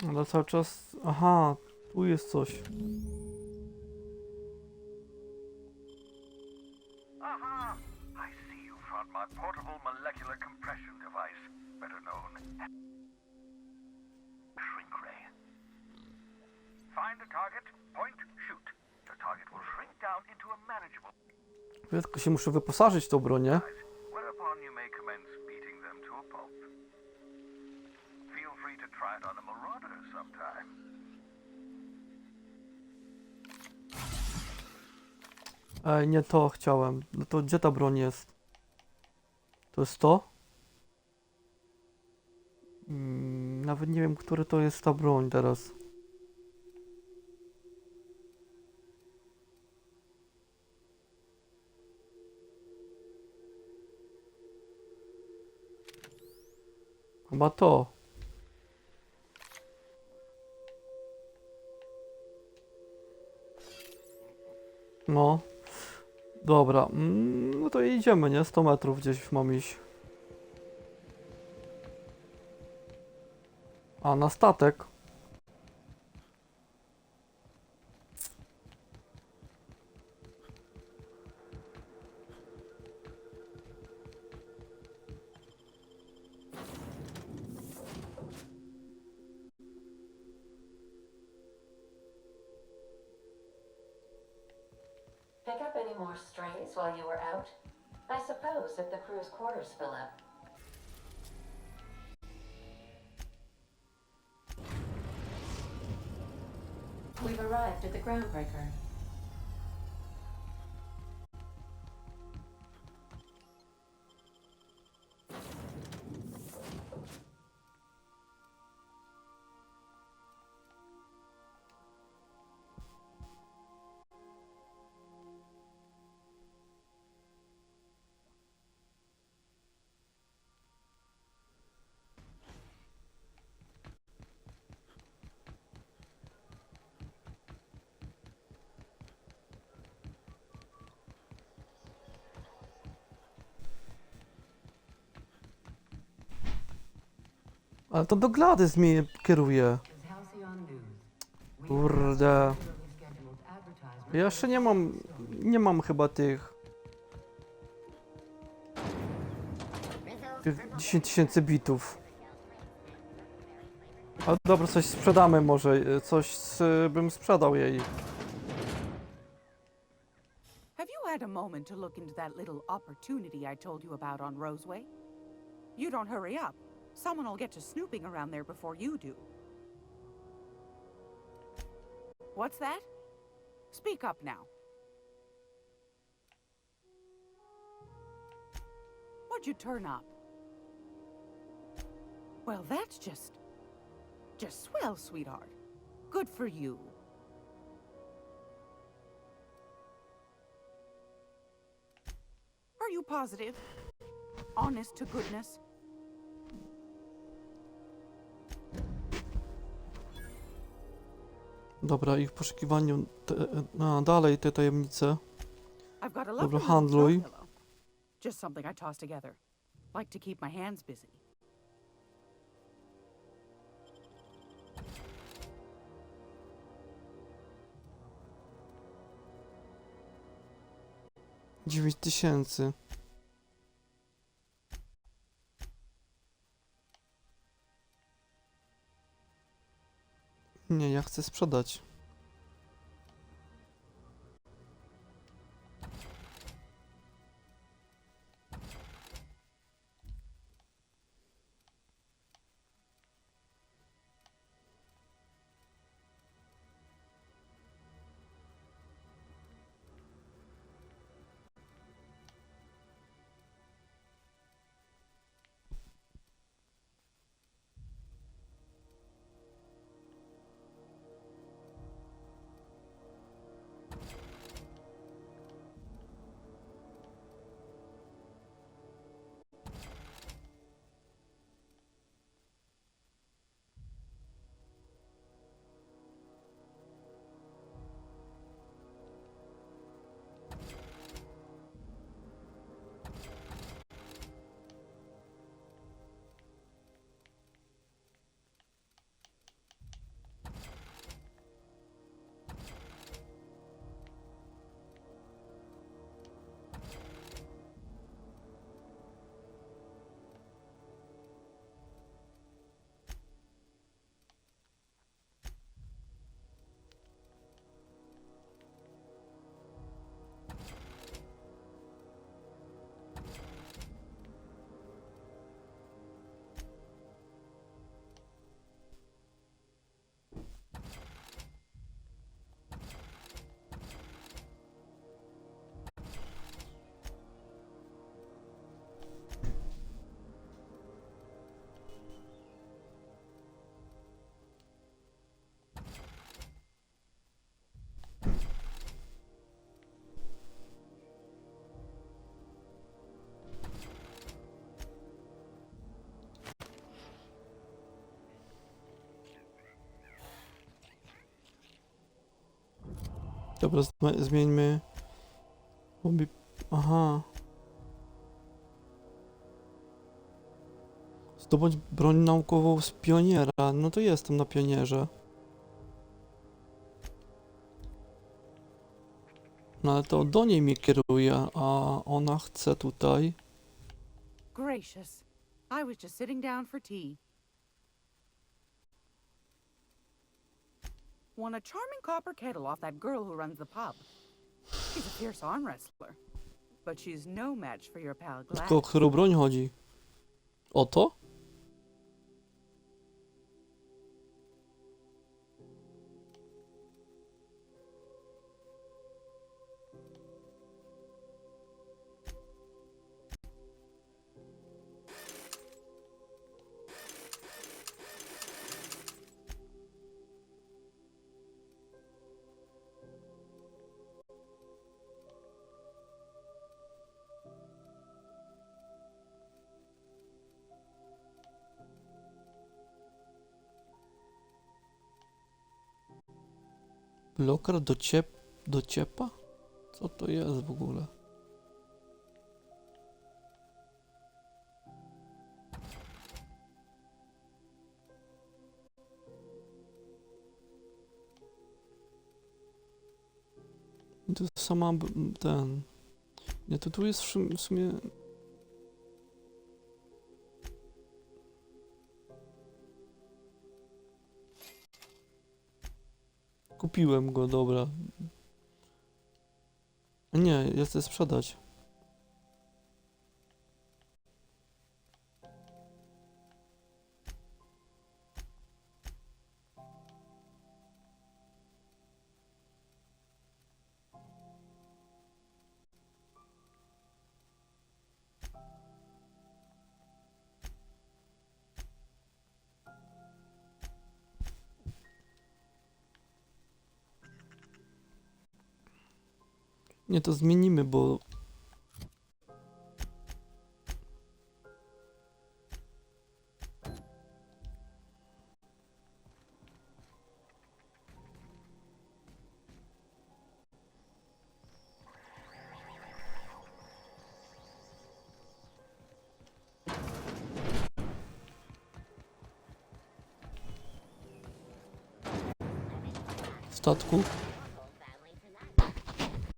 Ale cały czas... Aha, tu jest coś. Aha! I see you found my portable molecular compression device, better known as Shrink Ray. Find a target, point, shoot. The target will shrink down into a manageable, Ja tylko się muszę wyposażyć w tą bronię. whereupon you may commence beating them to a pulp. Feel free to try it on a marauder sometime. Ej, nie to chciałem. No to gdzie ta broń jest? To jest to? Nawet nie wiem, który to jest ta broń teraz. Chyba to. No. Dobra. No to idziemy, nie? 100 metrów gdzieś mam iść. A, na statek. Pick up any more strays while you were out? I suppose if the crew's quarters fill up. We've arrived at the groundbreaker. Ale to do Gladys mnie kieruje. Kurde. Ja jeszcze nie mam chyba tych 10 000 bitów. Ale dobra, coś sprzedamy może, bym sprzedał jej. Have you had a moment to look into that little opportunity I told you about on Roseway? You don't hurry up. Someone will get to snooping around there before you do. What's that? Speak up now. What'd you turn up? Well, that's just swell, sweetheart. Good for you. Are you positive? Honest to goodness? Dobra, i w poszukiwaniu dalej te tajemnice. I've got a Dobra, lovely handluj. little pillow. Just something I toss together. Like to keep my hands busy. Dziewięć 9000. Nie, ja chcę sprzedać. Dobra, zmieńmy... Aha. Zdobądź broń naukową z pioniera. No to jestem na pionierze. No ale to do niej mnie kieruje, a ona chce tutaj. Gracious. I was just sitting down for tea. Won a charming copper kettle off that girl who runs the pub. She's a fierce arm wrestler. But she's no match for your pal Gladys. Tylko o którą broń chodzi? O to? Bloker do ciepa? Co to jest w ogóle? To jest sama ten... Nie, to tu jest w sumie... Kupiłem go, dobra. Nie, ja chcę sprzedać. Nie, to zmienimy, bo... Statku?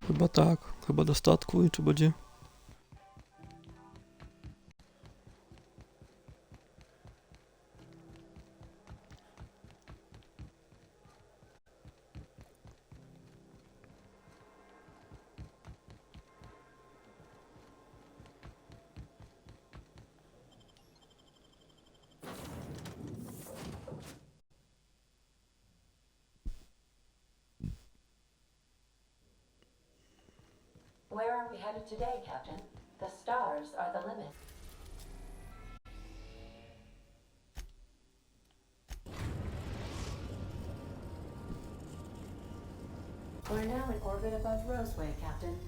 Chyba tak, chyba do statku i czy będzie... Where are we headed today, Captain? The stars are the limit. We're now in orbit above Roseway, Captain.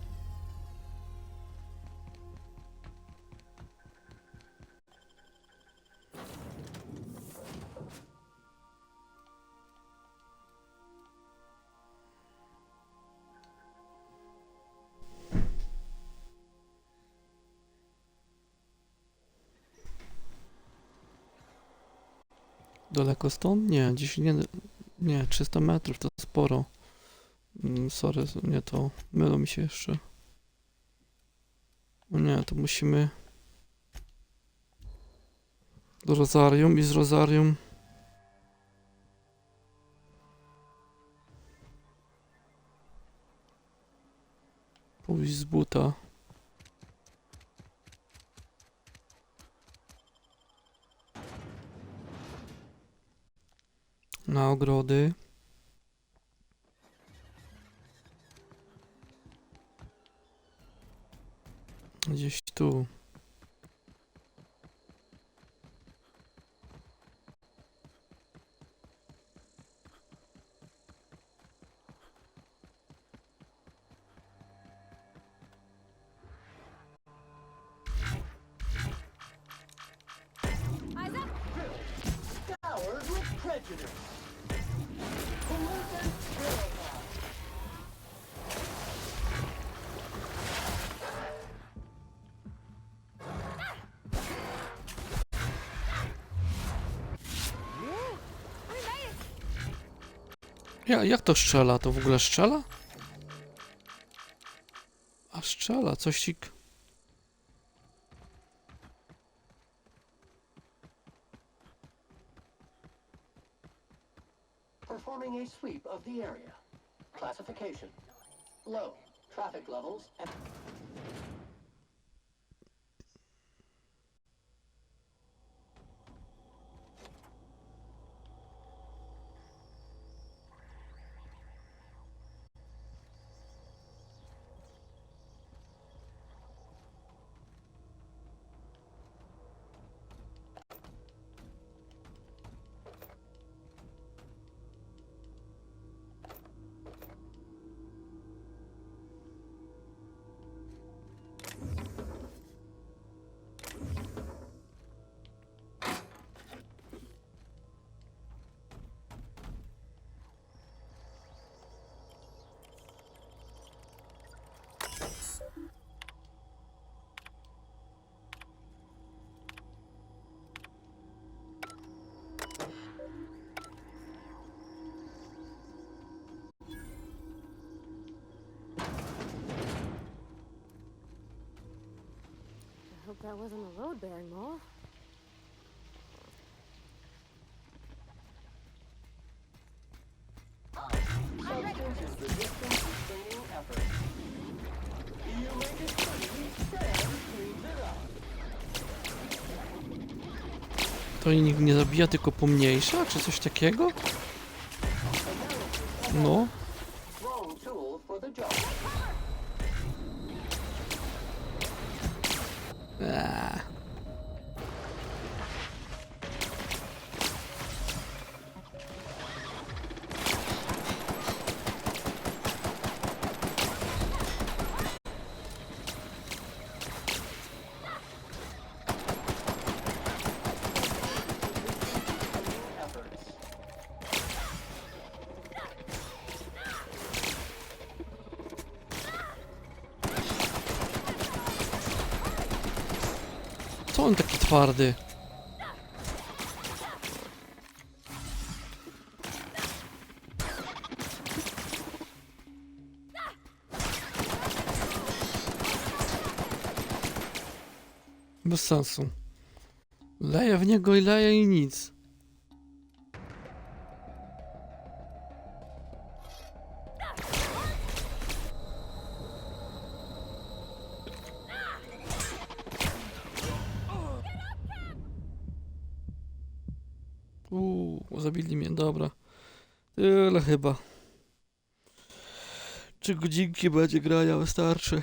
Daleko stąd? Nie, 10, nie, 300 metrów to sporo. Sorry, nie to, mylą mi się jeszcze. Nie, to musimy do Rozarium i z Rozarium pójść z buta. Na ogrody. Gdzieś tu. Scoured with prejudice. Pollute and purify. Jak to strzela? To w ogóle strzela? A strzela, coś ci... Performing a sweep of the area. Classification: low. Traffic levels and... I hope that wasn't a load-bearing mole. Substance is resistant to cleaning effort. You make it clean, Sam cleans it up. To nikt nie zabija, tylko pomniejsza, czy coś takiego? No. Wrong tool for the job. Co on taki twardy? Bez sensu. Leje w niego i leje i nic. Zabili mnie, dobra. Tyle chyba. 3 godzinki będzie grania, wystarczy.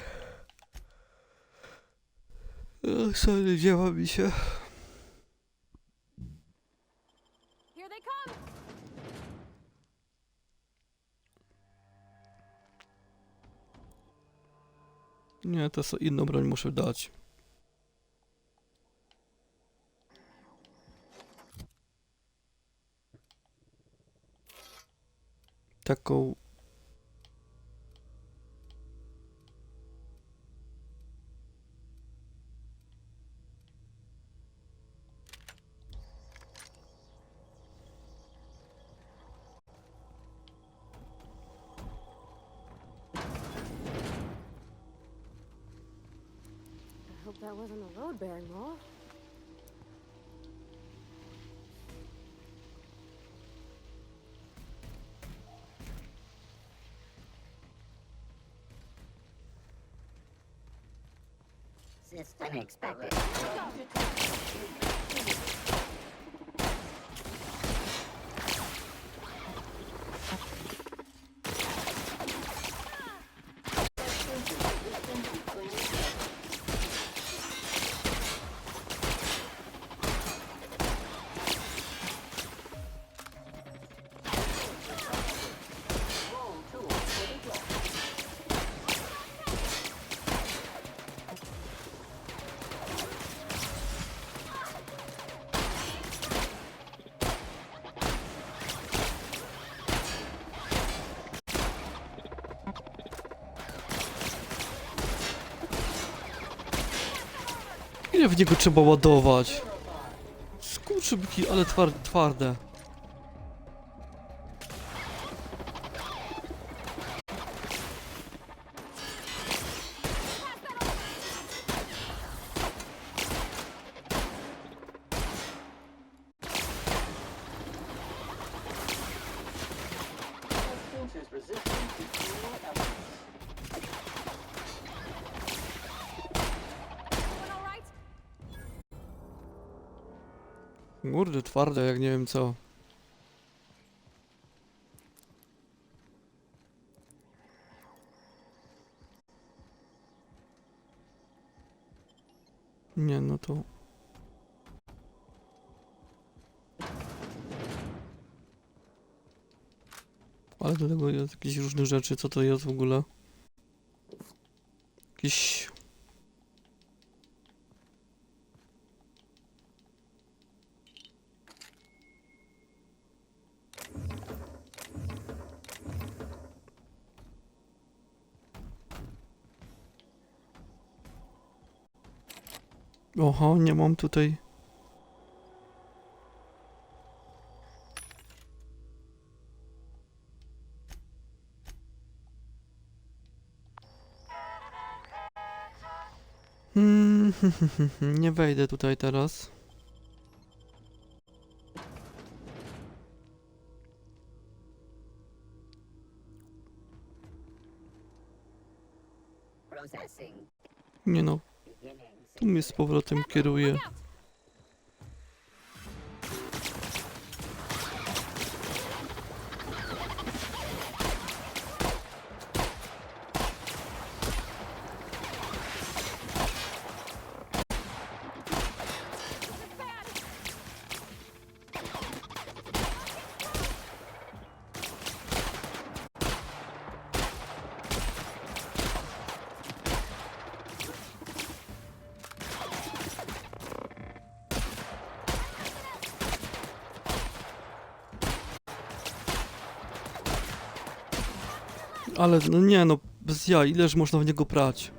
Sorry, dzieła mi się. Here they come. Nie, to inną broń muszę dać. Taką... I hope that wasn't a load-bearing mole. System expected. Ile w niego trzeba ładować? Skurczybki, ale twarde. Kurde, twarde, jak nie wiem co. Nie, no to... Ale do tego jest jakieś różne rzeczy, co to jest w ogóle? Jakieś... Oho, nie mam tutaj... nie wejdę tutaj teraz. Processing. Nie no. Tu mnie z powrotem kieruje. Ale no nie no, bez jaj, ileż można w niego prać?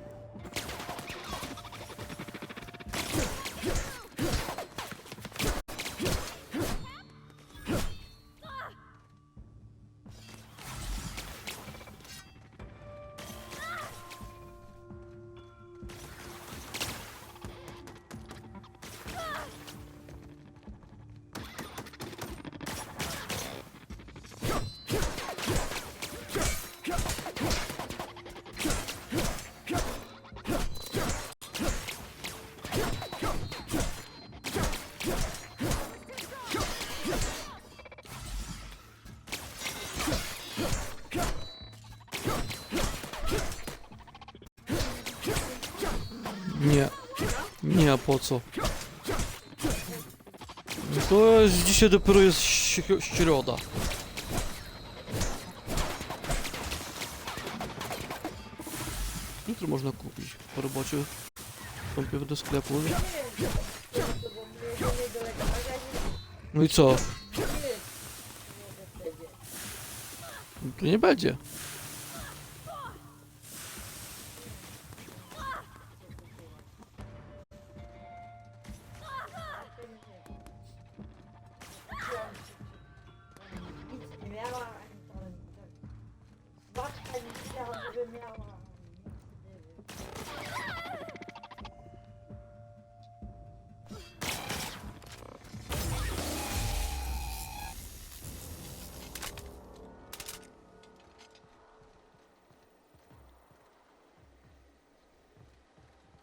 Nie. Nie, a po co? To jest, dzisiaj dopiero jest środa. Jutro można kupić. Po robocie wstąpię do sklepu. No i co? To nie będzie. Nic nie miała, ani tam... Babka nie chciała, żeby miała.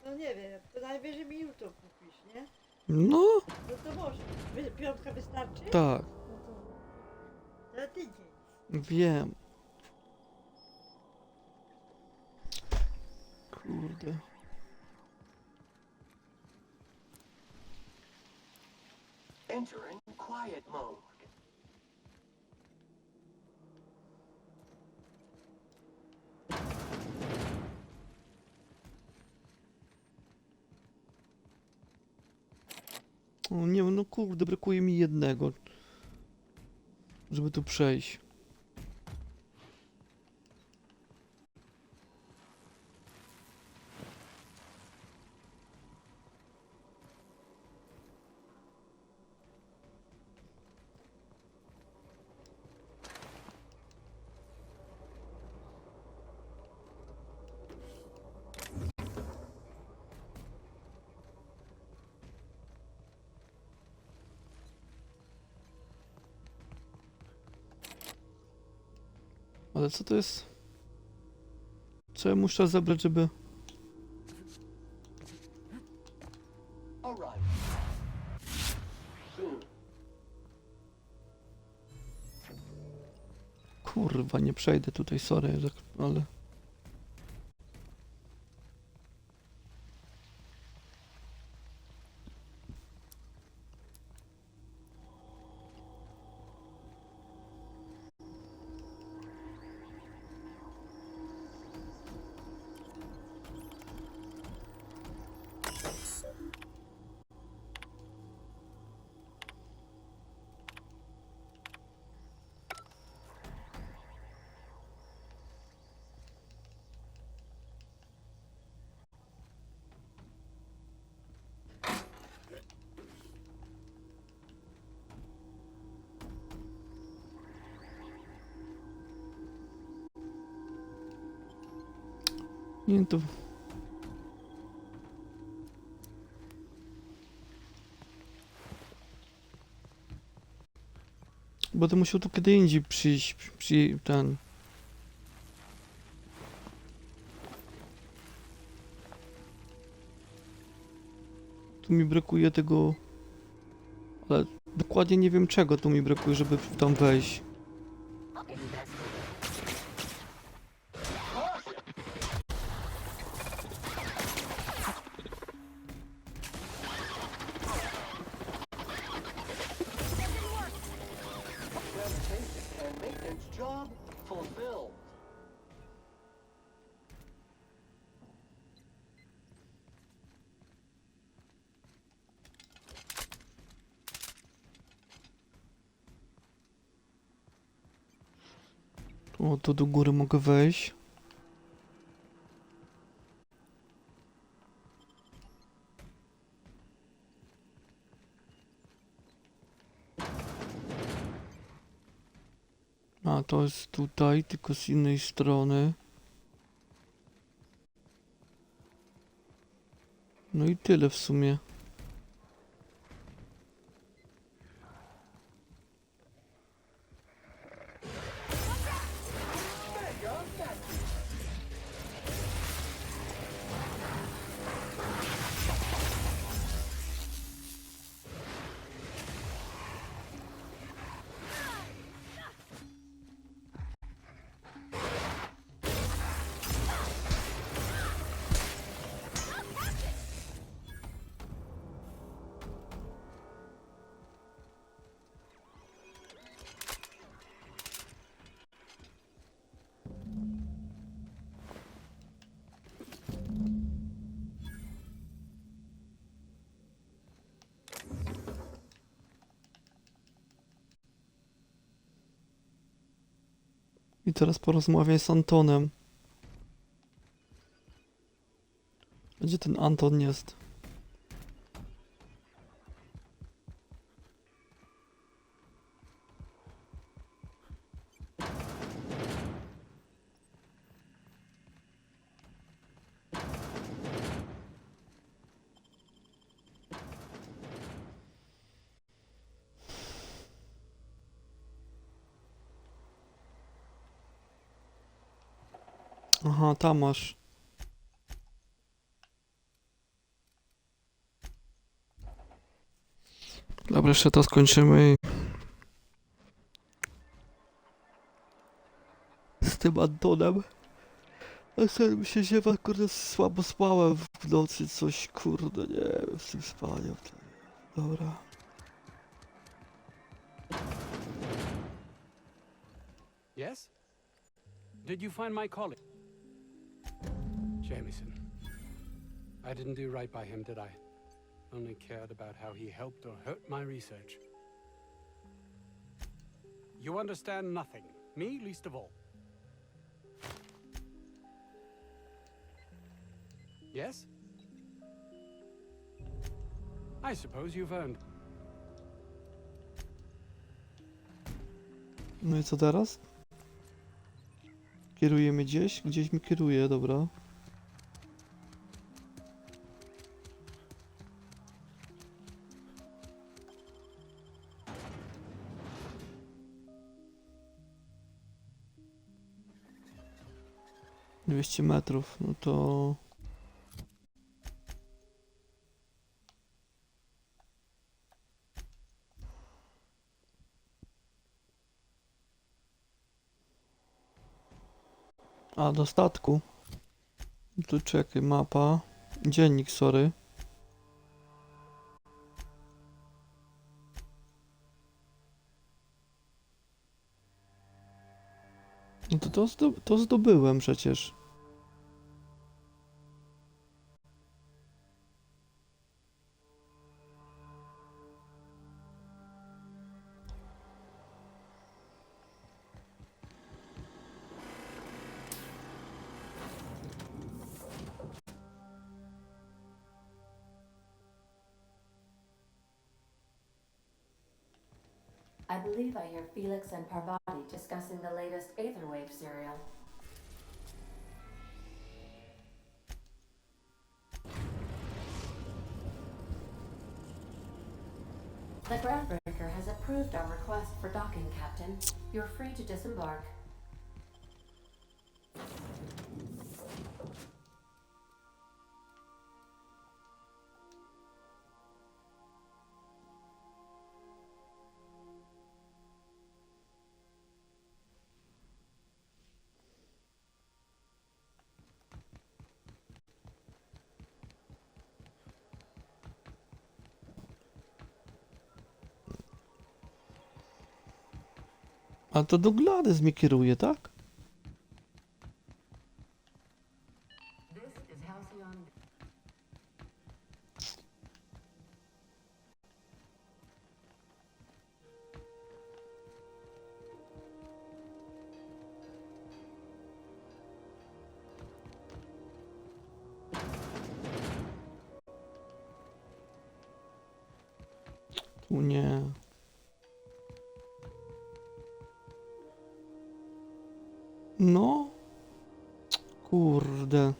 No nie wiem, to najwyżej mi jutro kupisz, nie? No. No to może. Piątka wystarczy? Tak. No to... Za tydzień. Wiem. Kurde. Entering quiet mode. O nie, no kurde, brakuje mi jednego, żeby tu przejść. Ale co to jest? Co ja muszę zabrać, żeby... Alright. soon. Kurwa, nie przejdę tutaj, sorry, ale... Nie, to... Będę musiał tu kiedy indziej przyjść, ten... Tu mi brakuje tego... Ale dokładnie nie wiem czego tu mi brakuje, żeby tam wejść. Sanitation and maintenance job fulfilled. O, tu do góry mogę wejść. A, to jest tutaj, tylko z innej strony. No i tyle w sumie. I teraz porozmawiaj z Antonem. Gdzie ten Anton jest? Aha, tam masz. Dobra, jeszcze to skończymy z tym Antonem. A sen mi się ziewa, kurde, słabo spałem w nocy, coś, kurde, nie wiem, z tym spaniem. Dobra. Yes? Did you find my colleague? Jameson. I didn't do right by him, did I? Only cared about how he helped or hurt my research. You understand nothing. Me least of all. Yes? I suppose you've earned. No i co teraz? Kierujemy gdzieś? Gdzieś mi kieruje, dobra. Dwieście metrów, no to... A, do statku. Tu czekaj, mapa. Dziennik, sorry. No to zdobyłem przecież. I believe I hear Felix and Parvati discussing the latest Aetherwave serial. The Groundbreaker has approved our request for docking, Captain. You're free to disembark. A to do Gladys mnie kieruje, tak? This is Halcyon. Tu nie. No. Kurde.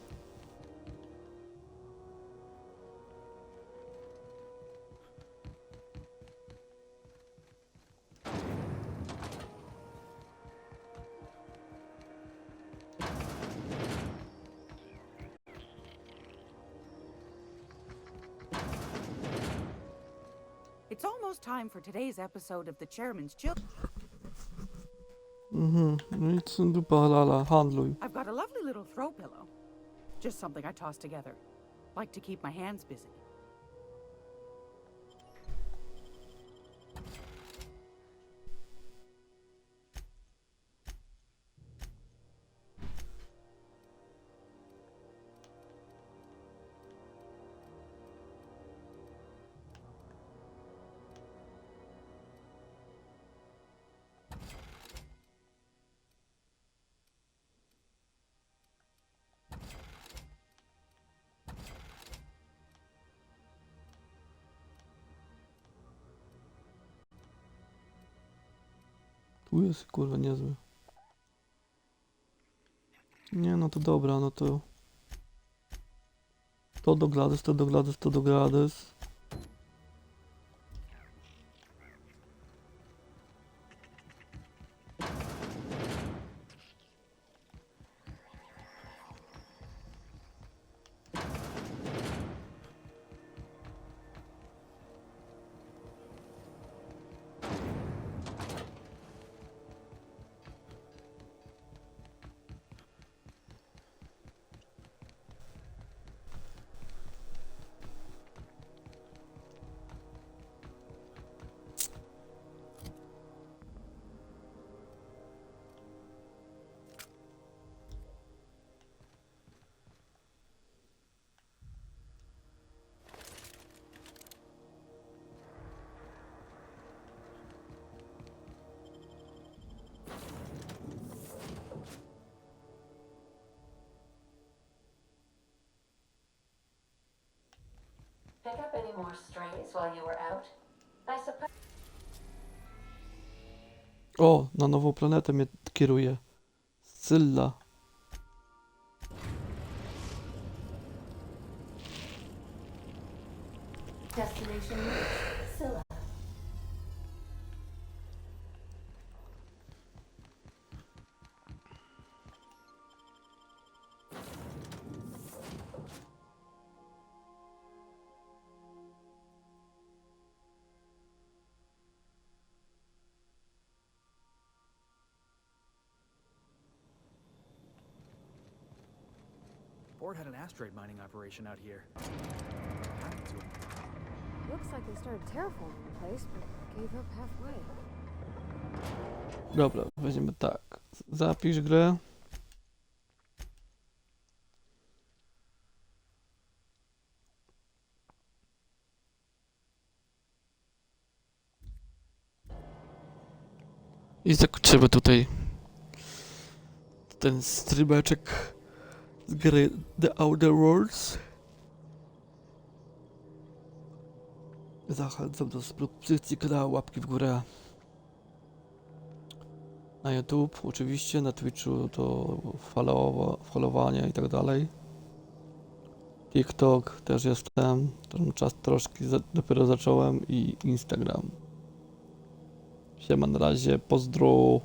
It's almost time for today's episode of the Chairman's Children. Mhm. No i co dupa lala, handluj. I've got a lovely little throw pillow. Just something I toss together. Like to keep my hands busy. Tu jest kurwa niezły. Nie, no to dobra, no to... To do Gladys, to do Gladys, to do Gladys. Pick up any more strays while you were out? I suppose. O, na nową planetę mnie kieruje. Scylla. Destination reached. Scylla. Board had an asteroid mining operation out here. Looks like they started terraforming the place, but gave up halfway. Dobra, weźmiemy tak. Zapisz grę. I zakończymy tutaj ten streameczek z gry The Outer Worlds. Zachęcam do subskrypcji kanału, łapki w górę. Na YouTube oczywiście, na Twitchu to followowanie i tak dalej. TikTok też jestem, ten czas troszkę dopiero zacząłem i Instagram. Siema, na razie, pozdro.